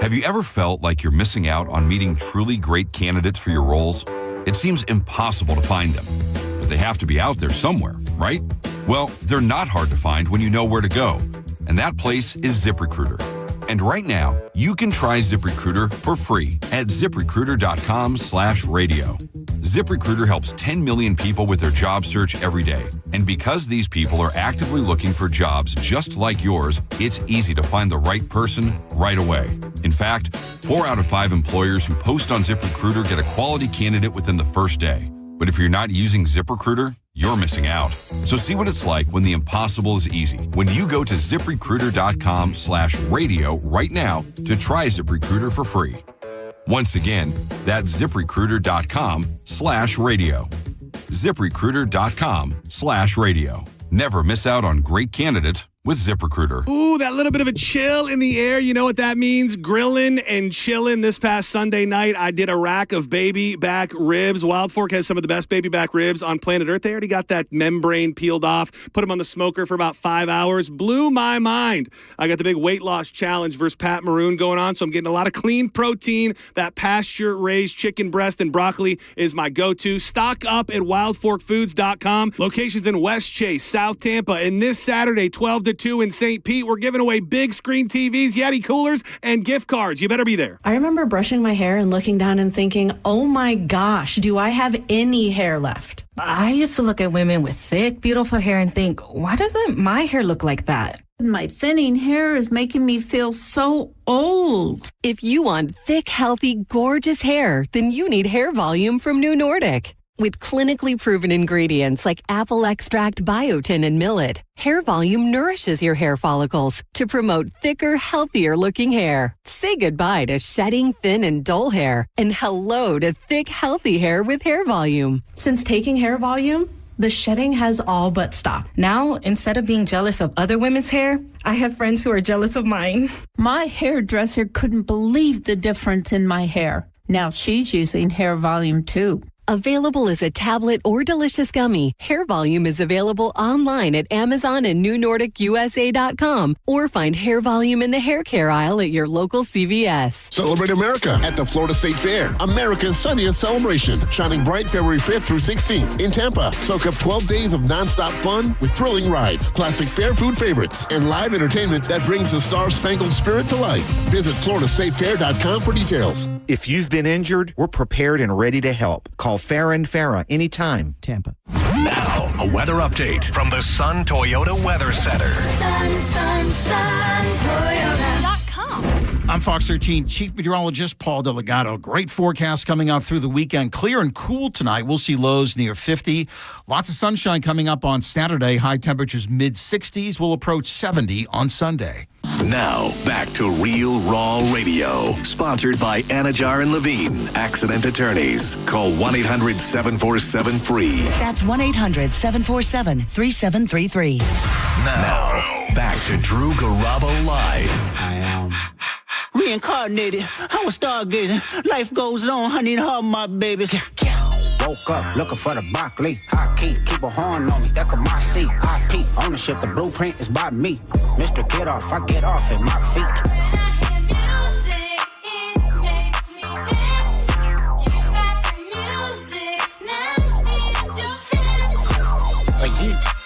have you ever felt like you're missing out on meeting truly great candidates for your roles? It seems impossible to find them, but they have to be out there somewhere, right? Well, they're not hard to find when you know where to go, and that place is ZipRecruiter. And right now, you can try ZipRecruiter for free at ZipRecruiter.com/radio. ZipRecruiter helps 10 million people with their job search every day. And because these people are actively looking for jobs just like yours, it's easy to find the right person right away. In fact, 4 out of 5 employers who post on ZipRecruiter get a quality candidate within the first day. But if you're not using ZipRecruiter, you're missing out. So see what it's like when the impossible is easy. When you go to ZipRecruiter.com/radio right now to try ZipRecruiter for free. Once again, that's ZipRecruiter.com/radio. ZipRecruiter.com/radio. Never miss out on great candidates with ZipRecruiter. Ooh, that little bit of a chill in the air. You know what that means? Grilling and chilling. This past Sunday night, I did a rack of baby back ribs. Wild Fork has some of the best baby back ribs on planet Earth. They already got that membrane peeled off, put them on the smoker for about 5 hours. Blew my mind. I got the big weight loss challenge versus Pat Maroon going on, so I'm getting a lot of clean protein. That pasture-raised chicken breast and broccoli is my go-to. Stock up at wildforkfoods.com. Locations in West Chase, South Tampa, and this Saturday, 12 to 2 in St. Pete. We're giving away big screen TVs, Yeti coolers, and gift cards. You better be there. I remember brushing my hair and looking down and thinking, oh my gosh, do I have any hair left? I used to look at women with thick, beautiful hair and think, why doesn't my hair look like that? My thinning hair is making me feel so old. If you want thick, healthy, gorgeous hair, then you need Hair Volume from New Nordic. With clinically proven ingredients like apple extract, biotin, and millet, Hair Volume nourishes your hair follicles to promote thicker, healthier looking hair. Say goodbye to shedding, thin, and dull hair, and hello to thick, healthy hair with Hair Volume. Since taking Hair Volume, the shedding has all but stopped. Now, instead of being jealous of other women's hair, I have friends who are jealous of mine. My hairdresser couldn't believe the difference in my hair. Now she's using Hair Volume too. Available as a tablet or delicious gummy, Hair Volume is available online at Amazon and NewNordicUSA.com, or find Hair Volume in the hair care aisle at your local CVS. Celebrate America at the Florida State Fair. America's sunniest celebration. Shining bright February 5th through 16th in Tampa. Soak up 12 days of nonstop fun with thrilling rides, classic fair food favorites, and live entertainment that brings the star-spangled spirit to life. Visit FloridaStateFair.com for details. If you've been injured, we're prepared and ready to help. Call Farah & Farah anytime. Tampa. Now, a weather update from the Sun Toyota Weather Center. Sun Toyota.com. I'm Fox 13 Chief Meteorologist Paul Delgado. Great forecast coming up through the weekend. Clear and cool tonight. We'll see lows near 50. Lots of sunshine coming up on Saturday. High temperatures mid-60s. Will approach 70 on Sunday. Now, back to Real Raw Radio. Sponsored by Anajar and Levine, Accident Attorneys. Call 1-800-747-FREE. That's 1-800-747-3733. Now, back to Drew Garabo Live. I am reincarnated. I was stargazing. Life goes on. I need all my babies. Woke up looking for the broccoli. High key, keep a horn on me. That could my seat. IP ownership. The blueprint is by me. Mr. Get Off, I get off at my feet.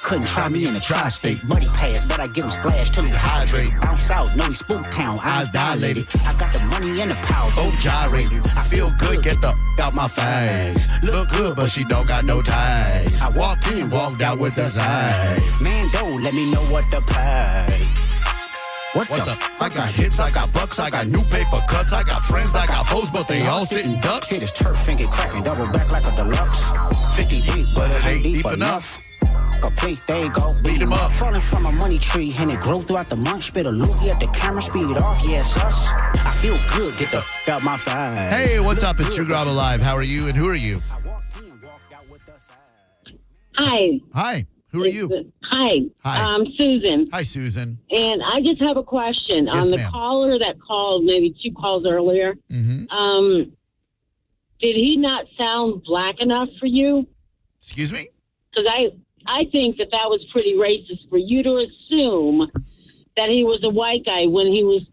Couldn't try me in the tri-state. Muddy pass, but I give him splash till he hydrate. Bounce out, know he spook town, eyes dilated. I got the money and the power, both gyrated. I feel good, get the out my face. Look good, but she don't got no ties. I walked in, walked out with the size. Man, don't let me know what the pay. What's up? I got hits, I got bucks, I got new paper cuts, I got friends, I got foes, but they all sitting ducks. Hit his turf and get cracking, double back like a deluxe. 50 deep, but it ain't deep enough. Complete, there you go, beat him up. Falling from a money tree, and it grow throughout the month. Spit a loogie at the camera, speed off, yes, us. I feel good, get the out my face. Hey, what's up? It's Drew Garabo Live. How are you, and who are you? Hi. Hi. Who are you? Hi. Hi. I'm Susan. Hi, Susan. And I just have a question. Yes, The ma'am. caller that called maybe 2 calls earlier, Mm-hmm. did he not sound black enough for you? Excuse me? Because I think that was pretty racist for you to assume that he was a white guy when he was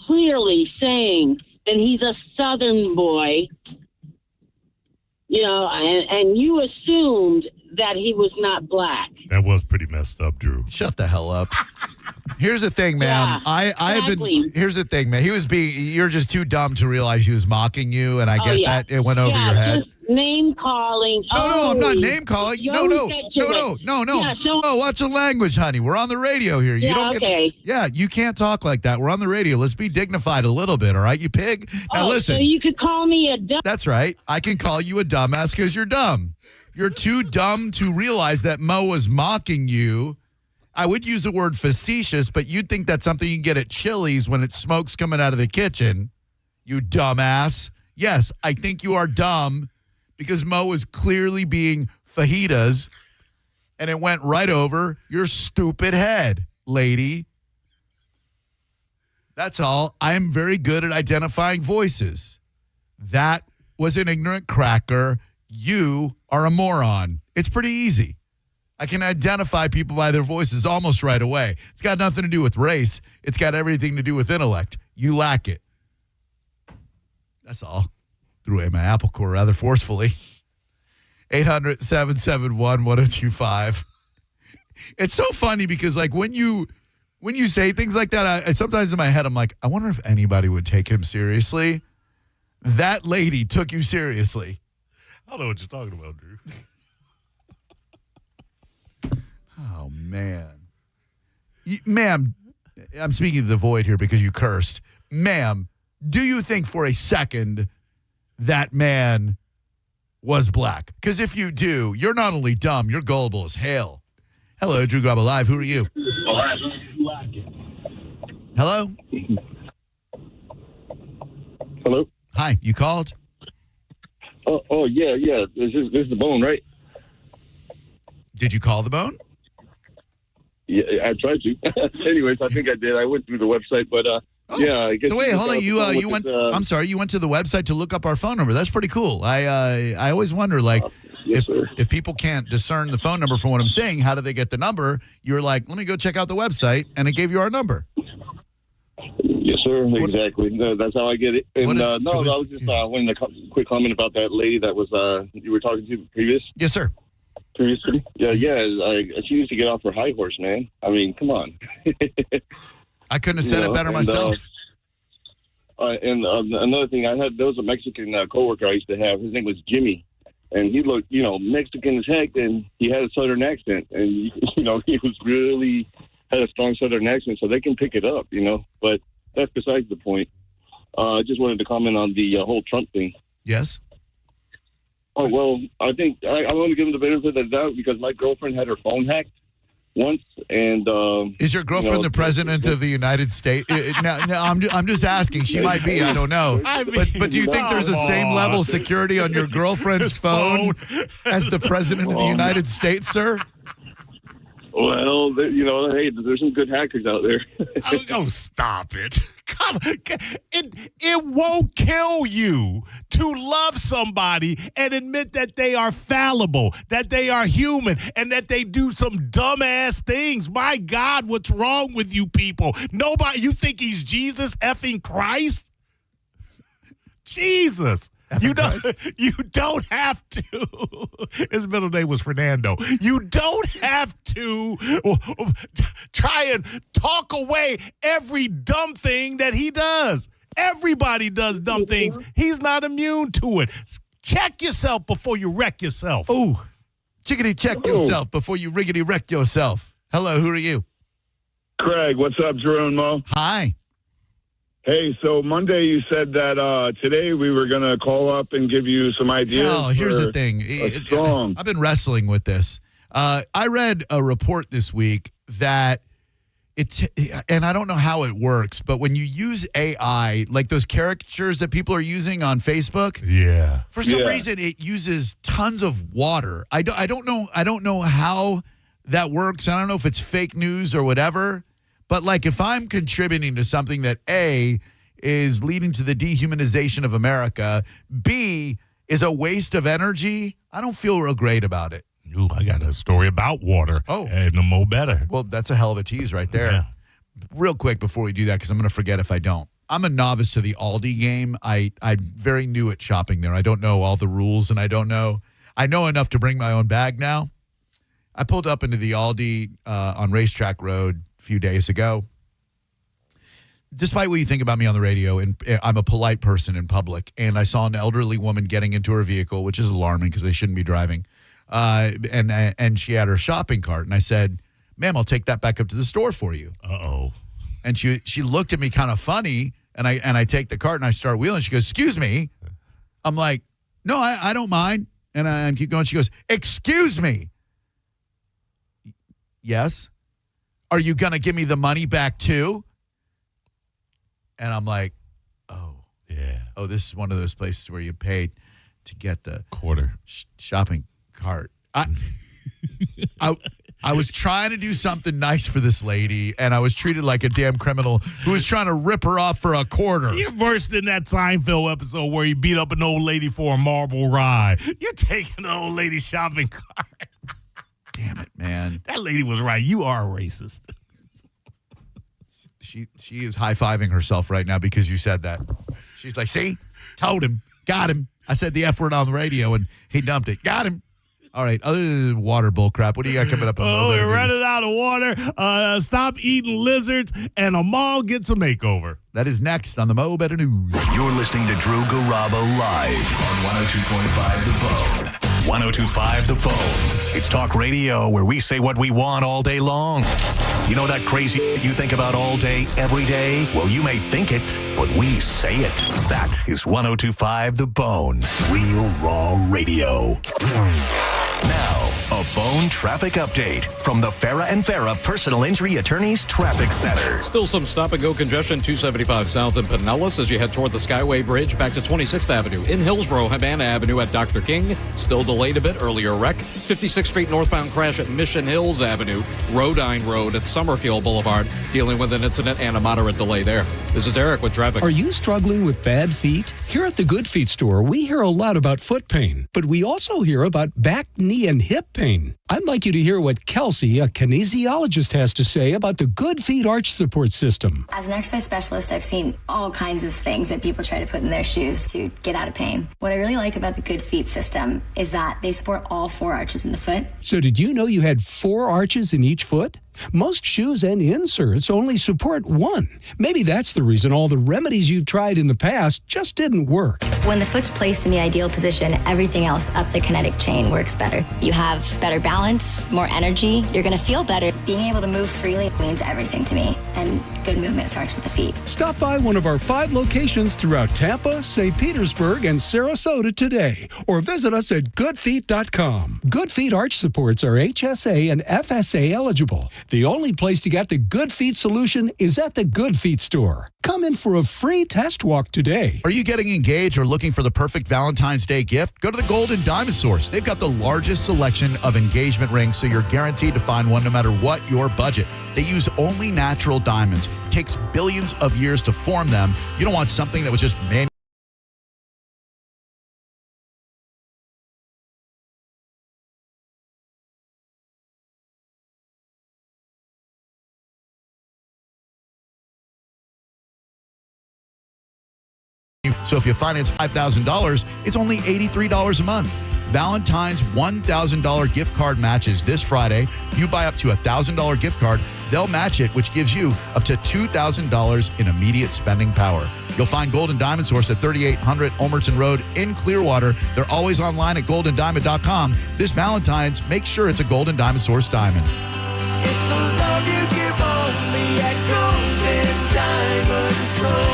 clearly saying that he's a Southern boy, you know, and you assumed that he was not black. That was pretty messed up, Drew. Shut the hell up. Here's the thing, ma'am. Yeah, I've been. exactly. Here's the thing, man. You're just too dumb to realize he was mocking you, and I get that. It went over your head. Just name calling. No, I'm not name calling. No. Yeah, Oh, watch the language, honey. We're on the radio here. You Yeah, don't okay. you can't talk like that. We're on the radio. Let's be dignified a little bit, all right, you pig? Now listen. So you could call me a dumb. That's right. I can call you a dumbass because you're dumb. You're too dumb to realize that Mo was mocking you. I would use the word facetious, but you'd think that's something you can get at Chili's when it's smoke's coming out of the kitchen. You dumbass. Yes, I think you are dumb because Mo was clearly being fajitas, and it went right over your stupid head, lady. That's all. I am very good at identifying voices. That was an ignorant cracker. You are a moron. It's pretty easy. I can identify people by their voices almost right away. It's got nothing to do with race. It's got everything to do with intellect. You lack it. That's all. Threw away my apple core rather forcefully. 800-771-1025. It's so funny because, like, when you say things like that, I sometimes in my head I'm like, I wonder if anybody would take him seriously. That lady took you seriously. I don't know what you're talking about, Drew. Oh, man. Ma'am, I'm speaking to the void here because you cursed. Ma'am, do you think for a second that man was black? Because if you do, you're not only dumb, you're gullible as hell. Hello, Drew Garabo Live. Who are you? Hello? Hello? Hi, you called? Oh, yeah. This is the Bone, right? Did you call the Bone? Yeah, I tried to. Anyways, I think I did. I went through the website, but yeah. I guess So wait, hold on. You went. I'm sorry. You went to the website to look up our phone number. That's pretty cool. I always wonder, like, if people can't discern the phone number from what I'm saying, how do they get the number? You're like, let me go check out the website, and it gave you our number. Yes, sir. Exactly. No, that's how I get it. And I was just wanting a quick comment about that lady that was you were talking to previous. Yes, sir. Previously, yeah. She needs to get off her high horse, man. I mean, come on. I couldn't have said it better myself. Another thing, there was a Mexican coworker I used to have. His name was Jimmy, and he looked, Mexican as heck, and he had a Southern accent, and he was really had a strong Southern accent, so they can pick it up, But that's besides the point. I just wanted to comment on the whole Trump thing. Yes. Oh, well, I think I want to give him the benefit of the doubt because my girlfriend had her phone hacked once. And is your girlfriend the president of the United States? No, I'm just asking. She might be. I don't know. But do you think there's the same level of security on your girlfriend's phone as the president of the United States, sir? Well, hey, there's some good hackers out there. Oh, stop it. Come on. It won't kill you to love somebody and admit that they are fallible, that they are human, and that they do some dumbass things. My God, what's wrong with you people? You think he's Jesus effing Christ? Jesus. You don't have to. His middle name was Fernando. You don't have to try and talk away every dumb thing that he does. Everybody does dumb things. He's not immune to it. Check yourself before you wreck yourself. Ooh, chickadee check yourself before you riggedy wreck yourself. Hello, who are you? Craig, what's up, Drew and Mo? Hi. Hey, so Monday you said that today we were going to call up and give you some ideas. Oh, here's for the thing. a song. I've been wrestling with this. I read a report this week that and I don't know how it works, but when you use AI, like those caricatures that people are using on Facebook, for some reason it uses tons of water. I don't know how that works. I don't know if it's fake news or whatever, but like if I'm contributing to something that A is leading to the dehumanization of America, B is a waste of energy, I don't feel real great about it. Ooh, I got a story about water. Oh. And the mo better. Well, that's a hell of a tease right there. Yeah. Real quick before we do that, because I'm going to forget if I don't. I'm a novice to the Aldi game. I'm very new at shopping there. I don't know all the rules, and I know enough to bring my own bag now. I pulled up into the Aldi on Racetrack Road a few days ago. Despite what you think about me on the radio, and I'm a polite person in public, and I saw an elderly woman getting into her vehicle, which is alarming because they shouldn't be driving. And she had her shopping cart, and I said, "Ma'am, I'll take that back up to the store for you." Uh-oh. And she looked at me kind of funny, and I take the cart and I start wheeling. She goes, "Excuse me." I'm like, "No, I don't mind." And I keep going. She goes, "Excuse me." Yes. Are you gonna give me the money back too? And I'm like, "Oh, yeah. Oh, this is one of those places where you paid to get the quarter shopping cart." I was trying to do something nice for this lady, and I was treated like a damn criminal who was trying to rip her off for a quarter. You're worse than that Seinfeld episode where he beat up an old lady for a marble ride. You're taking the old lady shopping cart. Damn it, man. That lady was right. You are a racist. She is high-fiving herself right now because you said that. She's like, "See? Told him. Got him. I said the F word on the radio, and he dumped it. Got him." All right, other than water bull crap, what do you got coming up? We're running out of water. Stop eating lizards, and Amal gets a makeover. That is next on the Mo Better News. You're listening to Drew Garabo live on 102.5 The Bone. 102.5 The Bone. It's talk radio where we say what we want all day long. You know that crazy you think about all day, every day? Well, you may think it, but we say it. That is 102.5 The Bone. Real raw radio. Now, a Bone traffic update from the Farah and Farah Personal Injury Attorneys Traffic Center. Still some stop-and-go congestion, 275 south in Pinellas as you head toward the Skyway Bridge back to 26th Avenue. In Hillsborough, Havana Avenue at Dr. King, still delayed a bit, earlier wreck. 56th Street northbound crash at Mission Hills Avenue. Rodine Road at Summerfield Boulevard, dealing with an incident and a moderate delay there. This is Eric with traffic. Are you struggling with bad feet? Here at the Good Feet store, we hear a lot about foot pain, but we also hear about back, knee, and hip pain. I'd like you to hear what Kelsey, a kinesiologist, has to say about the Good Feet arch support system. As an exercise specialist, I've seen all kinds of things that people try to put in their shoes to get out of pain. What I really like about the Good Feet system is that they support all four arches in the foot. So did you know you had 4 arches in each foot? Most shoes and inserts only support one. Maybe that's the reason all the remedies you've tried in the past just didn't work. When the foot's placed in the ideal position, everything else up the kinetic chain works better. You have better balance, more energy. You're going to feel better. Being able to move freely means everything to me. And good movement starts with the feet. Stop by one of our 5 locations throughout Tampa, St. Petersburg, and Sarasota today, or visit us at goodfeet.com. Good Feet arch supports are HSA and FSA eligible. The only place to get the Good Feet solution is at the Good Feet store. Come in for a free test walk today. Are you getting engaged or looking for the perfect Valentine's Day gift? Go to the Gold and Diamond Source. They've got the largest selection of engagement rings, so you're guaranteed to find one no matter what your budget. They use only natural diamonds. It takes billions of years to form them. You don't want something that was just So if you finance $5,000, it's only $83 a month. Valentine's $1,000 gift card matches this Friday. You buy up to a $1,000 gift card, they'll match it, which gives you up to $2,000 in immediate spending power. You'll find Gold and Diamond Source at 3800 Olmerton Road in Clearwater. They're always online at goldanddiamond.com. This Valentine's, make sure it's a Gold and Diamond Source diamond. It's a love you give only at Gold and Diamond Source.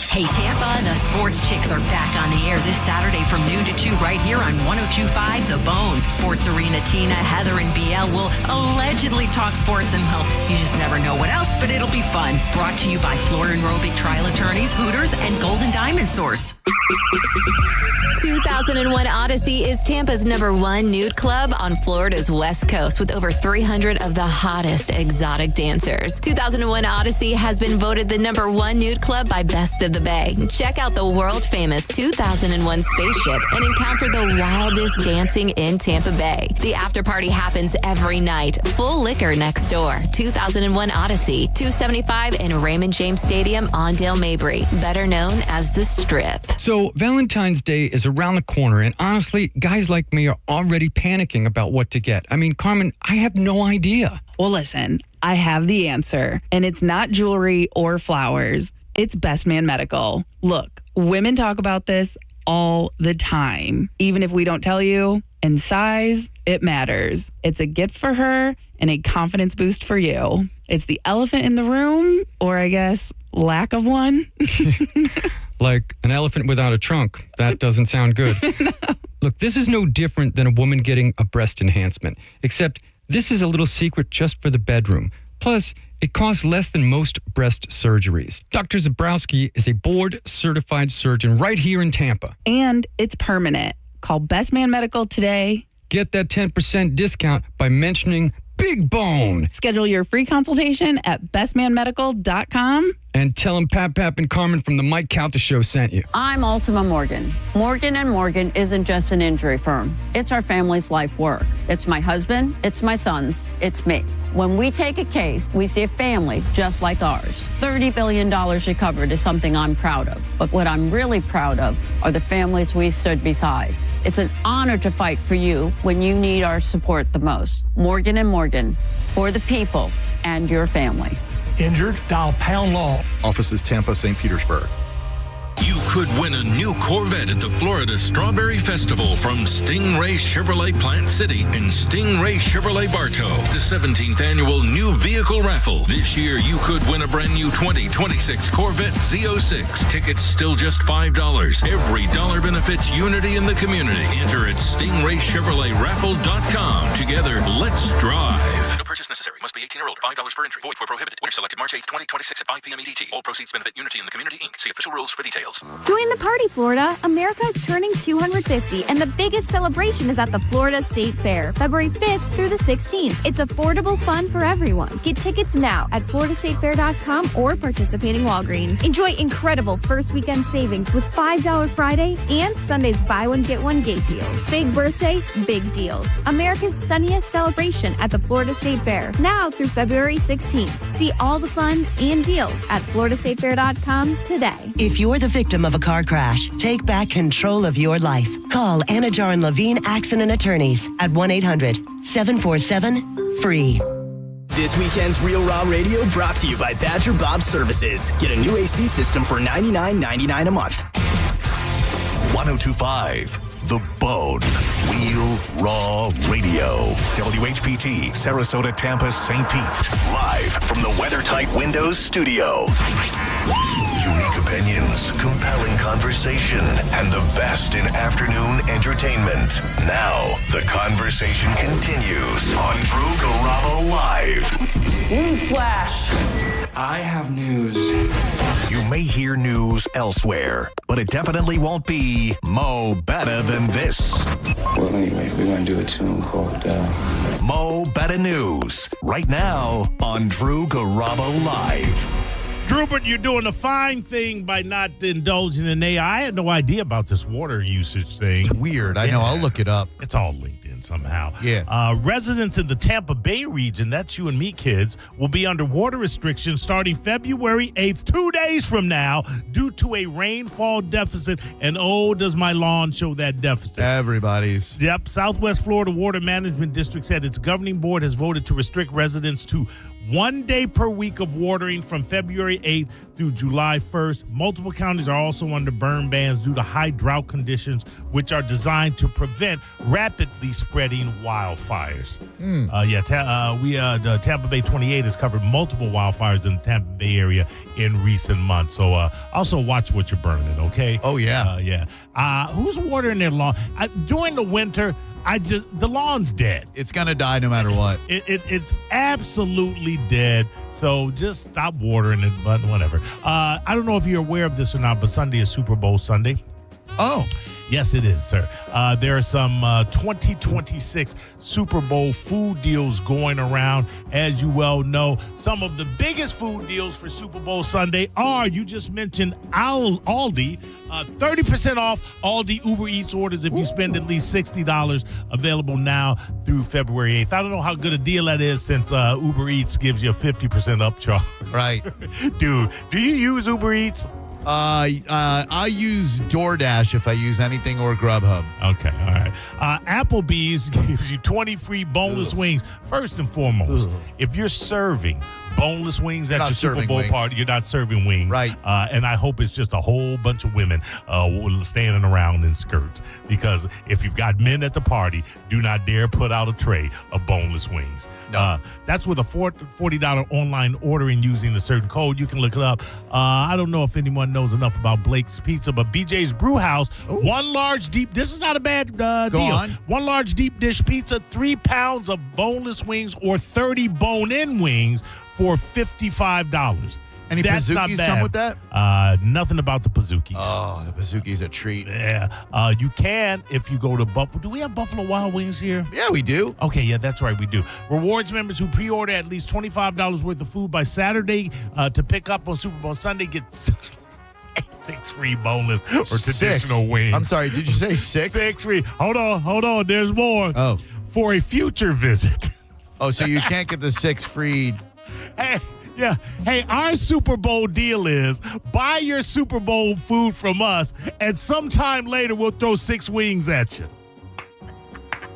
Hey, Tampa, the Sports Chicks are back on the air this Saturday from noon to 2 right here on 102.5 The Bone. Sports Arena Tina, Heather, and BL will allegedly talk sports, and, well, you just never know what else, but it'll be fun. Brought to you by Florida and Robic Trial Attorneys, Hooters, and Golden Diamond Source. 2001 Odyssey is Tampa's #1 nude club on Florida's West Coast with over 300 of the hottest exotic dancers. 2001 Odyssey has been voted the #1 nude club by Best of the Bay. Check out the world-famous 2001 spaceship and encounter the wildest dancing in Tampa Bay. The after party happens every night. Full liquor next door. 2001 Odyssey, 275 in Raymond James Stadium on Dale Mabry, better known as the Strip. So Valentine's Day is around the corner, and honestly, guys like me are already panicking about what to get. I mean, Carmen, I have no idea. Well, listen, I have the answer, and it's not jewelry or flowers. It's Best Man Medical. Look, women talk about this all the time, even if we don't tell you. And size, it matters. It's a gift for her and a confidence boost for you. It's the elephant in the room, or I guess lack of one. Like an elephant without a trunk. That doesn't sound good. No. Look, this is no different than a woman getting a breast enhancement, except this is a little secret just for the bedroom. Plus, it costs less than most breast surgeries. Dr. Zabrowski is a board-certified surgeon right here in Tampa. And it's permanent. Call Best Man Medical today. Get that 10% discount by mentioning Big Bone. Schedule your free consultation at bestmanmedical.com. And tell them Pap and Carmen from the Mike Calta Show sent you. I'm Ultima Morgan. Morgan & Morgan isn't just an injury firm. It's our family's life work. It's my husband, it's my sons, it's me. When we take a case, we see a family just like ours. $30 billion recovered is something I'm proud of. But what I'm really proud of are the families we stood beside. It's an honor to fight for you when you need our support the most. Morgan & Morgan, for the people and your family. Injured? Dial Pound Law. Offices Tampa, St. Petersburg. You could win a new Corvette at the Florida Strawberry Festival from Stingray Chevrolet Plant City and Stingray Chevrolet Bartow. The 17th annual new vehicle raffle. This year, you could win a brand new 2026 Corvette Z06. Tickets still just $5. Every dollar benefits unity in the community. Enter at StingrayChevroletRaffle.com. Together, let's drive. No purchase necessary. Must be 18 or older. $5 per entry. Void where prohibited. Winner selected March 8th, 2026 at 5 p.m. EDT. All proceeds benefit Unity in the Community, Inc. See official rules for details. Join the party, Florida. America is turning 250, and the biggest celebration is at the Florida State Fair, February 5th through the 16th. It's affordable fun for everyone. Get tickets now at floridastatefair.com or participating Walgreens. Enjoy incredible first weekend savings with $5 Friday and Sunday's buy one, get one gate deals. Big birthday, big deals. America's sunniest celebration at the Florida State Fair, now through February 16th. See all the fun and deals at floridastatefair.com today. If you're the victim of a car crash, take back control of your life. Call Anajar and Levine Accident Attorneys at 1-800-747-FREE. This weekend's Real Raw Radio brought to you by Badger Bob Services. Get a new AC system for $99.99 a month. 102.5 The Bone. Real Raw Radio. WHPT, Sarasota, Tampa, St. Pete. Live from the WeatherTight Windows studio. Unique opinions, compelling conversation, and the best in afternoon entertainment. Now, the conversation continues on Drew Garabo Live. Newsflash! I have news. You may hear news elsewhere, but it definitely won't be Mo Better Than This. Well, anyway, we're going to do a tune called Mo Better News, right now on Drew Garabo Live. Drupert, you're doing a fine thing by not indulging in AI. I had no idea about this water usage thing. It's weird. I know. I'll look it up. It's all LinkedIn happen somehow. Yeah. Residents in the Tampa Bay region, that's you and me, kids, will be under water restrictions starting February 8th, 2 days from now, due to a rainfall deficit. And oh, does my lawn show that deficit. Everybody's. Yep. Southwest Florida Water Management District said its governing board has voted to restrict residents to 1 day per week of watering from February 8th through July 1st. Multiple counties are also under burn bans due to high drought conditions, which are designed to prevent rapidly spreading wildfires. The Tampa Bay 28 has covered multiple wildfires in the Tampa Bay area in recent months. So also watch what you're burning, okay? Oh, yeah. Who's watering their lawn? During the winter, the lawn's dead. It's going to die no matter what. It's absolutely dead. So just stop watering it, but whatever. I don't know if you're aware of this or not, but Sunday is Super Bowl Sunday. Oh. Yes, it is, sir. There are some 2026 Super Bowl food deals going around. As you well know, some of the biggest food deals for Super Bowl Sunday are, you just mentioned Aldi, 30% off Aldi Uber Eats orders if you spend at least $60, available now through February 8th. I don't know how good a deal that is since Uber Eats gives you a 50% upcharge. Right. Dude, do you use Uber Eats? I use DoorDash if I use anything, or Grubhub. Okay, all right. Applebee's gives you 20 free boneless wings. First and foremost, if you're serving boneless wings at your Super Bowl party, you're not serving wings. Right. And I hope it's just a whole bunch of women standing around in skirts. Because if you've got men at the party, do not dare put out a tray of boneless wings. No. That's with a $40 online ordering using a certain code. You can look it up. I don't know if anyone knows enough about Blake's Pizza, but BJ's Brewhouse, one large deep, this is not a bad deal. On. One large deep dish pizza, 3 pounds of boneless wings or 30 bone-in wings for $55. Any That's not Pizookies bad. come with that? Nothing about the Pizookies. Oh, the Pizookies a treat. Yeah. You can if you go to Buffalo. Do we have Buffalo Wild Wings here? Yeah, we do. Okay, yeah, that's right, we do. Rewards members who pre-order at least $25 worth of food by Saturday to pick up on Super Bowl Sunday get 6 free boneless or traditional wings. I'm sorry, did you say 6? 6 free. Hold on. There's more. Oh. For a future visit. Oh, so you can't get the 6 free. Hey, yeah. Hey, our Super Bowl deal is buy your Super Bowl food from us, and sometime later we'll throw 6 wings at you.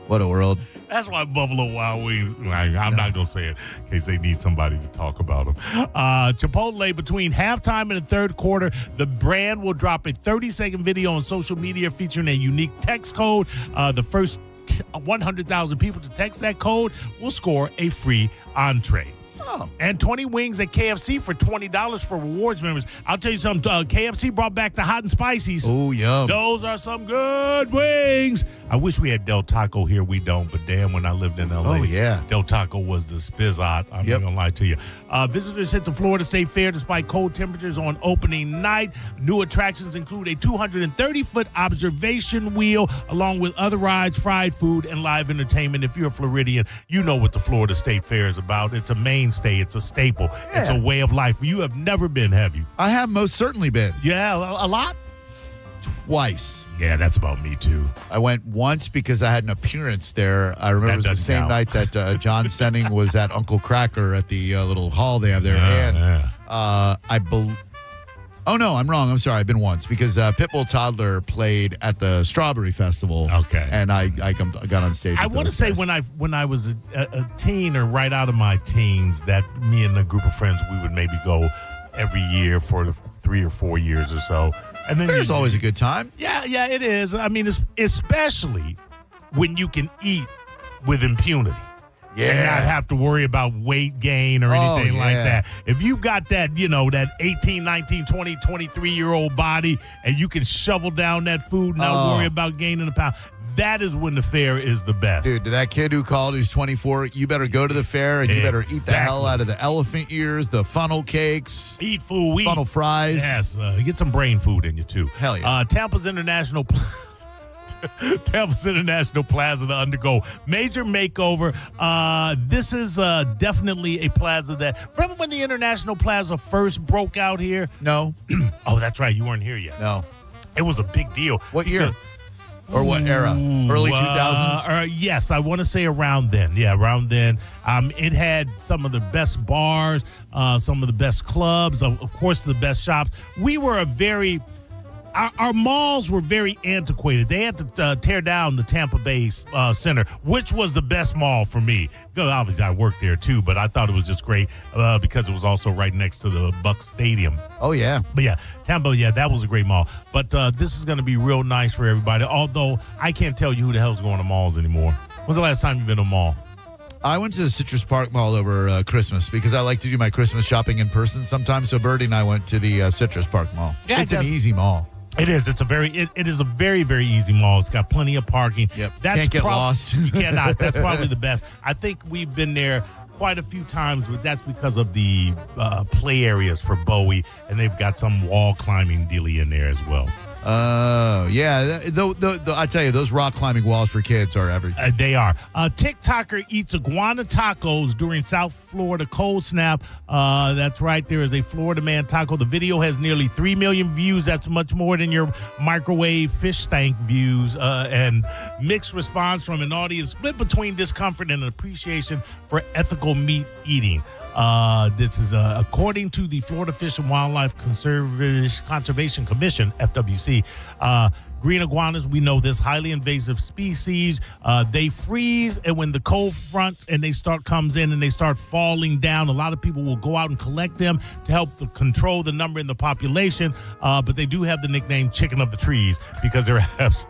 What a world. That's why Buffalo Wild Wings, I'm not going to say it in case they need somebody to talk about them. Chipotle, between halftime and the third quarter, the brand will drop a 30-second video on social media featuring a unique text code. The first 100,000 people to text that code will score a free entree. Oh. And 20 wings at KFC for $20 for rewards members. I'll tell you something. KFC brought back the hot and spicies. Oh, yum. Those are some good wings. I wish we had Del Taco here. We don't, but damn, when I lived in L.A., oh, yeah. Del Taco was the spizzot. I'm not going to lie to you. Visitors hit the Florida State Fair despite cold temperatures on opening night. New attractions include a 230-foot observation wheel, along with other rides, fried food, and live entertainment. If you're a Floridian, you know what the Florida State Fair is about. It's a mainstay. It's a staple. Yeah. It's a way of life. You have never been, have you? I have most certainly been. Yeah, a lot? Twice. Yeah, that's about me, too. I went once because I had an appearance there. I remember it was the same night that John Senning was at Uncle Cracker at the little hall they have there. Oh, no, I'm wrong. I'm sorry. I've been once because Pitbull Toddler played at the Strawberry Festival. Okay. And I got on stage. I want to say when I was a teen or right out of my teens, that me and a group of friends, we would maybe go every year for 3 or 4 years or so. And then Fair's always a good time. Yeah, it is. I mean, especially when you can eat with impunity. Yeah. And not have to worry about weight gain or anything like that. If you've got that, that 18, 19, 20, 23-year-old body and you can shovel down that food and not worry about gaining a pound, that is when the fair is the best. Dude, to that kid who called who's 24, you better go to the fair and you better eat the hell out of the elephant ears, the funnel cakes. Eat food. Funnel fries. Yes. Get some brain food in you, too. Hell yeah. Tampa's International Plaza to undergo major makeover. This is definitely a plaza that... Remember when the International Plaza first broke out here? No. Oh, that's right. You weren't here yet. No. It was a big deal. What year? Or what era? Early 2000s? Yes, I want to say around then. Yeah, around then. It had some of the best bars, some of the best clubs, of course, the best shops. We were our malls were very antiquated. They had to tear down the Tampa Bay Center, which was the best mall for me. Obviously, I worked there too, but I thought it was just great because it was also right next to the Bucs Stadium. Oh, yeah. But yeah, Tampa, that was a great mall. But this is going to be real nice for everybody, although I can't tell you who the hell's going to malls anymore. When's the last time you've been to a mall? I went to the Citrus Park Mall over Christmas because I like to do my Christmas shopping in person sometimes. So Birdie and I went to the Citrus Park Mall. Yeah, it's an easy mall. It is. It is a very, very easy mall. It's got plenty of parking. Yep. Can't get lost. You cannot. That's probably the best. I think we've been there quite a few times, but that's because of the play areas for Bowie, and they've got some wall climbing dealie in there as well. Yeah. I tell you, those rock climbing walls for kids are everything. They are. TikToker eats iguana tacos during South Florida cold snap. That's right. There is a Florida man taco. The video has nearly 3 million views. That's much more than your microwave fish tank views. And mixed response from an audience split between discomfort and appreciation for ethical meat eating. This is according to the Florida Fish and Wildlife Conservation Commission, FWC. Green iguanas, we know this highly invasive species. They freeze, and when the cold fronts and comes in and they start falling down, a lot of people will go out and collect them to help control the number in the population. But they do have the nickname "Chicken of the Trees" because they're it's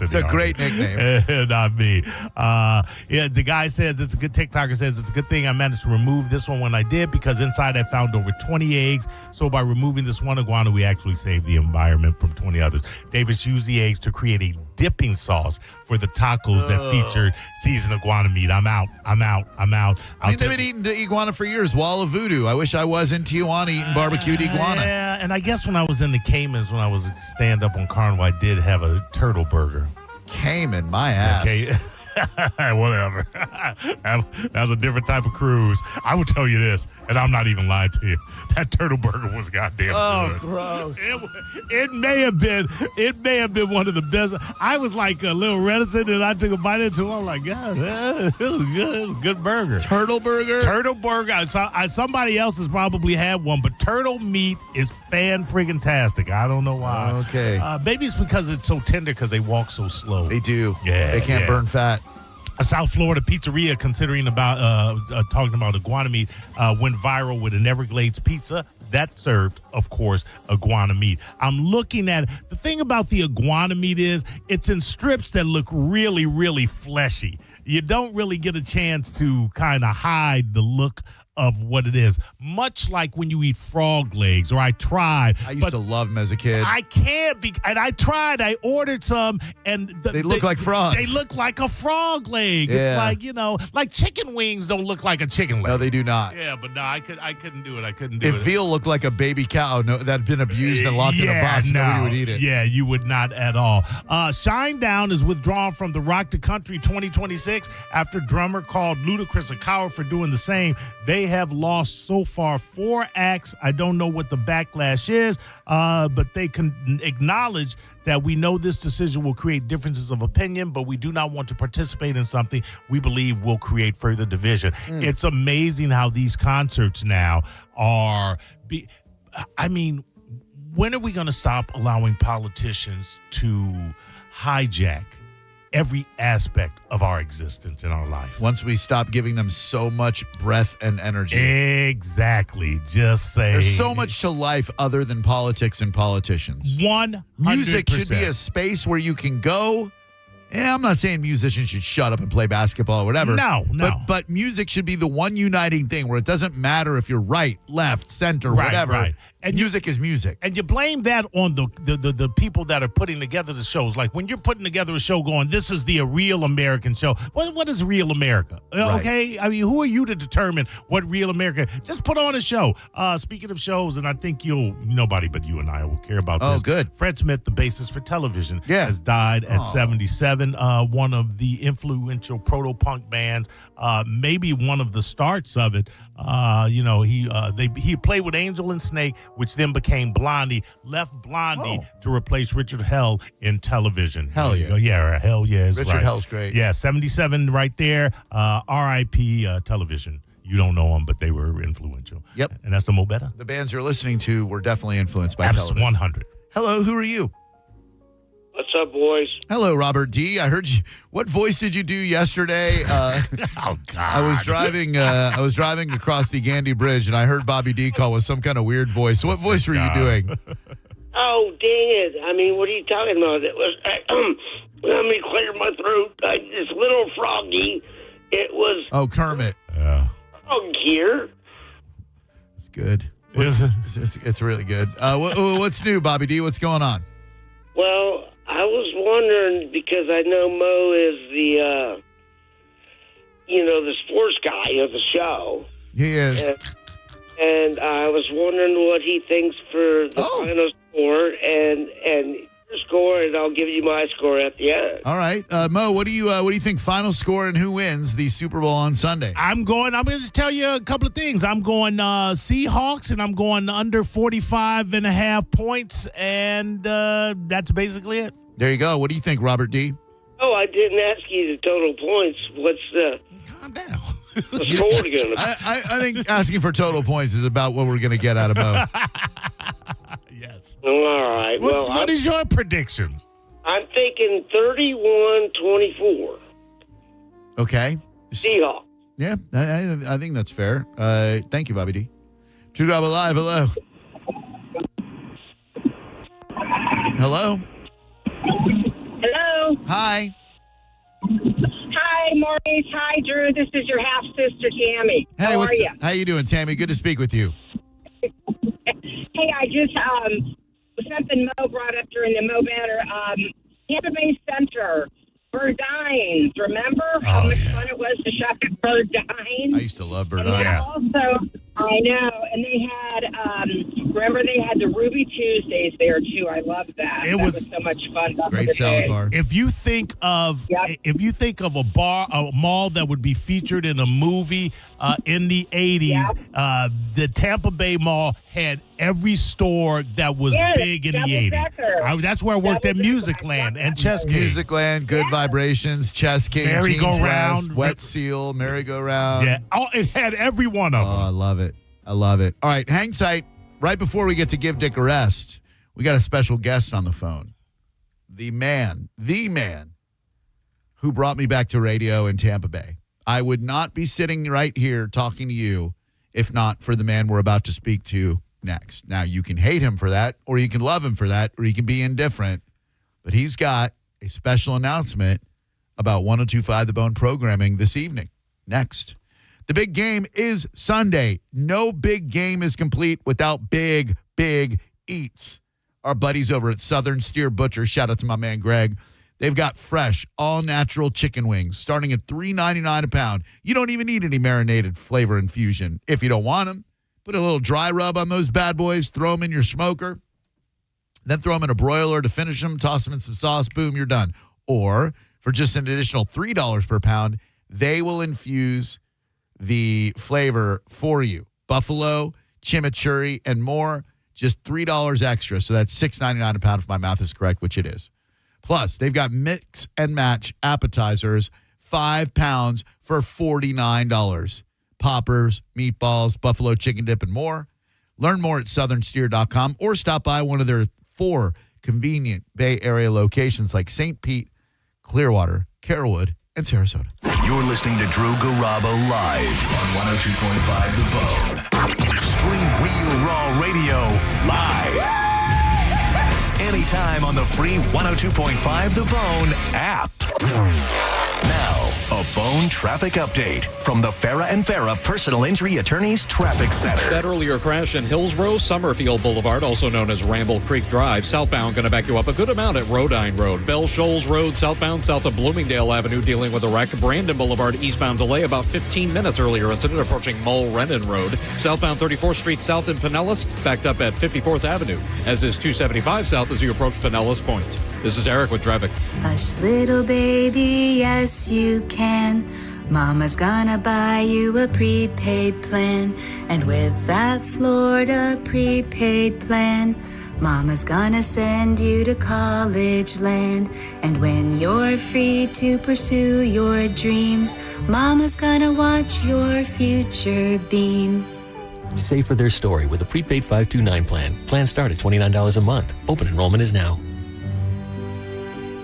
a great nickname. Not me. The guy says it's a good. TikToker says it's a good thing I managed to remove this one when I did because inside I found over 20 eggs. So by removing this one iguana, we actually saved the environment from 20 others. Davis used the eggs to create a dipping sauce for the tacos that feature seasoned iguana meat. I'm out. They've been eating the iguana for years. Wall of Voodoo. I wish I was in Tijuana eating barbecued iguana. Yeah, and I guess when I was in the Caymans, when I was stand-up on Carnival, I did have a turtle burger. Cayman, my ass. Okay. Whatever. That was a different type of cruise. I will tell you this, and I'm not even lying to you. That turtle burger was goddamn good. Gross. It may have been one of the best. I was like a little reticent, and I took a bite into it. I'm like, God, it was good. It was a good burger. Turtle burger? Turtle burger. Somebody else has probably had one, but turtle meat is fan-friggin-tastic. I don't know why. Okay. Maybe it's because it's so tender because they walk so slow. They do. Yeah. They can't burn fat. A South Florida pizzeria talking about iguana meat went viral with an Everglades pizza that served, of course, iguana meat. I'm looking at it. The thing about the iguana meat is it's in strips that look really, really fleshy. You don't really get a chance to kind of hide the look of what it is. Much like when you eat frog legs, or I tried. I used to love them as a kid. I can't be, and I tried. I ordered some, and they look like frogs. They look like a frog leg. Yeah. It's like, like chicken wings don't look like a chicken leg. No, they do not. Yeah, but no, I couldn't do it. I couldn't do If it. veal looked like a baby cow that had been abused and locked in a box, nobody would eat it. Yeah, you would not at all. Shinedown is withdrawn from the Rock to Country 2026 after drummer called Ludacris a coward for doing the same. They have lost so far 4 acts. I don't know what the backlash is, but they can acknowledge that we know this decision will create differences of opinion, but we do not want to participate in something we believe will create further division. It's amazing how these concerts now are. When are we going to stop allowing politicians to hijack every aspect of our existence in our life? Once we stop giving them so much breath and energy. Exactly. Just say. There's so much to life other than politics and politicians. 100%. Music should be a space where you can go. And I'm not saying musicians should shut up and play basketball or whatever. No. But music should be the one uniting thing where it doesn't matter if you're right, left, center, whatever. Right. And music is music. And you blame that on the people that are putting together the shows. Like when you're putting together a show going, this is the real American show. What is real America? Okay? I mean, who are you to determine what real America is? Just put on a show. Speaking of shows, and I think nobody but you and I will care about this. Oh, good. Fred Smith, the bassist for television, has died at 77. One of the influential proto-punk bands, maybe one of the starts of it. He played with Angel and Snake, which then became Blondie, left Blondie to replace Richard Hell in television. Hell yeah. Yeah, Hell yeah is Richard right. Hell's great. Yeah, 77 right there. R.I.P. Television. You don't know them, but they were influential. Yep. And that's the Mo Better. The bands you're listening to were definitely influenced by Abs television. 100. Hello, who are you? What's up, boys? Hello, Robert D. I heard you. What voice did you do yesterday? Oh God! I was driving. I was driving across the Gandy Bridge, and I heard Bobby D call with some kind of weird voice. What voice were you doing? Oh, dang it. I mean, what are you talking about? It was, let me clear my throat. This little froggy, it was Oh, Kermit. frog here. It's good. It's really good. What's new, Bobby D? What's going on? Well, I was wondering, because I know Mo is the, the sports guy of the show. He is. And I was wondering what he thinks for the final score and your score, and I'll give you my score at the end. All right, Mo. What do you think? Final score and who wins the Super Bowl on Sunday? I'm going to tell you a couple of things. I'm going Seahawks, and I'm going under 45.5 points, and that's basically it. There you go. What do you think, Robert D? Oh, I didn't ask you the total points. What's the... Calm down. The score going to be? I think asking for total points is about what we're going to get out of Mo. Yes. All right. What is your prediction? I'm thinking 31-24. Okay. Seahawks. Yeah, I think that's fair. Thank you, Bobby D. True Double Live, hello. Hello. Hello. Hi. Hi, Maurice. Hi, Drew. This is your half sister, Tammy. Hey, How are you? How you doing, Tammy? Good to speak with you. Hey, I just something Mo brought up during the Mo Banter. Tampa Bay Center, Burdines. Remember how much fun it was to shop at Burdines? I used to love And Burdines. also, I know, and they had, remember they had the Ruby Tuesdays there too. I loved that. That was so much fun. Great salad bar. If you think of a mall that would be featured in a movie in the 80s, the Tampa Bay Mall had every store that was big in the 80s. That's where I worked at Musicland and Chess King. Musicland, Good Vibrations, Chess King, Merry-Go-Round, Jeans West, Wet Seal, Merry-Go-Round. Yeah, it had every one of them. Oh, I love it. I love it. All right, hang tight. Right before we get to Give Dick a Rest, we got a special guest on the phone. The man who brought me back to radio in Tampa Bay. I would not be sitting right here talking to you if not for the man we're about to speak to next. Now, you can hate him for that, or you can love him for that, or you can be indifferent, but he's got a special announcement about 102.5 The Bone programming this evening. Next. The big game is Sunday. No big game is complete without big eats. Our buddies over at Southern Steer Butcher, shout out to my man Greg, they've got fresh, all-natural chicken wings starting at $3.99 a pound. You don't even need any marinated flavor infusion. If you don't want them, put a little dry rub on those bad boys, throw them in your smoker, then throw them in a broiler to finish them, toss them in some sauce, boom, you're done. Or for just an additional $3 per pound, they will infuse the flavor for you. Buffalo, chimichurri, and more, just $3 extra. So that's $6.99 a pound if my math is correct, which it is. Plus, they've got mix and match appetizers, 5 pounds for $49. Poppers, meatballs, buffalo chicken dip, and more. Learn more at southernsteer.com or stop by one of their 4 convenient Bay Area locations like St. Pete, Clearwater, Carrollwood, and Sarasota. You're listening to Drew Garabo live on 102.5 The Bone. Stream Real Raw Radio live. Anytime on the free 102.5 The Bone app. Now, a Bone traffic update from the Farah and Farah Personal Injury Attorneys Traffic Center. That earlier crash in Hillsborough, Summerfield Boulevard, also known as Ramble Creek Drive, southbound, going to back you up a good amount at Rodine Road. Bell Shoals Road, southbound, south of Bloomingdale Avenue, dealing with a wreck. Brandon Boulevard, eastbound delay, about 15 minutes earlier incident, approaching Mulrennan Road. Southbound 34th Street south in Pinellas, backed up at 54th Avenue, as is 275 south as you approach Pinellas Point. This is Eric with traffic. Hush, little baby, yes, you can. Mama's gonna buy you a prepaid plan, and with that Florida prepaid plan, Mama's gonna send you to college land. And when you're free to pursue your dreams, Mama's gonna watch your future beam. Save for their story with a prepaid 529 plan. Plans start at $29 a month. Open enrollment is now.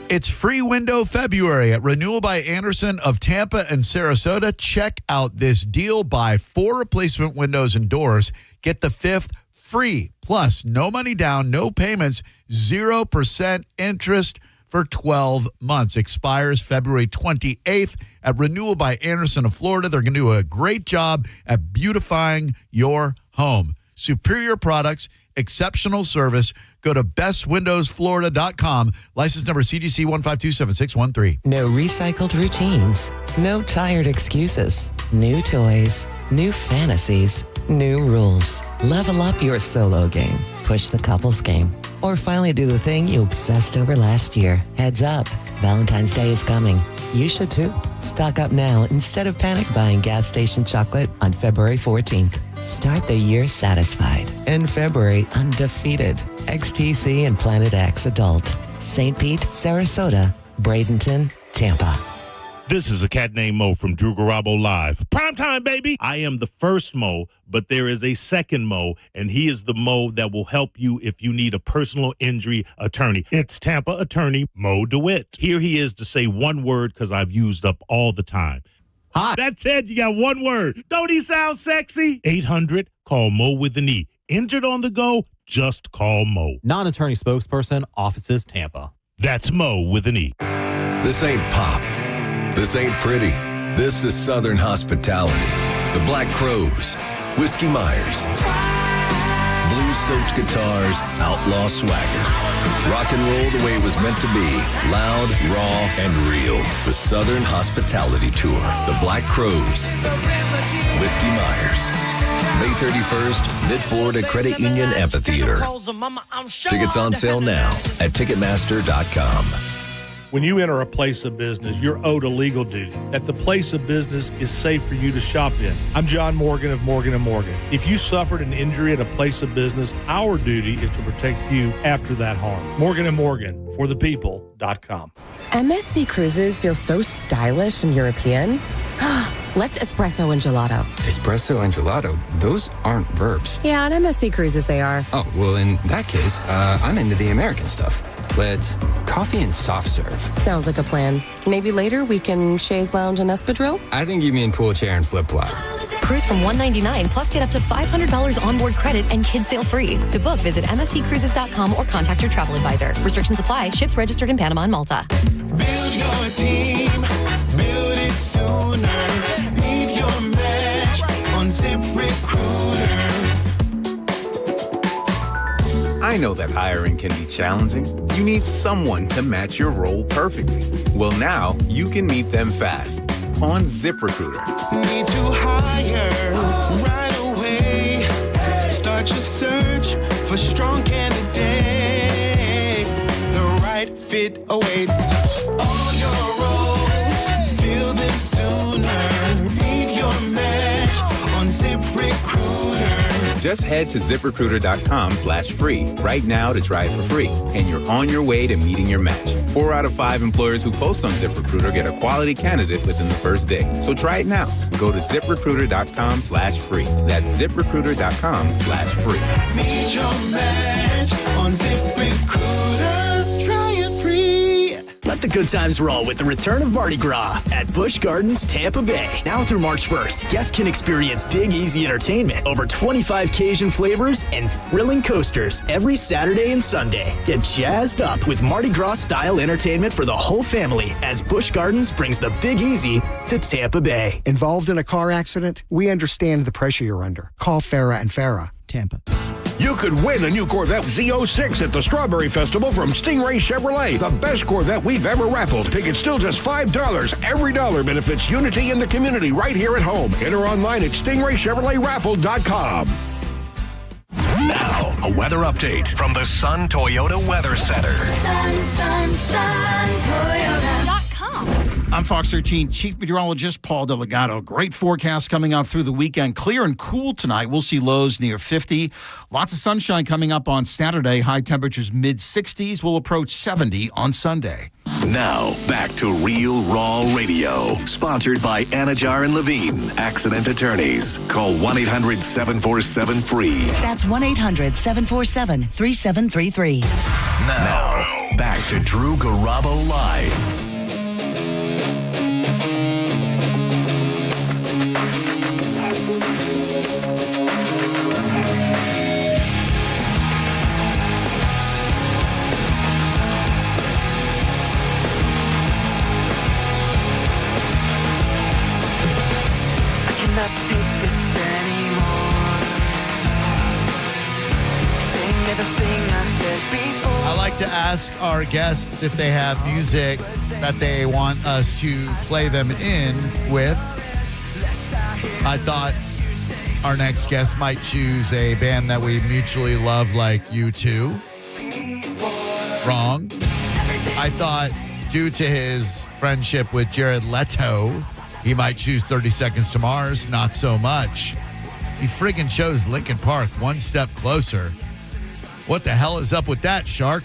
It's free window February at Renewal by Anderson of Tampa and Sarasota. Check out this deal. Buy 4 replacement windows and doors. Get the 5th free. Plus, no money down, no payments, 0% interest for 12 months. Expires February 28th at Renewal by Anderson of Florida. They're going to do a great job at beautifying your home. Superior products, exceptional service. Go to bestwindowsflorida.com. License number CGC 1527613. No recycled routines. No tired excuses. New toys. New fantasies. New rules. Level up your solo game. Push the couples game. Or finally do the thing you obsessed over last year. Heads up. Valentine's Day is coming. You should too. Stock up now instead of panic buying gas station chocolate on February 14th. Start the year satisfied. In February, undefeated. XTC and Planet X Adult. St. Pete, Sarasota, Bradenton, Tampa. This is a cat named Mo from Drew Garabo Live. Primetime, baby! I am the first Mo, but there is a second Mo, and he is the Mo that will help you if you need a personal injury attorney. It's Tampa attorney Mo DeWitt. Here he is to say one word because I've used up all the time. Hi. That's it. You got one word. Don't he sound sexy? 800, call Mo with an E. Injured on the go, just call Mo. Non-attorney spokesperson, offices Tampa. That's Mo with an E. This ain't pop. This ain't pretty. This is Southern hospitality. The Black Crows, Whiskey Myers, blues-soaked guitars, outlaw swagger. Rock and roll the way it was meant to be. Loud, raw, and real. The Southern Hospitality Tour. The Black Crows, Whiskey Myers. May 31st, Mid-Florida Credit Union Amphitheater. Tickets on sale now at Ticketmaster.com. When you enter a place of business, you're owed a legal duty that the place of business is safe for you to shop in. I'm John Morgan of Morgan & Morgan. If you suffered an injury at a place of business, our duty is to protect you after that harm. Morgan & Morgan, for the people.com. MSC Cruises feel so stylish and European. Let's espresso and gelato. Espresso and gelato? Those aren't verbs. Yeah, on MSC Cruises they are. Oh, well, in that case, I'm into the American stuff. Let's coffee and soft serve. Sounds like a plan. Maybe later we can chaise lounge and espadrille? I think you mean pool chair and flip-flop. Cruise from $199 plus get up to $500 onboard credit and kids sail free. To book, visit msccruises.com or contact your travel advisor. Restrictions apply. Ships registered in Panama and Malta. Build your team. Build it sooner. Meet your match on ZipRecruiter. I know that hiring can be challenging. You need someone to match your role perfectly. Well, now you can meet them fast on ZipRecruiter. Need to hire right away. Start your search for strong candidates. The right fit awaits. All your roles, fill them sooner. Meet your match on ZipRecruiter. Just head to ZipRecruiter.com/free right now to try it for free. And you're on your way to meeting your match. 4 out of 5 employers who post on ZipRecruiter get a quality candidate within the first day. So try it now. Go to ZipRecruiter.com/free. That's ZipRecruiter.com/free. Meet your match on ZipRecruiter. Try it free. Let the good times roll with the return of Mardi Gras at Busch Gardens, Tampa Bay. Now through March 1st, guests can experience Big Easy Entertainment, over 25 Cajun flavors, and thrilling coasters every Saturday and Sunday. Get jazzed up with Mardi Gras-style entertainment for the whole family as Busch Gardens brings the Big Easy to Tampa Bay. Involved in a car accident? We understand the pressure you're under. Call Farah and Farah, Tampa. You could win a new Corvette Z06 at the Strawberry Festival from Stingray Chevrolet. The best Corvette we've ever raffled. Tickets still just $5. Every dollar benefits unity in the community right here at home. Enter online at StingrayChevroletRaffle.com. Now, a weather update from the Sun Toyota Weather Center. Sun Toyota.com. I'm Fox 13 Chief Meteorologist Paul Delgado. Great forecast coming up through the weekend. Clear and cool tonight. We'll see lows near 50. Lots of sunshine coming up on Saturday. High temperatures mid-60s. Will approach 70 on Sunday. Now, back to Real Raw Radio. Sponsored by Anajar and Levine, accident attorneys. Call 1-800-747-FREE. That's 1-800-747-3733. Now, back to Drew Garabo Live. Take this anymore. Saying everything I said before. I like to ask our guests if they have music that they want us to play them in with. I thought our next guest might choose a band that we mutually love, like U2. Wrong. I thought, due to his friendship with Jared Leto, he might choose 30 Seconds to Mars. Not so much. He friggin' chose Linkin Park, one step closer. What the hell is up with that, Shark?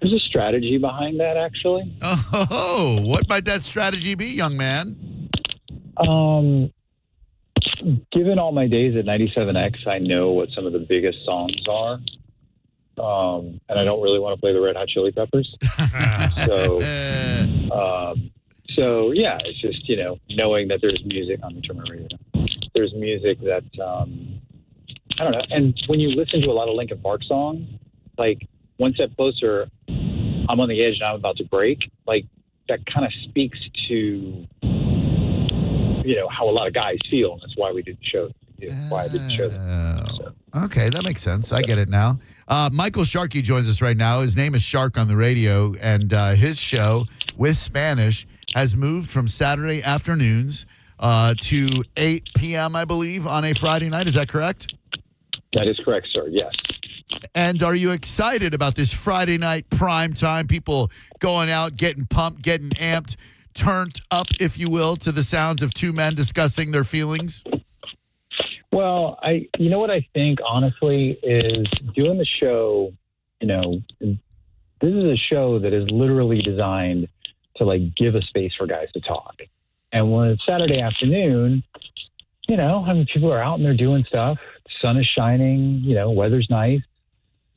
There's a strategy behind that, actually. Oh, what might that strategy be, young man? Given all my days at 97X, I know what some of the biggest songs are. And I don't really want to play the Red Hot Chili Peppers. So yeah, it's just, knowing that there's music on the Terminal Radio. There's music that, I don't know. And when you listen to a lot of Linkin Park songs, like One Step Closer, I'm on the edge and I'm about to break, like that kind of speaks to, how a lot of guys feel. And that's why we did the show. Why I did the show. So. Okay, that makes sense. I get it now. Michael Sharkey joins us right now. His name is Shark on the radio, and his show with Spanish has moved from Saturday afternoons to 8 p.m., I believe, on a Friday night. Is that correct? That is correct, sir. Yes. And are you excited about this Friday night prime time? People going out, getting pumped, getting amped, turned up, if you will, to the sounds of two men discussing their feelings? Well, you know what I think, honestly, is doing the show, this is a show that is literally designed to, give a space for guys to talk. And when it's Saturday afternoon, people are out and they're doing stuff. The sun is shining, weather's nice.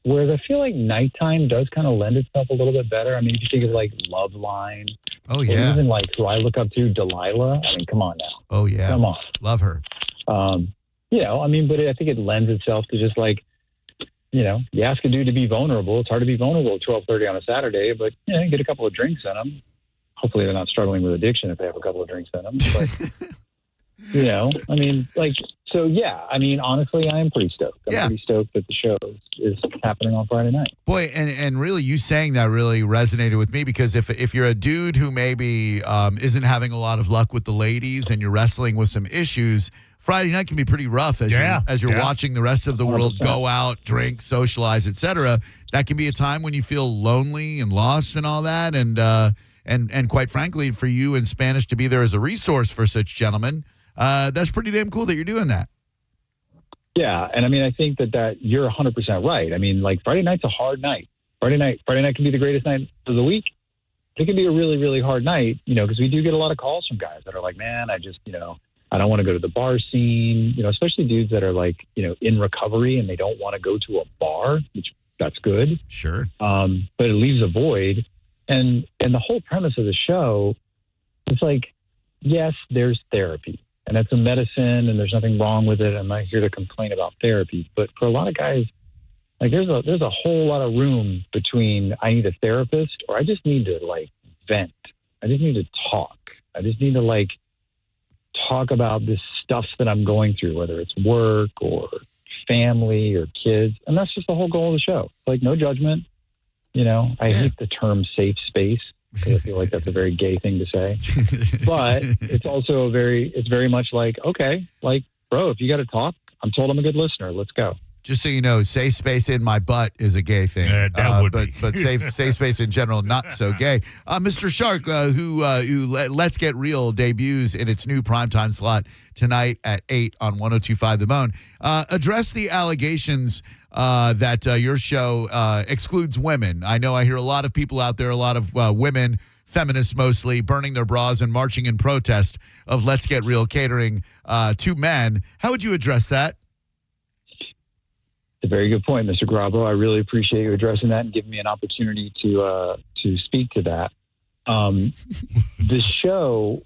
Whereas I feel like nighttime does kind of lend itself a little bit better. I mean, if you think of, Love Line. Oh, yeah. Or even, who I look up to, Delilah. I mean, come on now. Oh, yeah. Come on. Love her. But I think it lends itself to just you ask a dude to be vulnerable. It's hard to be vulnerable at 12:30 on a Saturday, but get a couple of drinks in them. Hopefully they're not struggling with addiction if they have a couple of drinks in them. But, honestly, I am pretty stoked. I'm pretty stoked that the show is happening on Friday night. Boy, and really you saying that really resonated with me, because if you're a dude who maybe isn't having a lot of luck with the ladies and you're wrestling with some issues, Friday night can be pretty rough as you're watching the rest of the world 100%. Go out, drink, socialize, etc. That can be a time when you feel lonely and lost and all that. And quite frankly, for you in Spanish to be there as a resource for such gentlemen, that's pretty damn cool that you're doing that. Yeah, and I think that you're 100% right. I mean, Friday night's a hard night. Friday night can be the greatest night of the week. It can be a really, really hard night, because we do get a lot of calls from guys that are like, man, I just, I don't want to go to the bar scene, especially dudes that are in recovery and they don't want to go to a bar, which that's good. Sure. But it leaves a void. And the whole premise of the show is yes, there's therapy and that's a medicine and there's nothing wrong with it. I'm not here to complain about therapy, but for a lot of guys, there's a whole lot of room between I need a therapist or I just need to vent. I just need to talk. I just need to talk about this stuff that I'm going through, whether it's work or family or kids. And that's just the whole goal of the show. No judgment. I hate the term safe space because I feel like that's a very gay thing to say. But it's also very much okay, bro, if you got to talk, I'm told I'm a good listener. Let's go. Just so you know, safe space in my butt is a gay thing. That would be. But safe space in general, not so gay. Mr. Shark, who Let's Get Real debuts in its new primetime slot tonight at 8 on 102.5 The Bone. Address the allegations that your show excludes women. I know I hear a lot of people out there, a lot of women, feminists mostly, burning their bras and marching in protest of Let's Get Real catering to men. How would you address that? It's a very good point, Mr. Garabo. I really appreciate you addressing that and giving me an opportunity to speak to that. The show,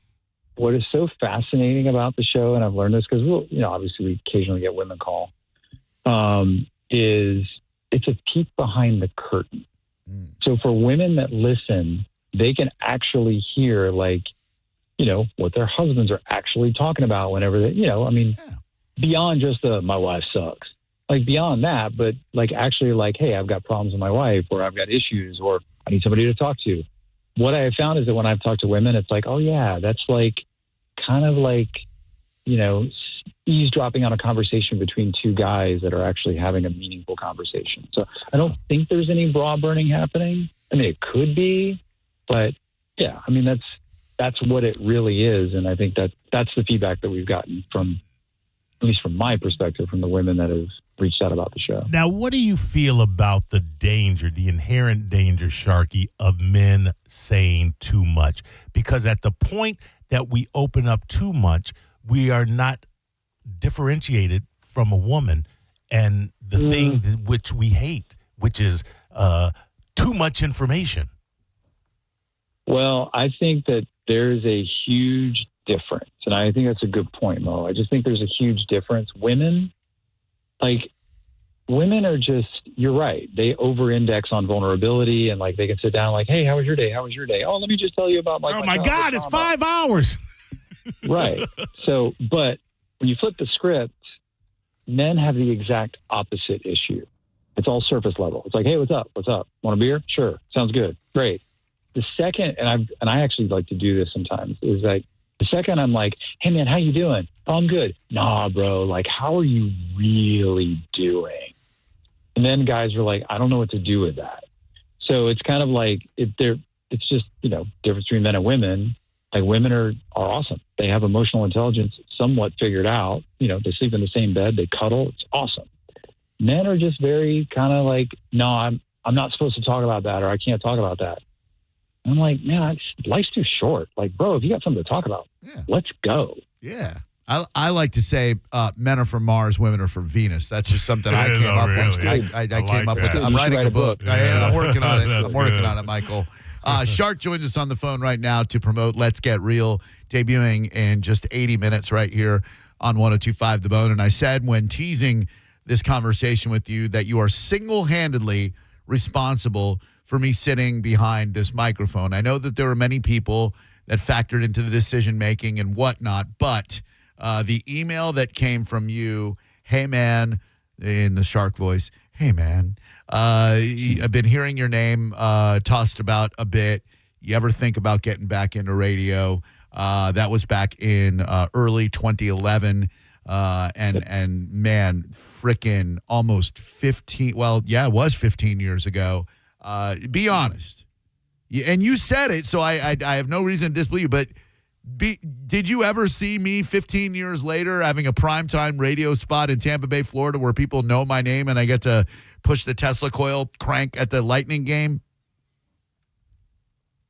what is so fascinating about the show, and I've learned this because obviously we occasionally get women call, is it's a peek behind the curtain. So for women that listen, they can actually hear what their husbands are actually talking about whenever they, beyond just my wife sucks. Beyond that, but actually hey, I've got problems with my wife, or I've got issues, or I need somebody to talk to. What I have found is that when I've talked to women, it's oh yeah, that's kind of eavesdropping on a conversation between two guys that are actually having a meaningful conversation. So I don't think there's any bra burning happening. I mean, it could be, but yeah, I mean, that's what it really is. And I think that's the feedback that we've gotten from, at least from my perspective, from the women that have reached out about the show. Now, what do you feel about the danger, the inherent danger, Sharky, of men saying too much? Because at the point that we open up too much, we are not differentiated from a woman, and the thing which we hate, which is too much information. Well, I think that there's a huge difference, and I think that's a good point, Mo. I just think there's a huge difference. Women are just, you're right. They over-index on vulnerability, and they can sit down hey, how was your day? How was your day? Oh, let me just tell you about oh my God, it's 5 hours. Right. So, but when you flip the script, men have the exact opposite issue. It's all surface level. It's hey, what's up? What's up? Want a beer? Sure. Sounds good. Great. The second, and I actually like to do this sometimes, is the second I'm hey man, how you doing? Oh, I'm good. Nah, bro. How are you really doing? And then guys are I don't know what to do with that. So it's kind of it's just, difference between men and women. Women are awesome. They have emotional intelligence somewhat figured out. They sleep in the same bed. They cuddle. It's awesome. Men are just very kind of no, I'm not supposed to talk about that, or I can't talk about that. I'm man, life's too short. Bro, if you got something to talk about, let's go. Yeah. I like to say men are from Mars, women are from Venus. That's just something I came up with. I came up with. I'm writing a book. I'm working on it. I'm working on it, Michael. Shark joins us on the phone right now to promote Let's Get Real, debuting in just 80 minutes right here on 102.5 The Bone. And I said when teasing this conversation with you that you are single-handedly responsible for me sitting behind this microphone. I know that there are many people that factored into the decision-making and whatnot, but the email that came from you, hey, man, in the Shark voice, hey, man, I've been hearing your name tossed about a bit. You ever think about getting back into radio? That was back in early 2011. And man, frickin' almost 15. Well, yeah, it was 15 years ago. Be honest. And you said it, so I have no reason to disbelieve you, but did you ever see me 15 years later having a primetime radio spot in Tampa Bay, Florida, where people know my name and I get to push the Tesla coil crank at the Lightning game?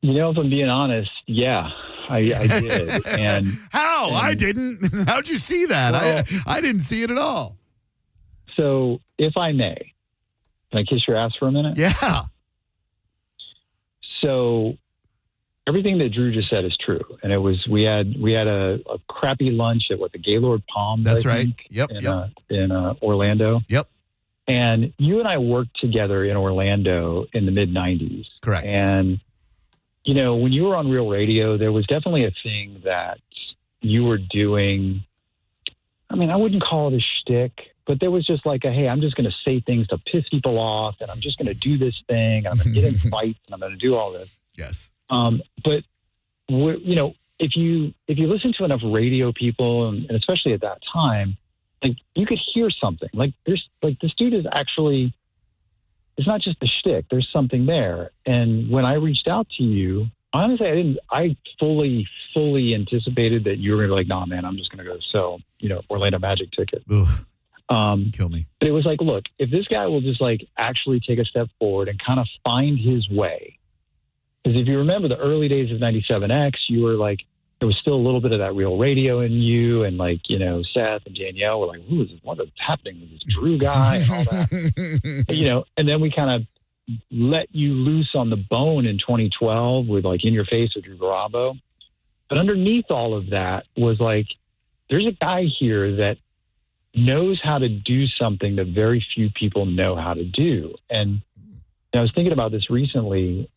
If I'm being honest, yeah, I did. And how? I didn't. How'd you see that? Well, I didn't see it at all. So, if I may, can I kiss your ass for a minute? Yeah. So, everything that Drew just said is true, and it was we had a crappy lunch at the Gaylord Palms. That's I right. think, Yep. In Orlando. Yep. And you and I worked together in Orlando in the mid '90s. Correct. And when you were on Real Radio, there was definitely a thing that you were doing. I mean, I wouldn't call it a shtick, but there was just hey, I'm just going to say things to piss people off, and I'm just going to do this thing, and I'm going to get in fights, and I'm going to do all this. Yes. But if you listen to enough radio people, and especially at that time, like you could hear something. Like there's like this dude is actually, it's not just the shtick. There's something there. And when I reached out to you, honestly, I fully anticipated that you were going to be like, nah, man, I'm just going to go sell, Orlando Magic ticket. Kill me. But it was like, look, if this guy will just like actually take a step forward and kind of find his way. Because if you remember the early days of 97X, you were like, there was still a little bit of that real radio in you. And like, Seth and Danielle were like, what is happening with this Drew guy and all that? And then we kind of let you loose on the bone in 2012 with like In Your Face with Drew Garabo. But underneath all of that was like, there's a guy here that knows how to do something that very few people know how to do. And I was thinking about this recently.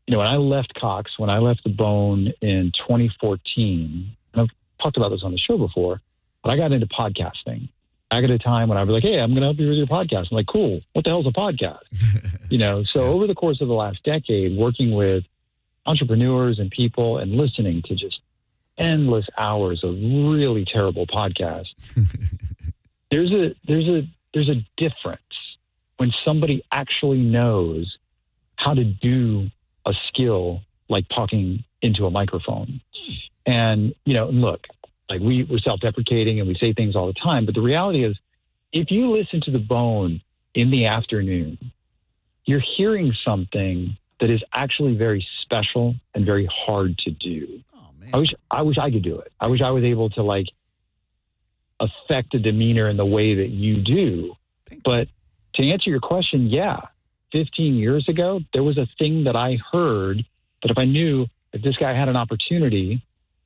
When I left Cox, when I left the Bone in 2014, and I've talked about this on the show before, but I got into podcasting. Back at a time when I was like, hey, I'm going to help you with your podcast. I'm like, cool. What the hell's a podcast? So over the course of the last decade, working with entrepreneurs and people and listening to just endless hours of really terrible podcasts, there's a difference when somebody actually knows how to do a skill like talking into a microphone. And, look, like we're self-deprecating and we say things all the time, but the reality is if you listen to the Bone in the afternoon, you're hearing something that is actually very special and very hard to do. I wish I could do it. I wish I was able to like affect a demeanor in the way that you do. But to answer your question, 15 years ago, there was a thing that I heard that if I knew if this guy had an opportunity,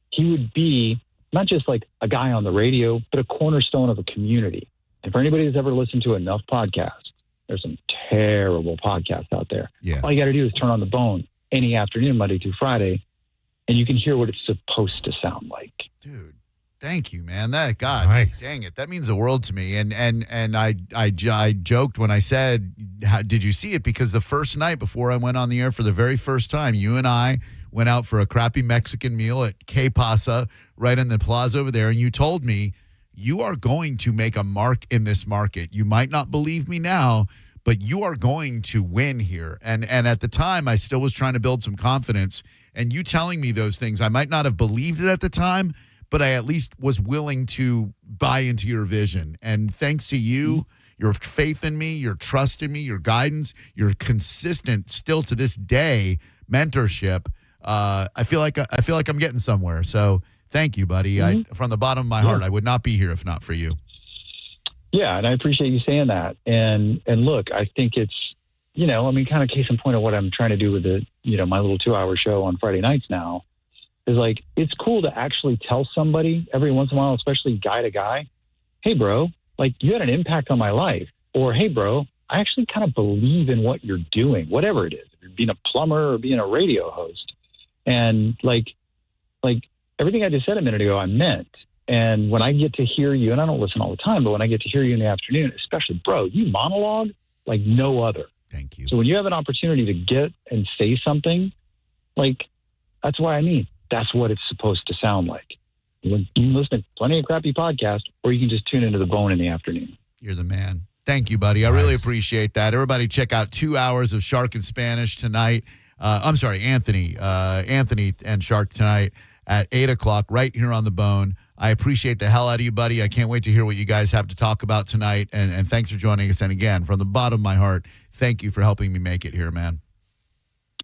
he would be not just like a guy on the radio, but a cornerstone of a community. And for anybody that's ever listened to enough podcasts, there's some terrible podcasts out there. Yeah. All you got to do is turn on the Bone any afternoon, Monday through Friday, and you can hear what it's supposed to sound like. Dude, thank you, man. That God, Nice. dang it, that means the world to me. And I joked when I said, did you see it? Because the first night before I went on the air for the very first time, you and I went out for a crappy Mexican meal at Que Pasa right in the plaza over there, and you told me you are going to make a mark in this market. You might not believe me now, but you are going to win here. And at the time, I still was trying to build some confidence. And you telling me those things, I might not have believed it at the time, but I at least was willing to buy into your vision. And thanks to you, your faith in me, your trust in me, your guidance, your consistent, still to this day, mentorship, I feel like I'm getting somewhere. So thank you, buddy. From the bottom of my heart, I would not be here if not for you. Yeah, and I appreciate you saying that. And look, I think it's, kind of case in point of what I'm trying to do with the, my little 2-hour show on Friday nights now is like, it's cool to actually tell somebody every once in a while, especially guy to guy, hey, bro, like you had an impact on my life. Or, hey, bro, I actually kind of believe in what you're doing, whatever it is, if you're being a plumber or being a radio host. And like everything I just said a minute ago, I meant. And when I get to hear you, and I don't listen all the time, but when I get to hear you in the afternoon, especially, bro, you monologue like no other. Thank you. So when you have an opportunity to get and say something, like, that's what I mean. That's what it's supposed to sound like. You can listen to plenty of crappy podcasts, or you can just tune into the Bone in the afternoon. You're the man. Thank you, buddy. I really appreciate that. Everybody check out 2 hours of Shark in Spanish tonight. Anthony and Shark tonight at 8 o'clock right here on the Bone. I appreciate the hell out of you, buddy. I can't wait to hear what you guys have to talk about tonight. And thanks for joining us. And again, from the bottom of my heart, thank you for helping me make it here, man.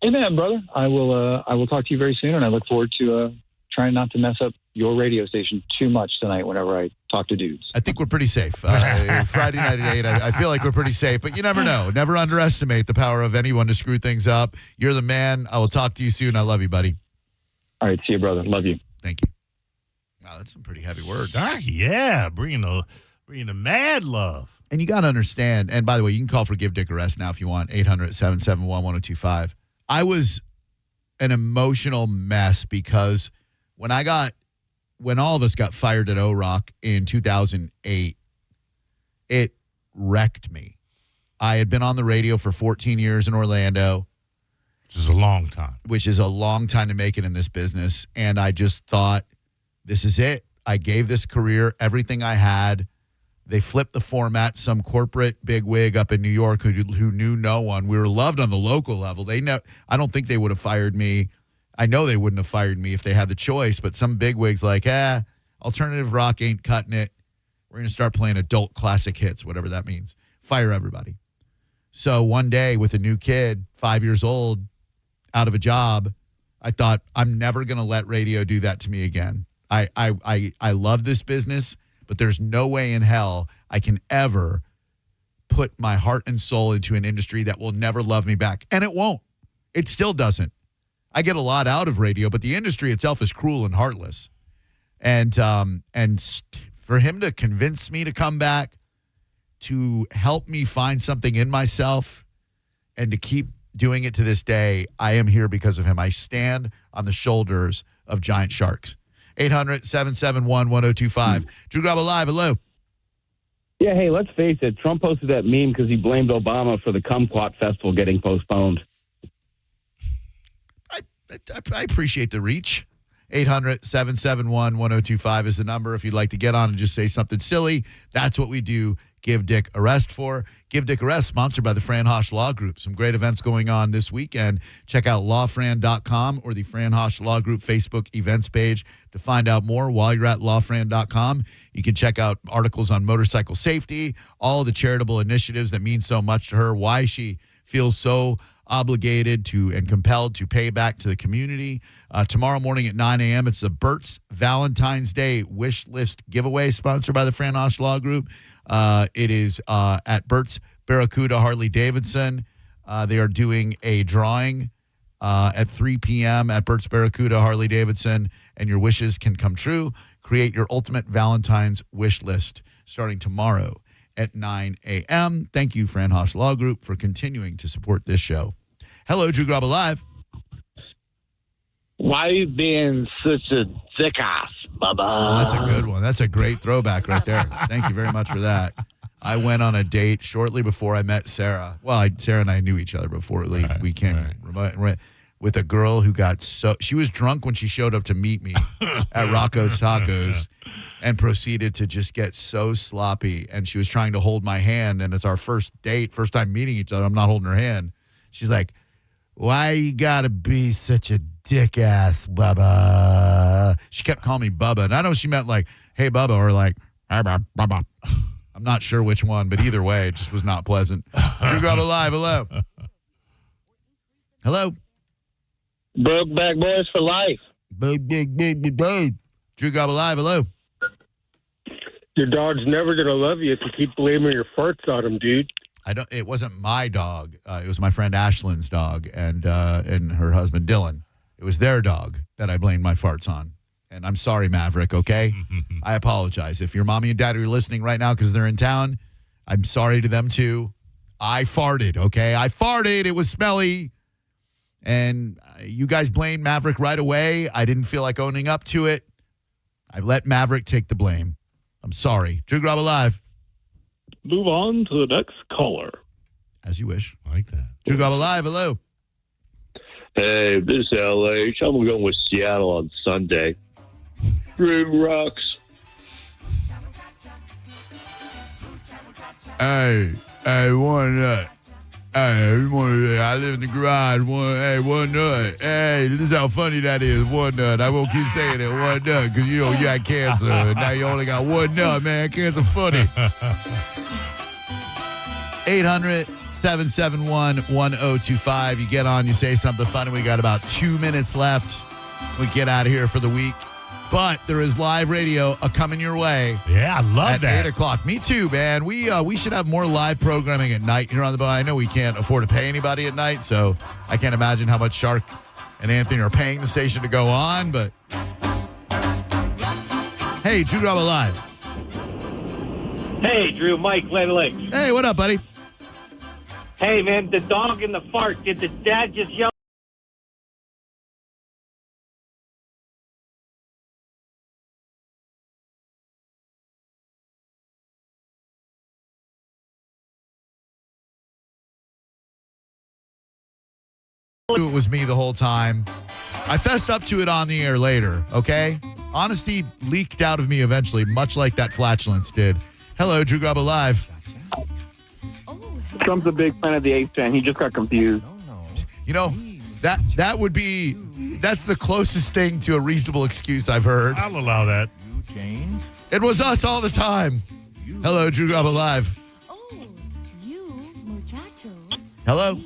Amen, brother. I will talk to you very soon, and I look forward to trying not to mess up your radio station too much tonight whenever I talk to dudes. I think we're pretty safe. Friday night at 8, I feel like we're pretty safe, but you never know. Never underestimate the power of anyone to screw things up. You're the man. I will talk to you soon. I love you, buddy. All right. See you, brother. Love you. Thank you. Wow, that's some pretty heavy words. Yeah, bringing the mad love. And you got to understand, and by the way, you can call for Give Dick a Rest now if you want, 800-771-1025. I was an emotional mess because when all of us got fired at O-Rock in 2008, it wrecked me. I had been on the radio for 14 years in Orlando. Which is a long time. Which is a long time to make it in this business. And I just thought, this is it. I gave this career everything I had. They flipped the format. Some corporate bigwig up in New York who knew no one. We were loved on the local level. I don't think they would have fired me. I know they wouldn't have fired me if they had the choice, but some bigwigs like, alternative rock ain't cutting it. We're going to start playing adult classic hits, whatever that means. Fire everybody. So one day with a new kid, 5 years old, out of a job, I thought, I'm never going to let radio do that to me again. I love this business, but there's no way in hell I can ever put my heart and soul into an industry that will never love me back. And it won't. It still doesn't. I get a lot out of radio, but the industry itself is cruel and heartless. And for him to convince me to come back, to help me find something in myself, and to keep doing it to this day, I am here because of him. I stand on the shoulders of giant sharks. 800-771-1025. Drew Garabo Live, hello. Yeah, hey, let's face it. Trump posted that meme because he blamed Obama for the Kumquat Festival getting postponed. I appreciate the reach. 800-771-1025 is the number if you'd like to get on and just say something silly. That's what we do Give Dick a Rest for. Give Dick a Rest, sponsored by the Fran Hosh Law Group. Some great events going on this weekend. Check out lawfran.com or the Fran Hosh Law Group Facebook events page to find out more. While you're at lawfran.com, you can check out articles on motorcycle safety, all the charitable initiatives that mean so much to her, why she feels so obligated to and compelled to pay back to the community. Tomorrow morning at 9 a.m., it's the Burt's Valentine's Day wish list giveaway sponsored by the Fran Hosh Law Group. It is at Burt's Barracuda Harley Davidson. They are doing a drawing at 3 p.m. at Burt's Barracuda Harley Davidson, and your wishes can come true. Create your ultimate Valentine's wish list starting tomorrow at 9 a.m. Thank you, Fran Hosh Law Group, for continuing to support this show. Hello, Drew Garabo Live. Why are you being such a dick ass, Bubba? Oh, that's a good one. That's a great throwback right there. Thank you very much for that. I went on a date shortly before I met Sarah. Well, Sarah and I knew each other before we came with a girl who she was drunk when she showed up to meet me at Rocco's Tacos and proceeded to just get so sloppy. And she was trying to hold my hand. And it's our first date, first time meeting each other. I'm not holding her hand. She's like, why you gotta be such a dick ass, Bubba? She kept calling me Bubba. And I know she meant like, hey, Bubba, or like, hey, Bubba. I'm not sure which one, but either way, it just was not pleasant. Drew Garabo Live, hello. Hello. Brokeback Boys for life. Big. Drew Garabo Live, hello. Your dog's never going to love you if you keep blaming your farts on him, dude. It wasn't my dog. It was my friend Ashlyn's dog and her husband Dylan. It was their dog that I blamed my farts on. And I'm sorry, Maverick, okay? I apologize. If your mommy and daddy are listening right now because they're in town, I'm sorry to them too. I farted, okay? I farted. It was smelly. And you guys blamed Maverick right away. I didn't feel like owning up to it. I let Maverick take the blame. I'm sorry. Drew Garabo Live. Move on to the next caller. As you wish. I like that. Drew Garabo Live, hello. Hey, this is LA. I'm going with Seattle on Sunday. Drew rocks. Hey, one nut. Hey, I live in the garage. One nut. Hey, this is how funny that is. One nut. I won't keep saying it. One nut, because you got cancer. And now you only got one nut, man. Cancer funny. 800-771-1025. You get on, you say something funny. We got about 2 minutes left. We get out of here for the week. But there is live radio coming your way. Yeah, I love that. At 8 o'clock. Me too, man. We should have more live programming at night here on the boat. I know we can't afford to pay anybody at night, so I can't imagine how much Shark and Anthony are paying the station to go on. But hey, Drew Garabo Live. Hey, Drew, Mike, Land Lakes. Hey, what up, buddy? Hey, man, the dog and the fart. Did the dad just yell? It was me the whole time. I fessed up to it on the air later, okay? Honesty leaked out of me eventually, much like that flatulence did. Hello, Drew Garabo Live. Trump's a big fan of the A's fan. He just got confused. You know, that's the closest thing to a reasonable excuse I've heard. I'll allow that. It was us all the time. Hello, Drew Garabo Live. Hello.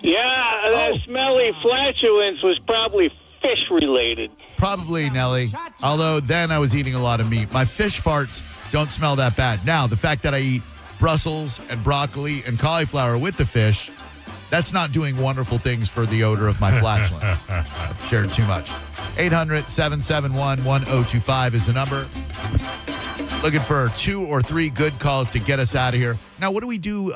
Yeah, that smelly flatulence was probably fish related. Probably, Nelly. Although then I was eating a lot of meat. My fish farts don't smell that bad. Now, the fact that I eat Brussels and broccoli and cauliflower with the fish, that's not doing wonderful things for the odor of my flatulence. I've shared too much. 800-771-1025 is the number. Looking for 2 or 3 good calls to get us out of here. Now, what do we do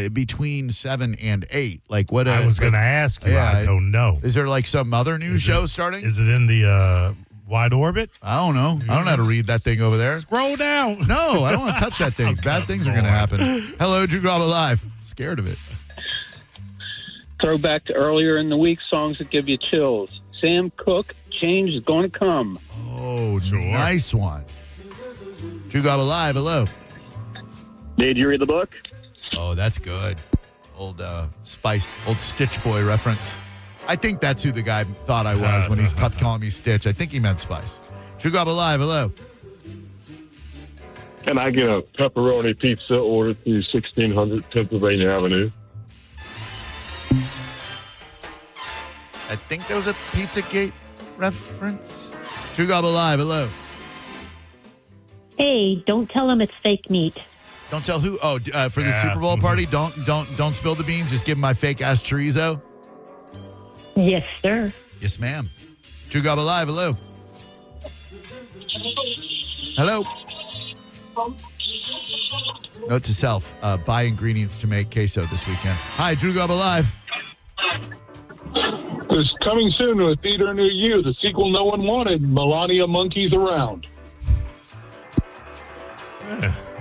between 7 and 8? Like, what? I was going to ask you. I don't know. Is there like some other new show starting? Is it in the wide orbit? I don't know. I don't know how to read that thing over there. Scroll down. No, I don't want to touch that thing. Bad things are going to happen. Hello, Drew Garabo Live. Scared of it. Throwback to earlier in the week, songs that give you chills. Sam Cooke, Change is Gonna Come. Oh, nice one. Drew Garabo Live, hello. Did you read the book? Oh, that's good. Old Stitch Boy reference. I think that's who the guy thought I was when he's kept calling me Stitch. I think he meant Spice. Drew Garabo Live, hello. Can I get a pepperoni pizza ordered through 1600 Pennsylvania Avenue? I think there was a Pizzagate reference. Drew Garabo Live, hello. Hey, don't tell them it's fake meat. Don't tell who? Oh, for the Super Bowl party, don't spill the beans. Just give them my fake ass chorizo. Yes, sir. Yes, ma'am. Drew Garabo Live, hello. Hello. Note to self: buy ingredients to make queso this weekend. Hi, Drew Garabo Live. It's coming soon to a theater near you. The sequel no one wanted. Melania Monkeys Around.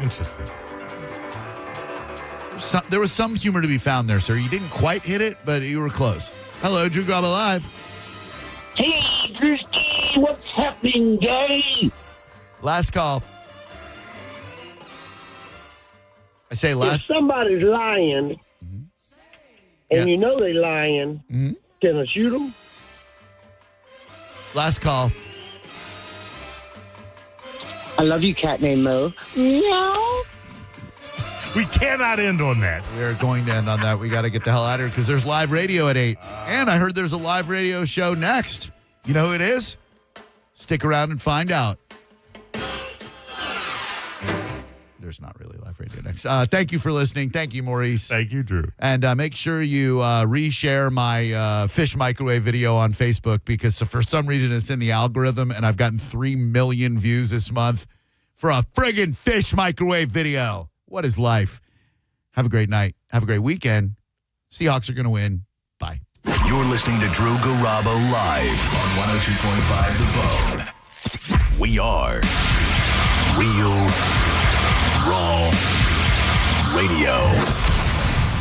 Interesting. There was some humor to be found there, sir. You didn't quite hit it, but you were close. Hello, Drew Garabo Live. Hey, Drewski, what's happening, gay? Last call. I say last. If somebody's lying, and you know they're lying, can I shoot them? Last call. I love you, cat named Mo. Meow. We cannot end on that. We are going to end on that. We got to get the hell out of here because there's live radio at 8. And I heard there's a live radio show next. You know who it is? Stick around and find out. There's not really live radio next. Thank you for listening. Thank you, Maurice. Thank you, Drew. And make sure you reshare my fish microwave video on Facebook because for some reason it's in the algorithm and I've gotten 3 million views this month for a friggin' fish microwave video. What is life? Have a great night. Have a great weekend. Seahawks are going to win. Bye. You're listening to Drew Garabo live on 102.5 The Bone. We are Real Raw Radio.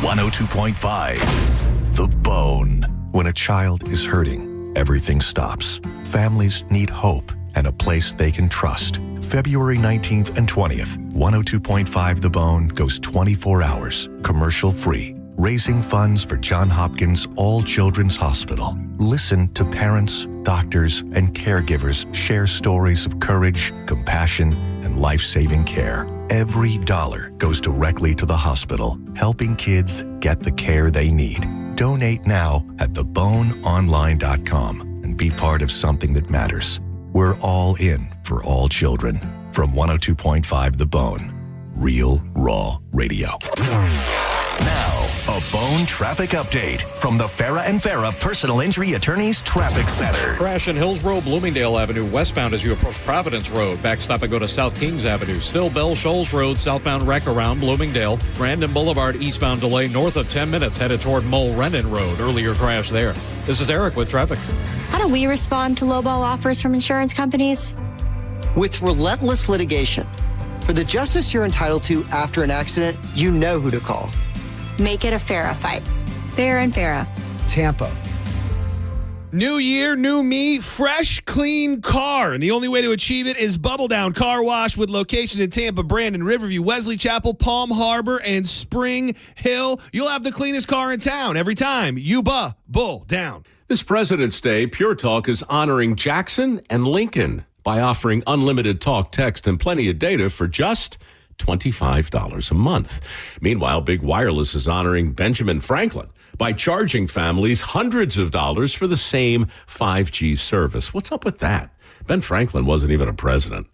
102.5 The Bone. When a child is hurting, everything stops. Families need hope and a place they can trust. February 19th and 20th, 102.5 The Bone goes 24 hours, commercial-free, raising funds for Johns Hopkins All Children's Hospital. Listen to parents, doctors, and caregivers share stories of courage, compassion, and life-saving care. Every dollar goes directly to the hospital, helping kids get the care they need. Donate now at theboneonline.com and be part of something that matters. We're all in for all children. From 102.5 The Bone, Real Raw Radio. Now, a Bone traffic update from the Farah and Farah Personal Injury Attorneys Traffic Center. Crash in Hillsborough, Bloomingdale Avenue, westbound as you approach Providence Road. Backstop and go to South Kings Avenue. Still Bell Shoals Road, southbound wreck around Bloomingdale. Brandon Boulevard, eastbound delay north of 10 minutes, headed toward Mulrennan Road. Earlier crash there. This is Eric with traffic. How do we respond to lowball offers from insurance companies? With relentless litigation. For the justice you're entitled to after an accident, you know who to call. Make it a Farah fight. Farah and Farah. Tampa. New year, new me, fresh, clean car. And the only way to achieve it is Bubble Down Car Wash with locations in Tampa, Brandon, Riverview, Wesley Chapel, Palm Harbor, and Spring Hill. You'll have the cleanest car in town every time. You Bull Down. This President's Day, Pure Talk is honoring Jackson and Lincoln by offering unlimited talk, text, and plenty of data for just $25 a month. Meanwhile, Big Wireless is honoring Benjamin Franklin by charging families hundreds of dollars for the same 5G service. What's up with that? Ben Franklin wasn't even a president.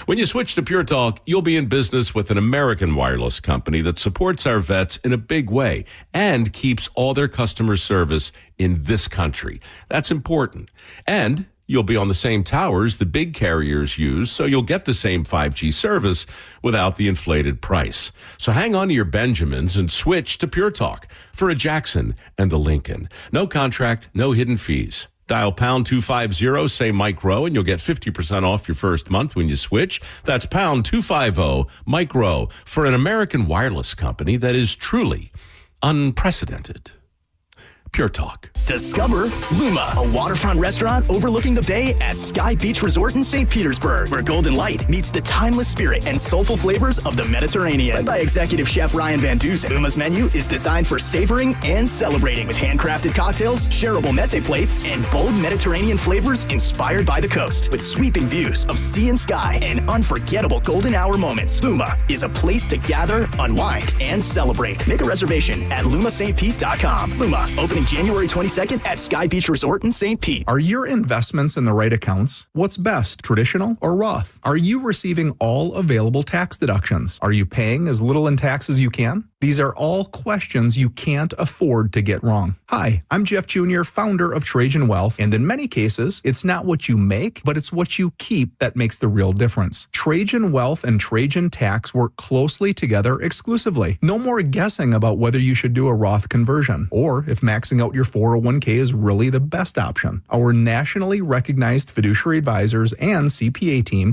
When you switch to Pure Talk, you'll be in business with an American wireless company that supports our vets in a big way and keeps all their customer service in this country. That's important. And you'll be on the same towers the big carriers use, so you'll get the same 5G service without the inflated price. So hang on to your Benjamins and switch to Pure Talk for a Jackson and a Lincoln. No contract, no hidden fees. Dial pound 250, say Mike Rowe, and you'll get 50% off your first month when you switch. That's pound 250, Mike Rowe, for an American wireless company that is truly unprecedented. Pure Talk. Discover Luma, a waterfront restaurant overlooking the bay at Sky Beach Resort in St. Petersburg, where Golden Light meets the timeless spirit and soulful flavors of the Mediterranean. Led by executive chef Ryan Van Duzen, Luma's menu is designed for savoring and celebrating with handcrafted cocktails, shareable meze plates, and bold Mediterranean flavors inspired by the coast. With sweeping views of sea and sky and unforgettable golden hour moments, Luma is a place to gather, unwind, and celebrate. Make a reservation at lumastpete.com. Luma, opening January 22nd at Sky Beach Resort in St. Pete. Are your investments in the right accounts? What's best, traditional or Roth? Are you receiving all available tax deductions? Are you paying as little in tax as you can? These are all questions you can't afford to get wrong. Hi, I'm Jeff Jr., founder of Trajan Wealth, and in many cases, it's not what you make, but it's what you keep that makes the real difference. Trajan Wealth and Trajan Tax work closely together exclusively. No more guessing about whether you should do a Roth conversion, or if maxing out your 401k is really the best option. Our nationally recognized fiduciary advisors and CPA team